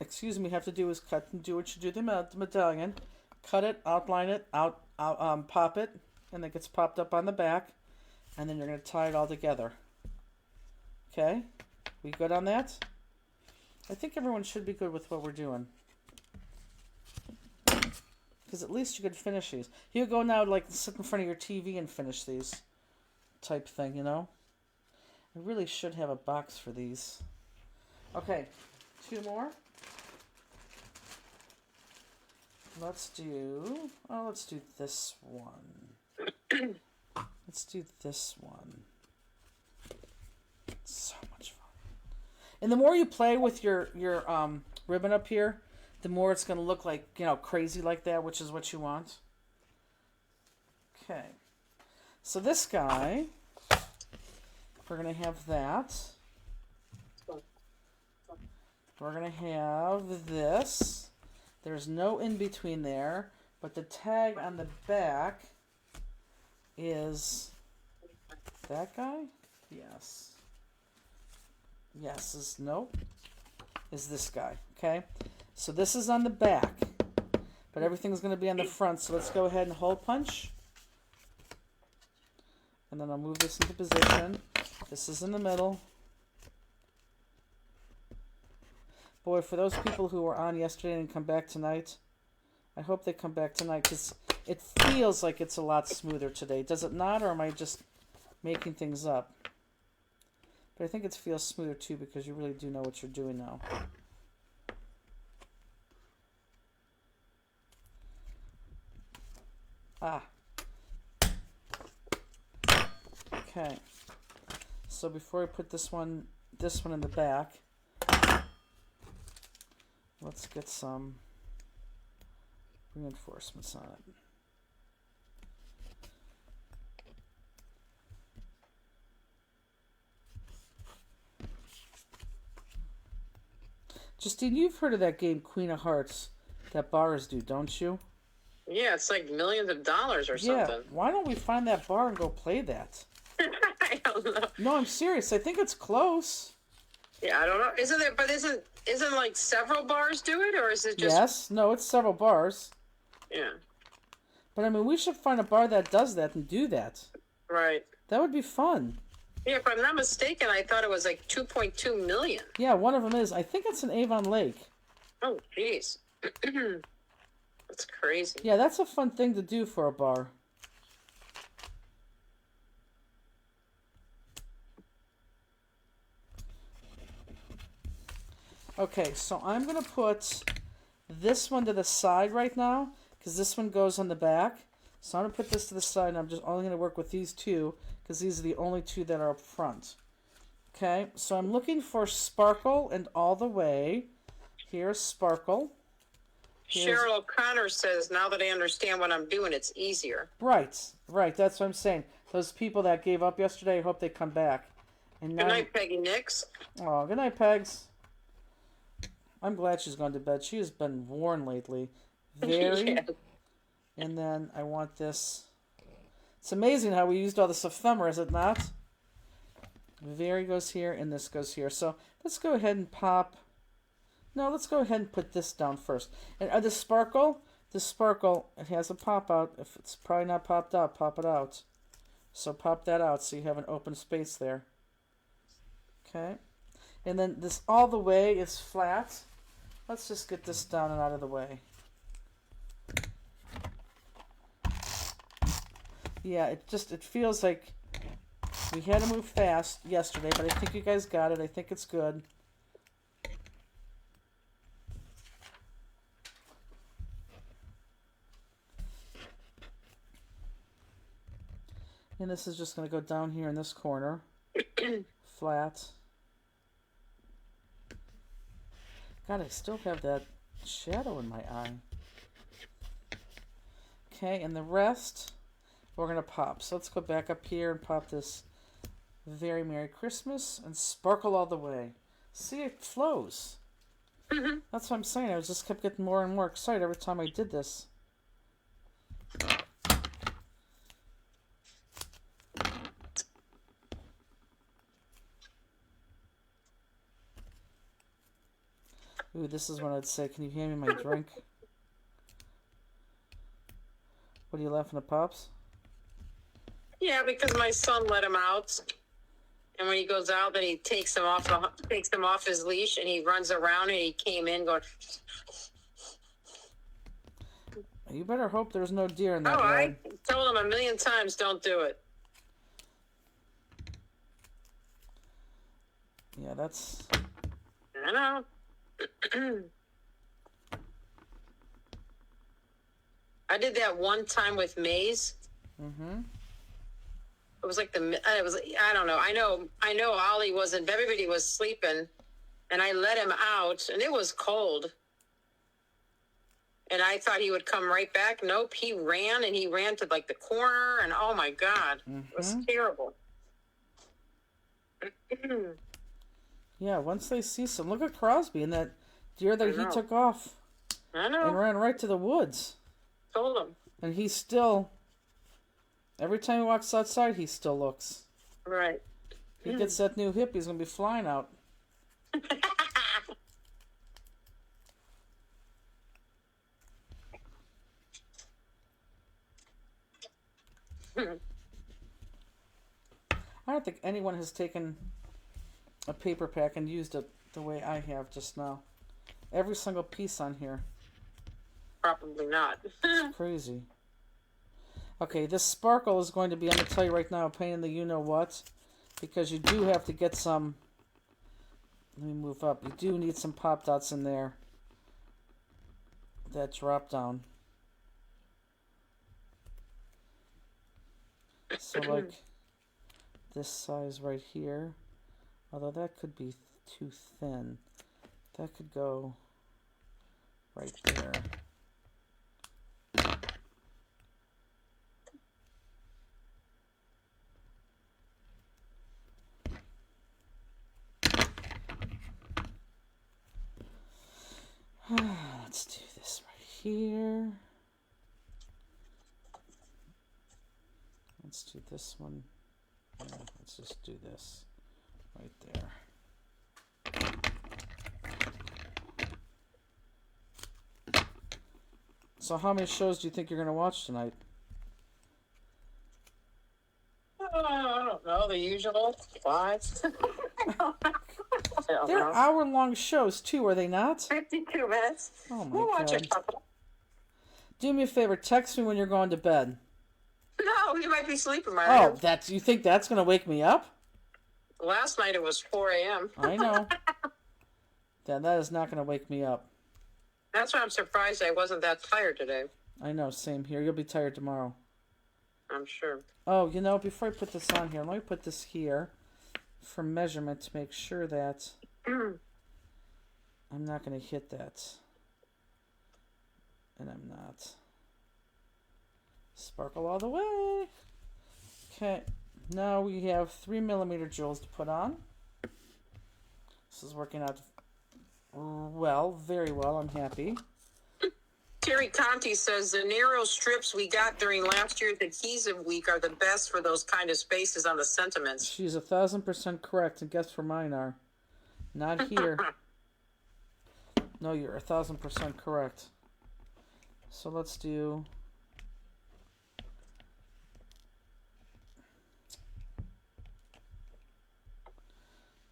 have to do is cut and do what you do the medallion. Cut it, outline it, pop it, and it gets popped up on the back. And then you're going to tie it all together. Okay? We good on that? I think everyone should be good with what we're doing. Because at least you could finish these. You go now, like, sit in front of your TV and finish these. Type thing, you know? I really should have a box for these. Okay, 2 more. Let's do this one. Let's do this one. So much fun. And the more you play with your ribbon up here, the more it's going to look like, you know, crazy like that, which is what you want. Okay. So this guy, we're going to have that. We're going to have this. There's no in between there, but the tag on the back is that guy? Yes. Yes, is this guy, okay? So this is on the back, but everything's going to be on the front, so let's go ahead and hole punch. And then I'll move this into position. This is in the middle. Boy, for those people who were on yesterday and come back tonight, I hope they come back tonight, because it feels like it's a lot smoother today. Does it not, or am I just making things up? But I think it feels smoother too, because you really do know what you're doing now. Ah. Okay. So before I put this one in the back, let's get some reinforcements on it. Justine, you've heard of that game Queen of Hearts that bars do, don't you? Yeah, it's like millions of dollars or something. Yeah, why don't we find that bar and go play that? I don't know. No, I'm serious. I think it's close. Yeah, I don't know. Isn't like several bars do it, or is it just? Yes. No, it's several bars. Yeah. But I mean, we should find a bar that does that and do that. Right. That would be fun. Yeah, if I'm not mistaken, I thought it was like 2.2 million. Yeah, one of them is. I think it's in Avon Lake. Oh, jeez. That's crazy. Yeah, that's a fun thing to do for a bar. Okay, so I'm going to put this one to the side right now because this one goes on the back. So I'm going to put this to the side, and I'm just only going to work with these two because these are the only two that are up front. Okay, so I'm looking for Sparkle and All the Way. Here's Sparkle. Here's... Cheryl O'Connor says, now that I understand what I'm doing, it's easier. Right, that's what I'm saying. Those people that gave up yesterday, I hope they come back. And now... Good night, Peggy Nix. Oh, good night, Pegs. I'm glad she's gone to bed. She has been worn lately. Very. Yeah. And then I want this. It's amazing how we used all this ephemera, is it not? Very goes here, and this goes here. So let's go ahead and pop. No, let's go ahead and put this down first. And the sparkle, it has a pop out. If it's probably not popped out, pop it out. So pop that out so you have an open space there. Okay. And then this All the Way is flat. Let's just get this down and out of the way. Yeah, it feels like we had to move fast yesterday, but I think you guys got it. I think it's good. And this is just going to go down here in this corner. Flat. God, I still have that shadow in my eye. Okay, and the rest we're going to pop. So let's go back up here and pop this Very Merry Christmas and Sparkle All the Way. See, it flows. Mm-hmm. That's what I'm saying. I just kept getting more and more excited every time I did this. Ooh, this is when I'd say, can you hand me my drink? What are you laughing at, Pops? Yeah, because my son let him out, and when he goes out, then he takes him off his leash, and he runs around, and he came in going. You better hope there's no deer in that Oh, I yard. told him a million times, don't do it. Yeah, that's... I know. I did that one time with Maze. Mm-hmm. It was like I don't know. I know Ollie wasn't, everybody was sleeping, and I let him out, and it was cold. And I thought he would come right back. Nope, he ran to like the corner, and oh my God, It was terrible. Yeah, once they see some... Look at Crosby and that deer that he took off I know. and ran right to the woods. Told him. And he's still... Every time he walks outside, he still looks. Right. He gets that new hip, he's going to be flying out. I don't think anyone has taken a paper pack and used it the way I have just now. Every single piece on here. Probably not. It's crazy. Okay, this sparkle is going to be, I'm going to tell you right now, a pain in the you-know-what. Because you do have to get some... Let me move up. You do need some pop dots in there. That drop down. So like this size right here. Although that could be too thin. That could go right there. Let's do this right here. Let's do this one. Yeah, let's just do this right there. So how many shows do you think you're going to watch tonight? I don't know, the usual 5. They're hour-long shows too, are they not? 52 minutes. Oh my We'll watch God. a couple. Do me a favor, text me when you're going to bed. No, you might be sleeping, Oh, Mario. you think that's going to wake me up? Last night it was 4 a.m. I know. Yeah, that is not going to wake me up. That's why I'm surprised I wasn't that tired today. I know, same here. You'll be tired tomorrow. I'm sure. Oh, before I put this on here, let me put this here for measurement to make sure that I'm not going to hit that. And I'm not. Sparkle all the way. Okay, now we have 3mm jewels to put on. This is working out well, very well. I'm happy. Terry Conti says the narrow strips we got during last year's adhesive week are the best for those kind of spaces on the sentiments. She's 1,000% correct, and guess where mine are? Not here. No, you're 1,000% correct. So let's do.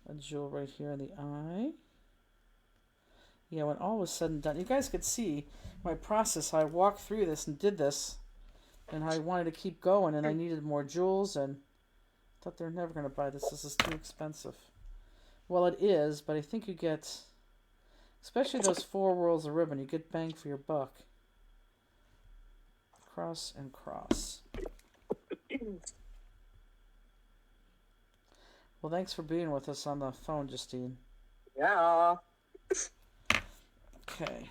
A jewel right here in the eye. Yeah, when all was said and done, you guys could see my process. I walked through this and did this, and I wanted to keep going, and I needed more jewels, and thought they're never going to buy this. This is too expensive. Well, it is, but I think you get, especially those 4 rolls of ribbon, you get bang for your buck. Cross and cross. Well, thanks for being with us on the phone, Justine. Yeah. Okay.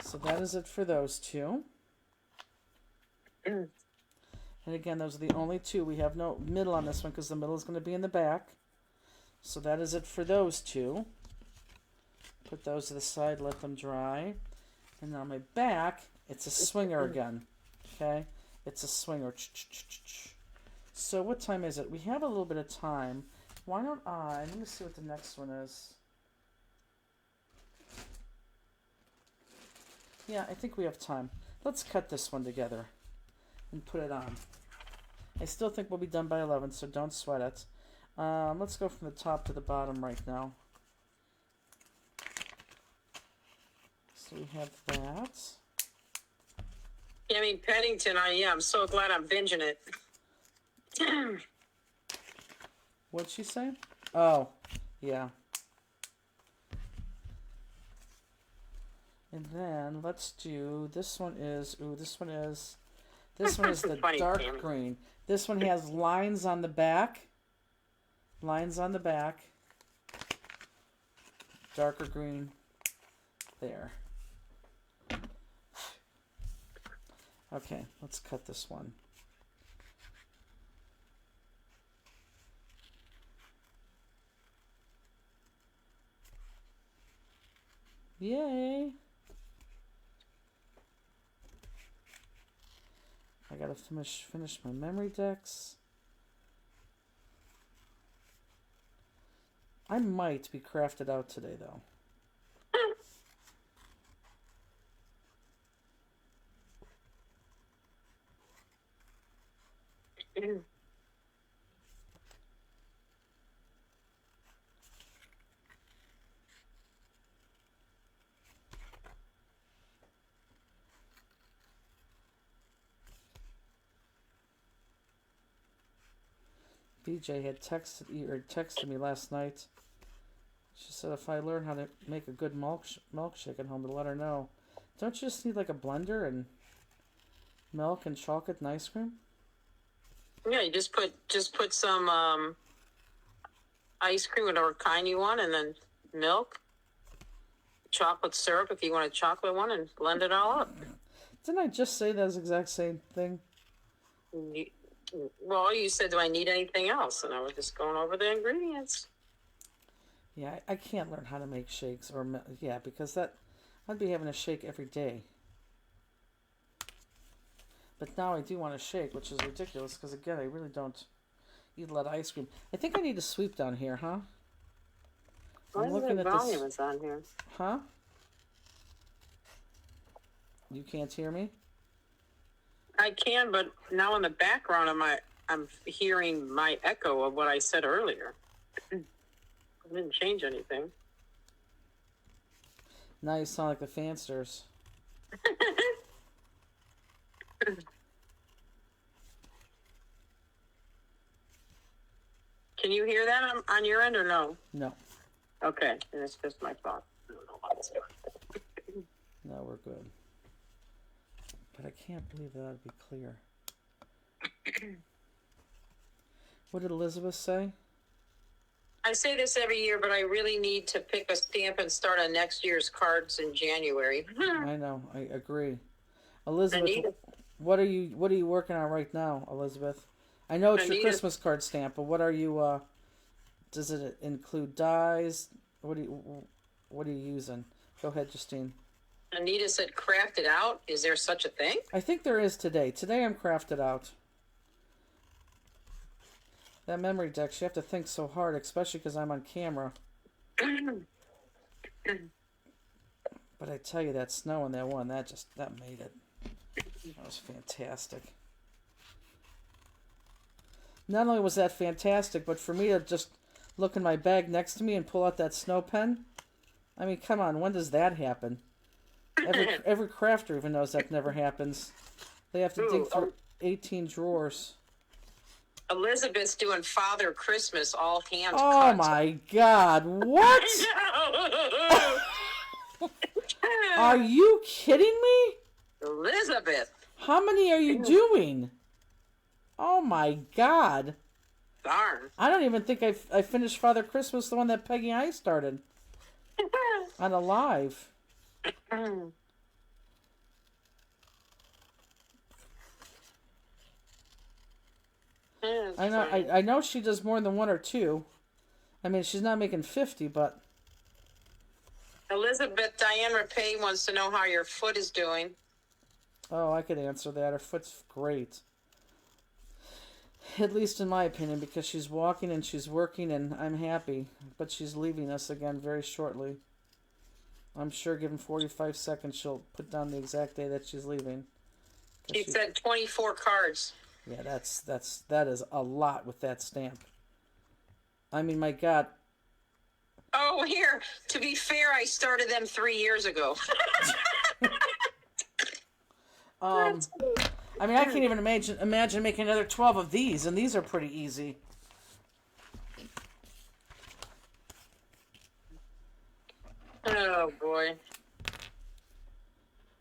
So that is it for those two. And again, those are the only two. We have no middle on this one because the middle is going to be in the back. So that is it for those two. Put those to the side, let them dry. And on my back, it's a swinger again. Okay? It's a swinger. So what time is it? We have a little bit of time. Why don't let me see what the next one is. Yeah, I think we have time. Let's cut this one together and put it on. I still think we'll be done by 11, so don't sweat it. Let's go from the top to the bottom right now. So we have that. Tammy Pennington, I'm so glad I'm binging it. What'd she say? Oh, yeah. And then let's do, this one is the Funny, dark Tammy. green. This one has lines on the back. Lines on the back. Darker green. There. Okay, let's cut this one. Yay! I gotta finish my memory decks. I might be crafted out today, though. BJ had texted me last night. She said if I learn how to make a good milkshake at home, to let her know. Don't you just need like a blender and milk and chocolate and ice cream? Yeah, you just put some ice cream, whatever kind you want, and then milk, chocolate syrup if you want a chocolate one, and blend it all up. Didn't I just say that exact same thing? Well, you said, do I need anything else? And I was just going over the ingredients. Yeah, I can't learn how to make shakes because I'd be having a shake every day. But now I do want a shake, which is ridiculous because again, I really don't eat a lot of ice cream. I think I need to sweep down here, huh? Why is the volume is on here? Huh? You can't hear me? I can, but now in the background I'm hearing my echo of what I said earlier. I didn't change anything. Now you sound like the Fansters. Can you hear that on your end or no? No. Okay, and it's just my phone. No, we're good. But I can't believe that would be clear. What did Elizabeth say? I say this every year, but I really need to pick a stamp and start on next year's cards in January. I know, I agree. Elizabeth, Anita. what are you working on right now, Elizabeth? I know it's your Anita. Christmas card stamp, but what are you does it include dies? What are you using? Go ahead, Justine. Anita said, "Craft it out." Is there such a thing? I think there is today. Today I'm crafted out. That memory deck, you have to think so hard, especially because I'm on camera. But I tell you, that snow in that one, that made it. That was fantastic. Not only was that fantastic, but for me to just look in my bag next to me and pull out that snow pen, I mean, come on, when does that happen? Every crafter even knows that never happens. They have to dig through 18 drawers. Elizabeth's doing Father Christmas all hands. Oh my God! What? Are you kidding me? Elizabeth. How many are you doing? Oh my God! Darn. I don't even think I finished Father Christmas, the one that Peggy and I started on a live. I know she does more than one or two. I mean, she's not making 50, but Elizabeth, Diane Rapay wants to know how your foot is doing. oh, I could answer that. Her foot's great. At least in my opinion, because she's walking and she's working and I'm happy. But she's leaving us again very shortly. I'm sure given 45 seconds she'll put down the exact day that she's leaving. She said 24 cards. Yeah, that is a lot with that stamp. I mean, my God. Oh, here. To be fair, I started them 3 years ago. I mean, I can't even imagine making another 12 of these, and these are pretty easy. Oh, boy.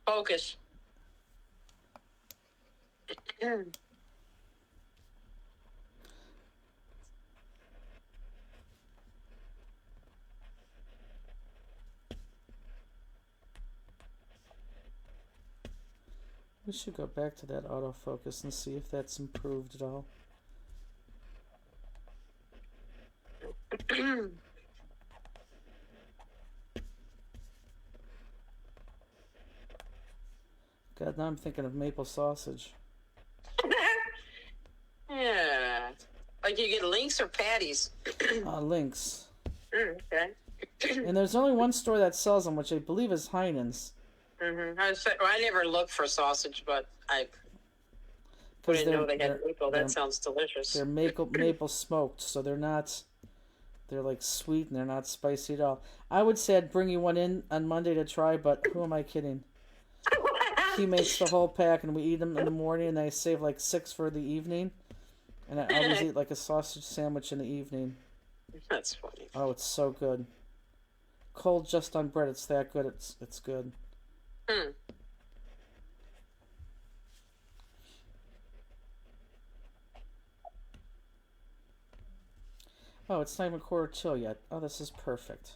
Focus. We should go back to that autofocus and see if that's improved at all. God, now I'm thinking of maple sausage. Yeah. Like you get links or patties? Links. Okay. And there's only one store that sells them, which I believe is Heinen's. Mm-hmm. I never looked for sausage, but I didn't know they had maple. That sounds delicious. They're maple smoked, so they're like sweet and they're not spicy at all. I would say I'd bring you one in on Monday to try, but who am I kidding? He makes the whole pack and we eat them in the morning and I save like 6 for the evening. And I always eat like a sausage sandwich in the evening. That's funny. Oh, it's so good. Cold just on bread, it's that good. It's good. Oh, it's not even 1:45 yet. Oh, this is perfect.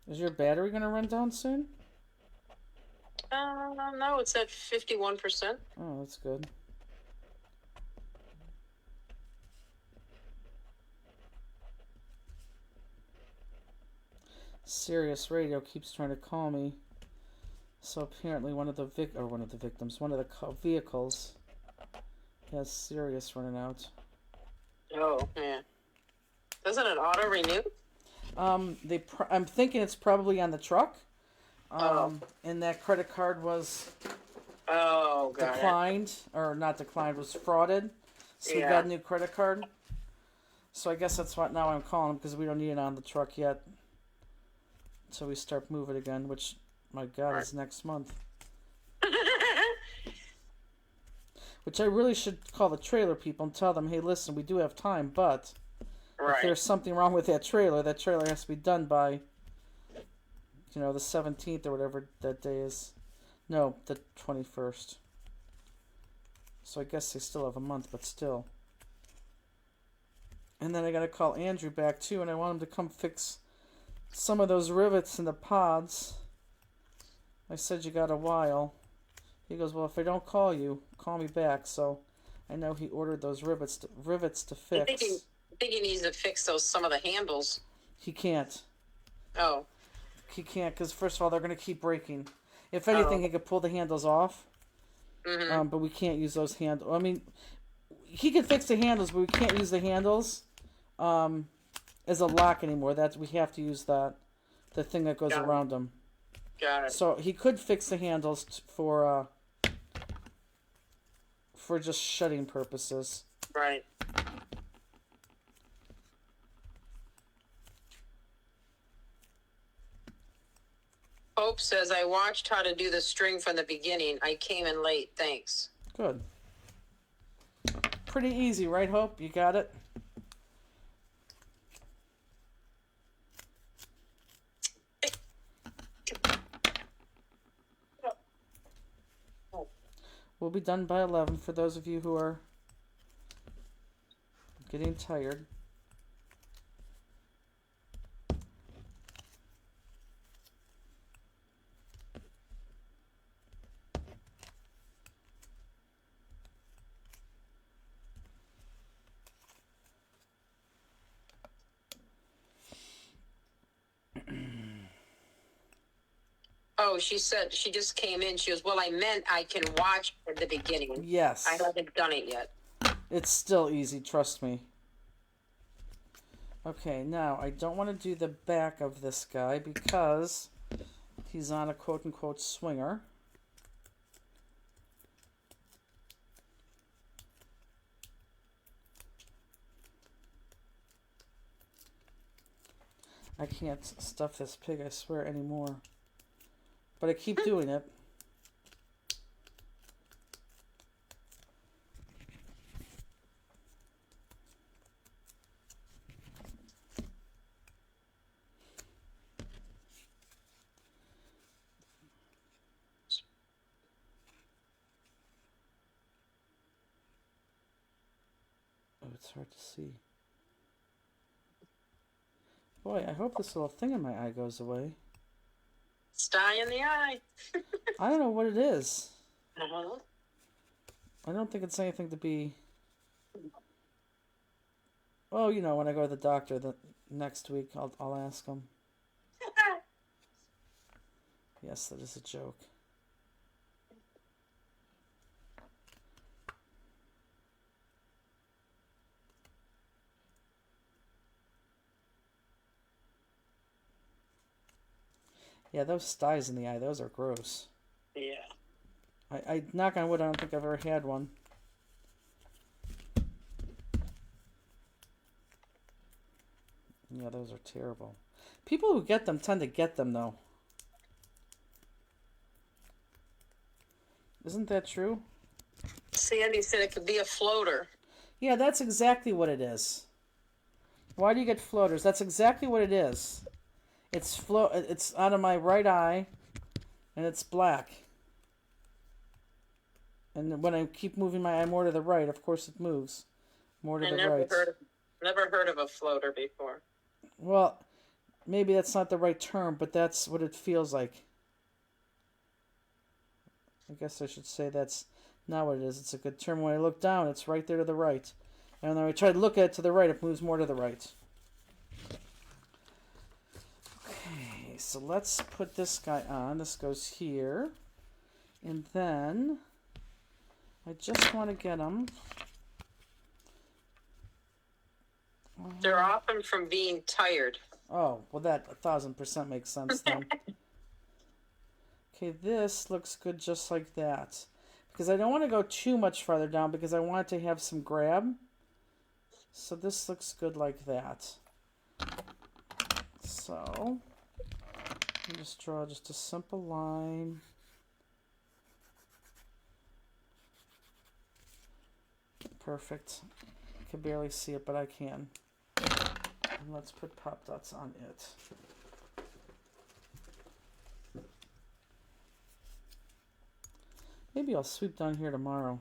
Is your battery gonna run down soon? No, it's at 51%. Oh, that's good. Sirius Radio keeps trying to call me. So apparently one of the victims, one of the vehicles has Sirius running out. Oh, yeah. Doesn't it auto renew? I'm thinking it's probably on the truck. And that credit card was declined, or not declined, was frauded. So we got a new credit card. So I guess that's what now I'm calling, because we don't need it on the truck yet. So we start moving again, which, my God, is next month. which I really should call the trailer people and tell them, hey, listen, we do have time, but if Right. there's something wrong with that trailer has to be done by, the 17th or whatever that day is. No, the 21st. So I guess they still have a month, but still. And then I gotta call Andrew back too, and I want him to come fix some of those rivets in the pods. I said you got a while. He goes, well, if I don't call you, call me back. So I know he ordered those rivets to I fix. think he needs to fix some of the handles. He can't. Oh. He can't because first of all, they're gonna keep breaking. If anything, he could pull the handles off. Mm-hmm. But we can't use those handles. I mean, he can fix the handles, but we can't use the handles as a lock anymore. We have to use the thing that goes around them. Got it. So he could fix the handles for just shutting purposes. Right. Hope says, I watched how to do the string from the beginning. I came in late. Thanks. Good. Pretty easy, right, Hope? You got it? We'll be done by 11 for those of you who are getting tired. Oh, she said, she just came in. She goes, well, I meant I can watch at the beginning. Yes. I haven't done it yet. It's still easy, trust me. Okay, now I don't want to do the back of this guy because he's on a quote-unquote swinger. I can't stuff this pig, I swear, anymore. But I keep doing it. Oh, it's hard to see. Boy, I hope this little thing in my eye goes away. Sty in the eye. I don't know what it is. Uh-huh. I don't think it's anything to be... Oh, when I go to the doctor next week, I'll ask him. Yes, that is a joke. Yeah, those styes in the eye, those are gross. Yeah. I knock on wood, I don't think I've ever had one. Yeah, those are terrible. People who get them tend to get them, though. Isn't that true? Sandy said it could be a floater. Yeah, that's exactly what it is. Why do you get floaters? That's exactly what it is. It's out of my right eye, and it's black. And when I keep moving my eye more to the right, of course it moves more to the right. Never heard of a floater before. Well, maybe that's not the right term, but that's what it feels like. I guess I should say that's not what it is. It's a good term. When I look down, it's right there to the right. And when I try to look at it to the right, it moves more to the right. Okay, so let's put this guy on. This goes here. And then I just want to get him. They're often from being tired. Oh, well, that 1,000% makes sense then. Okay, this looks good just like that. Because I don't want to go too much farther down because I want it to have some grab. So this looks good like that. So, I'll just draw just a simple line. Perfect. I can barely see it, but I can. And let's put Pop Dots on it. Maybe I'll sweep down here tomorrow.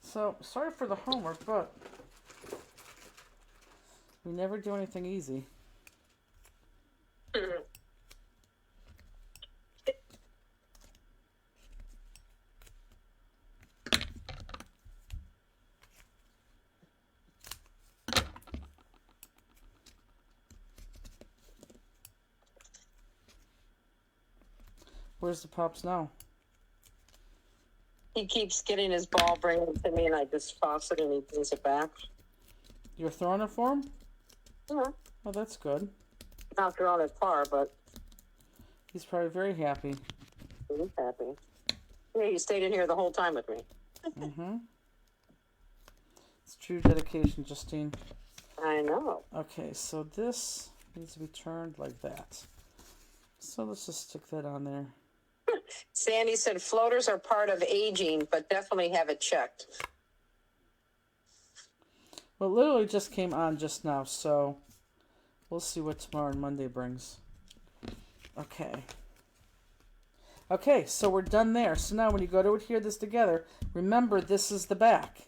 So, sorry for the homework, but we never do anything easy. Where's the Pops now? He keeps getting his ball, bringing it to me, and I just toss it and he brings it back. You're throwing it for him? Yeah. Oh, that's good. Not throwing it far, but He's probably very happy. he's happy. Yeah, he stayed in here the whole time with me. Mm-hmm. It's true dedication, Justine. I know. Okay, so this needs to be turned like that. So let's just stick that on there. Sandy said floaters are part of aging, but definitely have it checked. Well, it literally just came on just now, so we'll see what tomorrow and Monday brings. Okay. Okay, so we're done there. So now when you go to adhere this together, remember this is the back.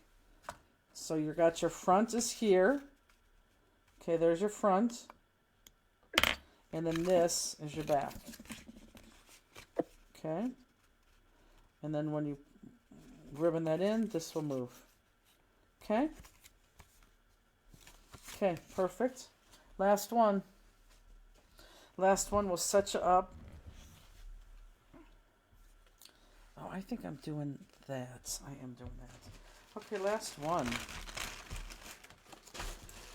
So you got your front is here. Okay, there's your front. And then this is your back. Okay. And then when you ribbon that in, this will move. Okay. Okay, perfect. Last one. Last one will set you up. Oh, I think I'm doing that. I am doing that. Okay, last one.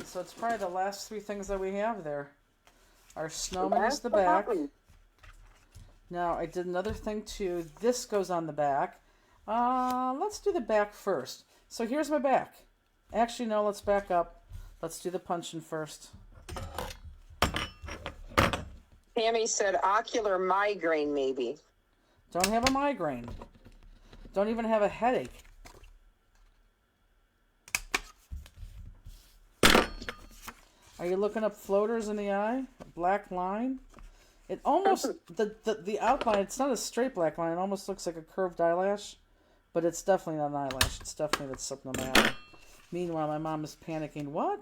So it's probably the last three things that we have there. Our snowman is the back. Now, I did another thing too. This goes on the back. Let's do the back first. So here's my back. Actually, no, let's back up. Let's do the punching first. Tammy said ocular migraine, maybe. Don't have a migraine. Don't even have a headache. Are you looking up floaters in the eye? A black line? It almost, the outline, it's not a straight black line. It almost looks like a curved eyelash. But it's definitely not an eyelash. It's definitely that's something on my eye. Meanwhile, my mom is panicking. What?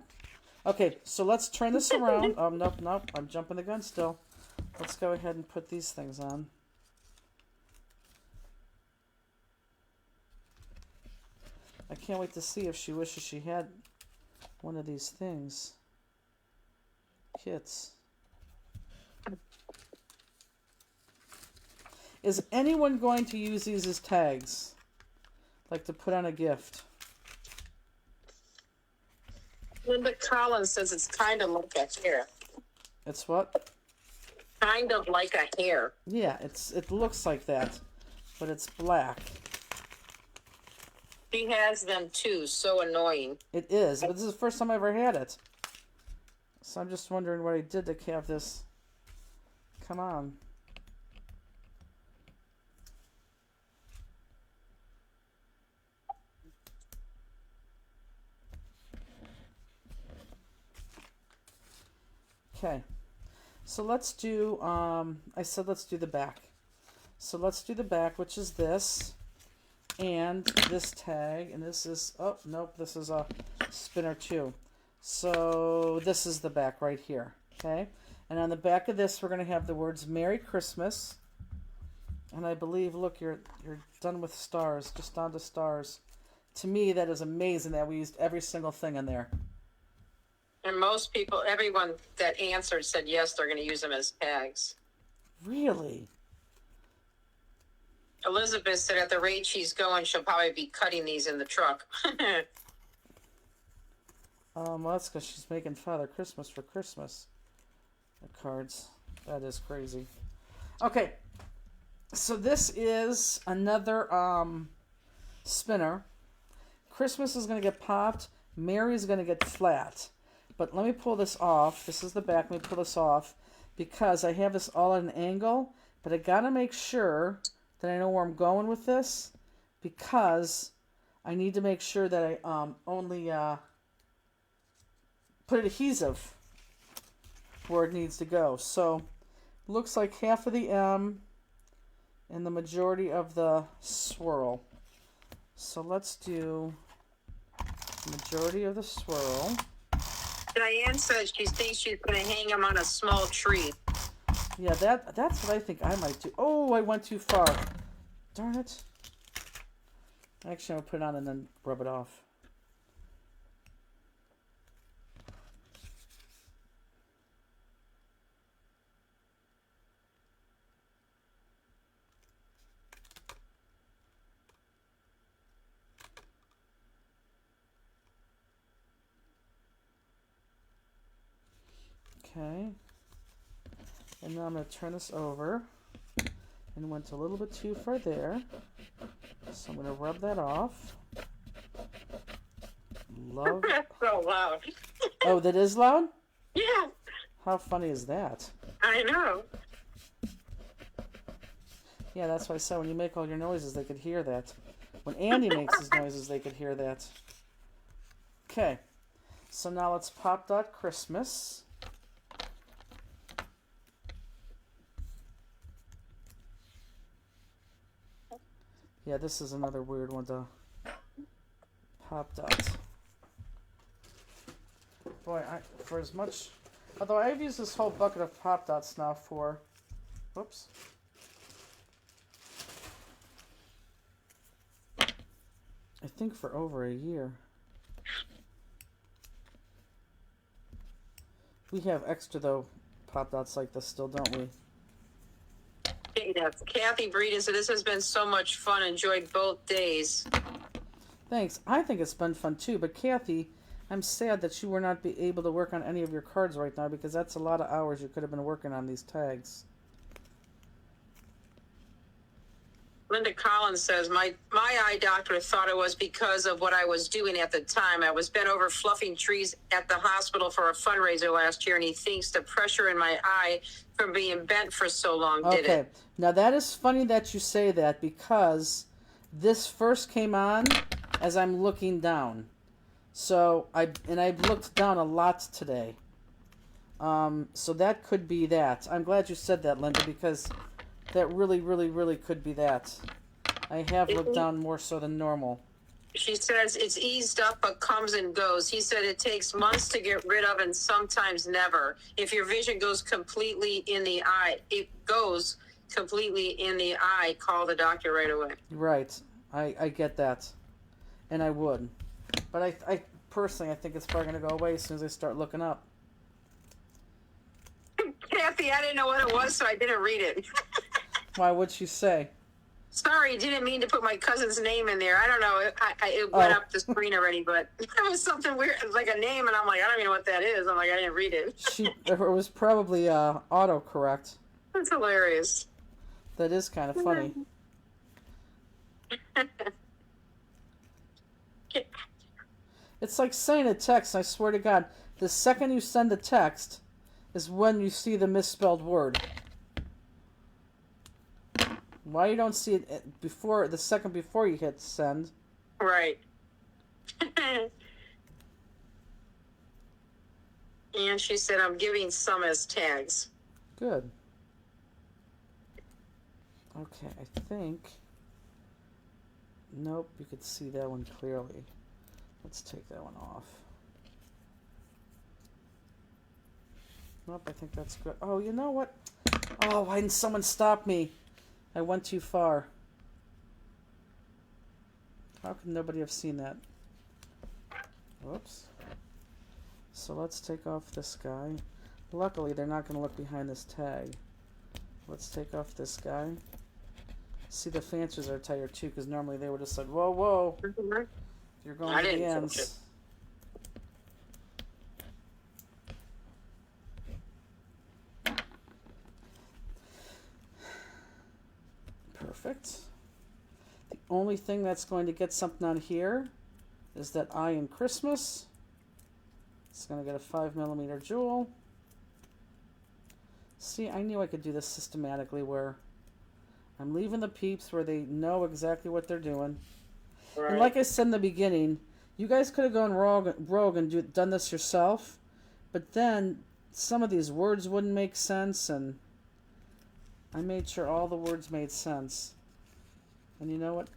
Okay, so let's turn this around. Oh, nope, nope. I'm jumping the gun still. Let's go ahead and put these things on. I can't wait to see if she wishes she had one of these things. Kits. Is anyone going to use these as tags? Like to put on a gift? Linda Collins says it's kind of like a hair. It's what? Kind of like a hair. Yeah, it looks like that, but it's black. She has them too. So annoying. It is, but this is the first time I ever had it. So I'm just wondering what I did to have this. Come on. Okay. So let's do, I said let's do the back. So let's do the back, which is this. And this tag, and this is, oh, nope, this is a spinner too. So this is the back right here, okay? And on the back of this, we're going to have the words Merry Christmas. And I believe, look, you're done with stars, just down to stars. To me, that is amazing that we used every single thing in there. And most people, everyone that answered said yes, they're going to use them as tags. Really? Elizabeth said at the rate she's going, she'll probably be cutting these in the truck. Well, that's because she's making Father Christmas for Christmas. The cards. That is crazy. Okay. So this is another spinner. Christmas is going to get popped. Mary is going to get flat. But let me pull this off. This is the back. Let me pull this off because I have this all at an angle. But I got to make sure that I know where I'm going with this because I need to make sure that I only put adhesive where it needs to go. So looks like half of the M and the majority of the swirl. So let's do majority of the swirl. Diane says she thinks she's going to hang him on a small tree. Yeah, that's what I think I might do. Oh, I went too far. Darn it. Actually, I'll put it on and then rub it off. Okay, and now I'm going to turn this over, and went a little bit too far there, so I'm going to rub that off. Love. That's so loud. Oh, that is loud? Yeah, How funny is that? I know. Yeah, that's why I said when you make all your noises, they could hear that. When Andy makes his noises, they could hear that. Okay, so now let's pop dot Christmas. Yeah, this is another weird one to pop dot. Boy, for as much, although I've used this whole bucket of pop dots now for, whoops. I think for over a year. We have extra though pop dots like this still, don't we? Yes. Kathy Breeden said this has been so much fun. Enjoyed both days. Thanks. I think it's been fun too, but Kathy, I'm sad that you will not be able to work on any of your cards right now because that's a lot of hours you could have been working on these tags. Linda Collins says, my eye doctor thought it was because of what I was doing at the time. I was bent over fluffing trees at the hospital for a fundraiser last year, and he thinks the pressure in my eye from being bent for so long did Okay, it. now that is funny that you say that because this first came on as I'm looking down. So I've looked down a lot today. So that could be that. I'm glad you said that, Linda, because that really, really, really could be that. I have looked down more so than normal. She says it's eased up but comes and goes. He said it takes months to get rid of and sometimes never. If your vision goes completely in the eye, it goes completely in the eye, call the doctor right away. Right. I get that. And I would. But I personally, I think it's probably going to go away as soon as I start looking up. Kathy, I didn't know what it was, so I didn't read it. Why would she say? Sorry, didn't mean to put my cousin's name in there. I don't know. It went up the screen already, but it was something weird, like a name, and I'm like, I don't even know what that is. I'm like, I didn't read it. It was probably autocorrect. That's hilarious. That is kind of funny. It's like saying a text. I swear to God, the second you send a text is when you see the misspelled word. Why you don't see it before the second before you hit send? Right. And she said, I'm giving some as tags. Good. Okay, I think. Nope, you could see that one clearly. Let's take that one off. Nope, I think that's good. Oh, you know what? Oh, why didn't someone stop me? I went too far. How could nobody have seen that? Whoops. So let's take off this guy. Luckily, they're not going to look behind this tag. Let's take off this guy. See, the fancies are tighter too, because normally they would have said, whoa, whoa. You're going to the ends. Perfect. The only thing that's going to get something on here is that I in Christmas. It's going to get a 5mm jewel. See, I knew I could do this systematically where I'm leaving the peeps where they know exactly what they're doing. Right. And like I said in the beginning, you guys could have gone rogue and done this yourself, but then some of these words wouldn't make sense, and I made sure all the words made sense. And you know what?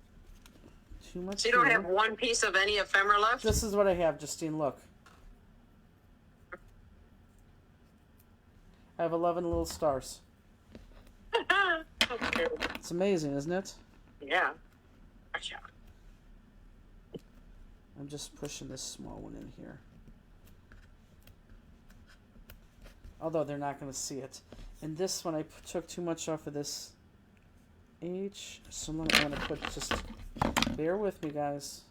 Too much. So you don't here. have one piece of any ephemera left? This is what I have, Justine. Look. I have 11 little stars. It's amazing, isn't it? Yeah. Gotcha. I'm just pushing this small one in here. Although they're not going to see it. And this one, I took too much off of this H. So I'm going to put just... Bear with me, guys.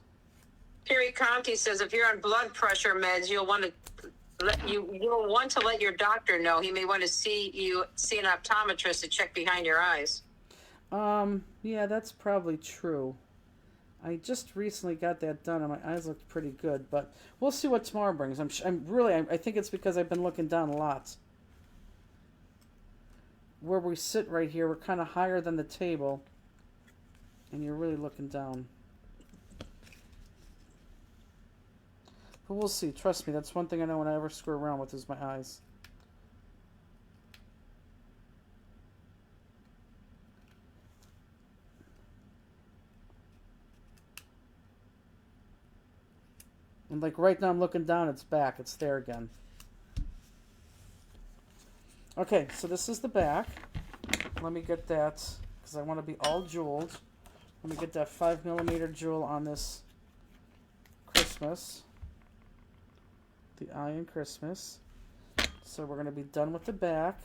Terry Conti says if you're on blood pressure meds, you'll want to let your doctor know. He may want to see an optometrist to check behind your eyes. Yeah, that's probably true. I just recently got that done, and my eyes looked pretty good. But we'll see what tomorrow brings. I think it's because I've been looking down a lot. Where we sit right here, we're kind of higher than the table, and you're really looking down. But we'll see. Trust me, that's one thing I know when I ever screw around with is my eyes. And like right now I'm looking down, it's back. It's there again. Okay, so this is the back. Let me get that, because I want to be all jeweled. Let me get that 5mm jewel on this Christmas. The eye in Christmas. So we're going to be done with the back.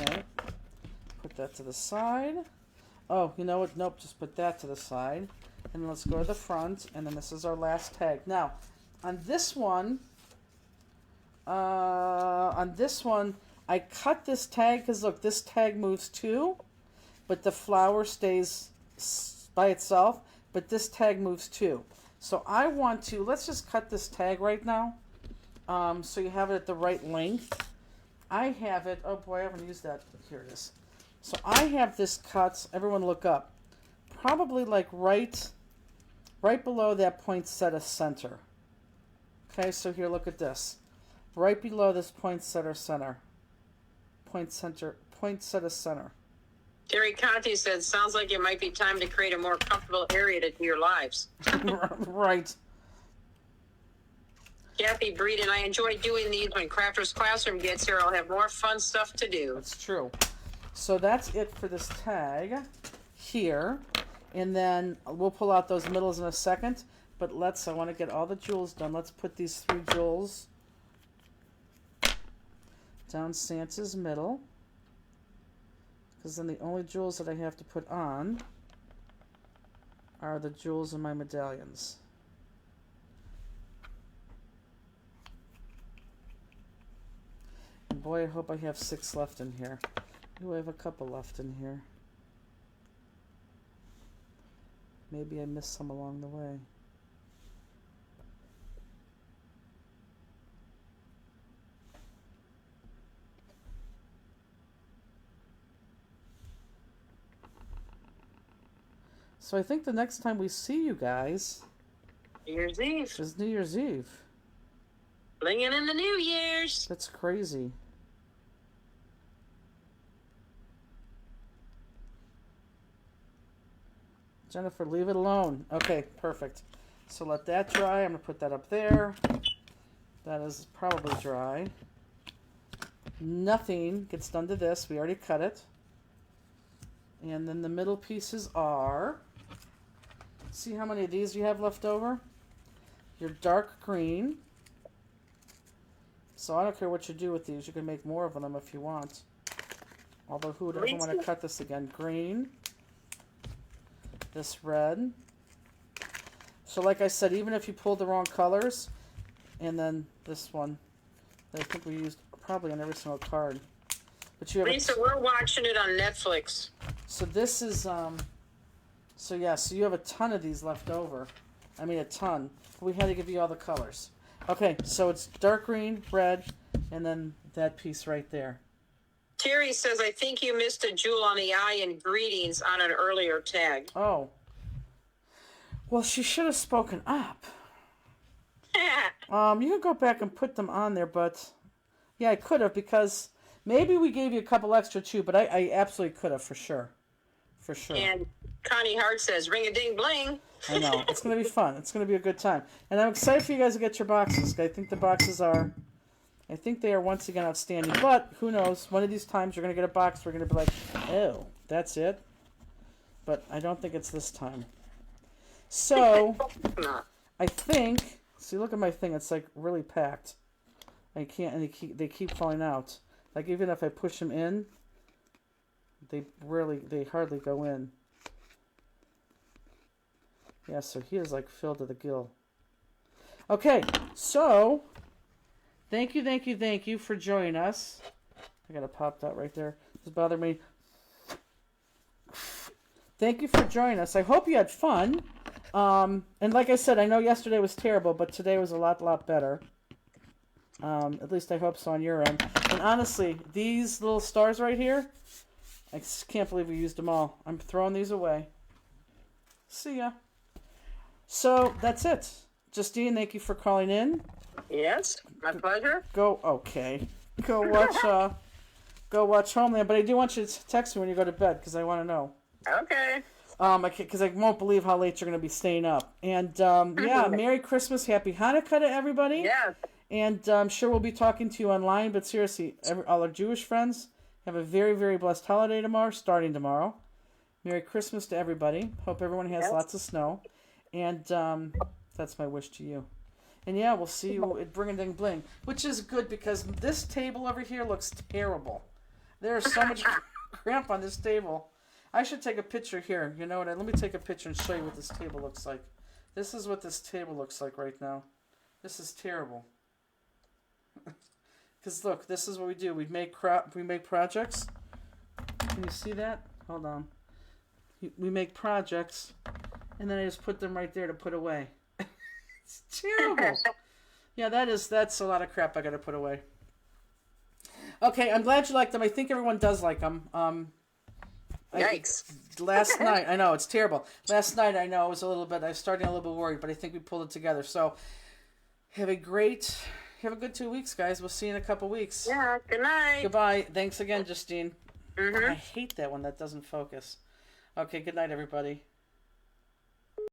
Okay. Put that to the side. Oh, you know what? Nope, just put that to the side. And then let's go to the front. And then this is our last tag. Now, on this one, I cut this tag because look, this tag moves too. But the flower stays by itself, but this tag moves too. So I want to, let's just cut this tag right now, so you have it at the right length. I have it, oh boy, I haven't used that, here it is. So I have this cut, everyone look up, probably like right below that poinsettia center. Okay, so here, look at this. Right below this poinsettia center. Poinsettia center. Terry Conti said, sounds like it might be time to create a more comfortable area to do your lives. Right. Kathy Breeden, I enjoy doing these when Crafters Classroom gets here. I'll have more fun stuff to do. That's true. So that's it for this tag here. And then we'll pull out those middles in a second. But I want to get all the jewels done. Let's put these 3 jewels down Santa's middle. Because then the only jewels that I have to put on are the jewels in my medallions. And boy, I hope I have 6 left in here. Ooh, I have a couple left in here. Maybe I missed some along the way. So I think the next time we see you guys New Year's Eve. is New Year's Eve. Blinging in the New Year's. That's crazy. Jennifer, leave it alone. Okay, perfect. So let that dry. I'm going to put that up there. That is probably dry. Nothing gets done to this. We already cut it. And then the middle pieces are... See how many of these you have left over? Your dark green. So I don't care what you do with these. You can make more of them if you want. Although who would ever want to cut this again? Green. This red. So like I said, even if you pulled the wrong colors, and then this one, I think we used probably on every single card. But you have Lisa, we're watching it on Netflix. so this is so yeah, so you have a ton of these left over. I mean a ton. We had to give you all the colors. Okay, so it's dark green, red, and then that piece right there. Terry says, I think you missed a jewel on the eye in greetings on an earlier tag. Oh. Well, she should have spoken up. You can go back and put them on there, but yeah, I could have because maybe we gave you a couple extra too, but I absolutely could have for sure. For sure. And Connie Hart says, ring a ding bling. I know. It's going to be fun. It's going to be a good time. And I'm excited for you guys to get your boxes. I think the boxes are, I think they are once again outstanding. But who knows? One of these times you're going to get a box. We're going to be like, oh, that's it. But I don't think it's this time. So, I think, see, look at my thing. It's like really packed. I can't, and they keep falling out. Like even if I push them in, they hardly go in. Yeah, so he is like filled to the gill. Okay, so thank you for joining us. I got it popped out right there. This bothered me. Thank you for joining us. I hope you had fun. And like I said, I know yesterday was terrible, but today was a lot better. At least I hope so on your end. And honestly, these little stars right here, I just can't believe we used them all. I'm throwing these away. See ya. So that's it. Justine, thank you for calling in. Yes, my pleasure. Go watch Homeland. But I do want you to text me when you go to bed because I want to know. Okay. Because I won't believe how late you're going to be staying up. And yeah, Merry Christmas, Happy Hanukkah to everybody. Yeah. And I'm sure we'll be talking to you online. But seriously, all our Jewish friends have a very, very blessed holiday tomorrow, starting tomorrow. Merry Christmas to everybody. Hope everyone has lots of snow. And that's my wish to you. And yeah, we'll see you at Bring a Ding Bling, which is good because this table over here looks terrible. There's so much crap on this table. I should take a picture here. You know what? Let me take a picture and show you what this table looks like. This is what this table looks like right now. This is terrible. Because look, this is what we do. We make projects. Can you see that? Hold on. We make projects, and then I just put them right there to put away. It's terrible. Yeah, that's a lot of crap I got to put away. Okay, I'm glad you liked them. I think everyone does like them. Yikes. Last night, I know, it's terrible. Last night, I know, I was starting a little bit worried, but I think we pulled it together. So, have a good 2 weeks, guys. We'll see you in a couple weeks. Yeah, good night. Goodbye. Thanks again, Justine. Mm-hmm. I hate that when that doesn't focus. Okay, good night, everybody.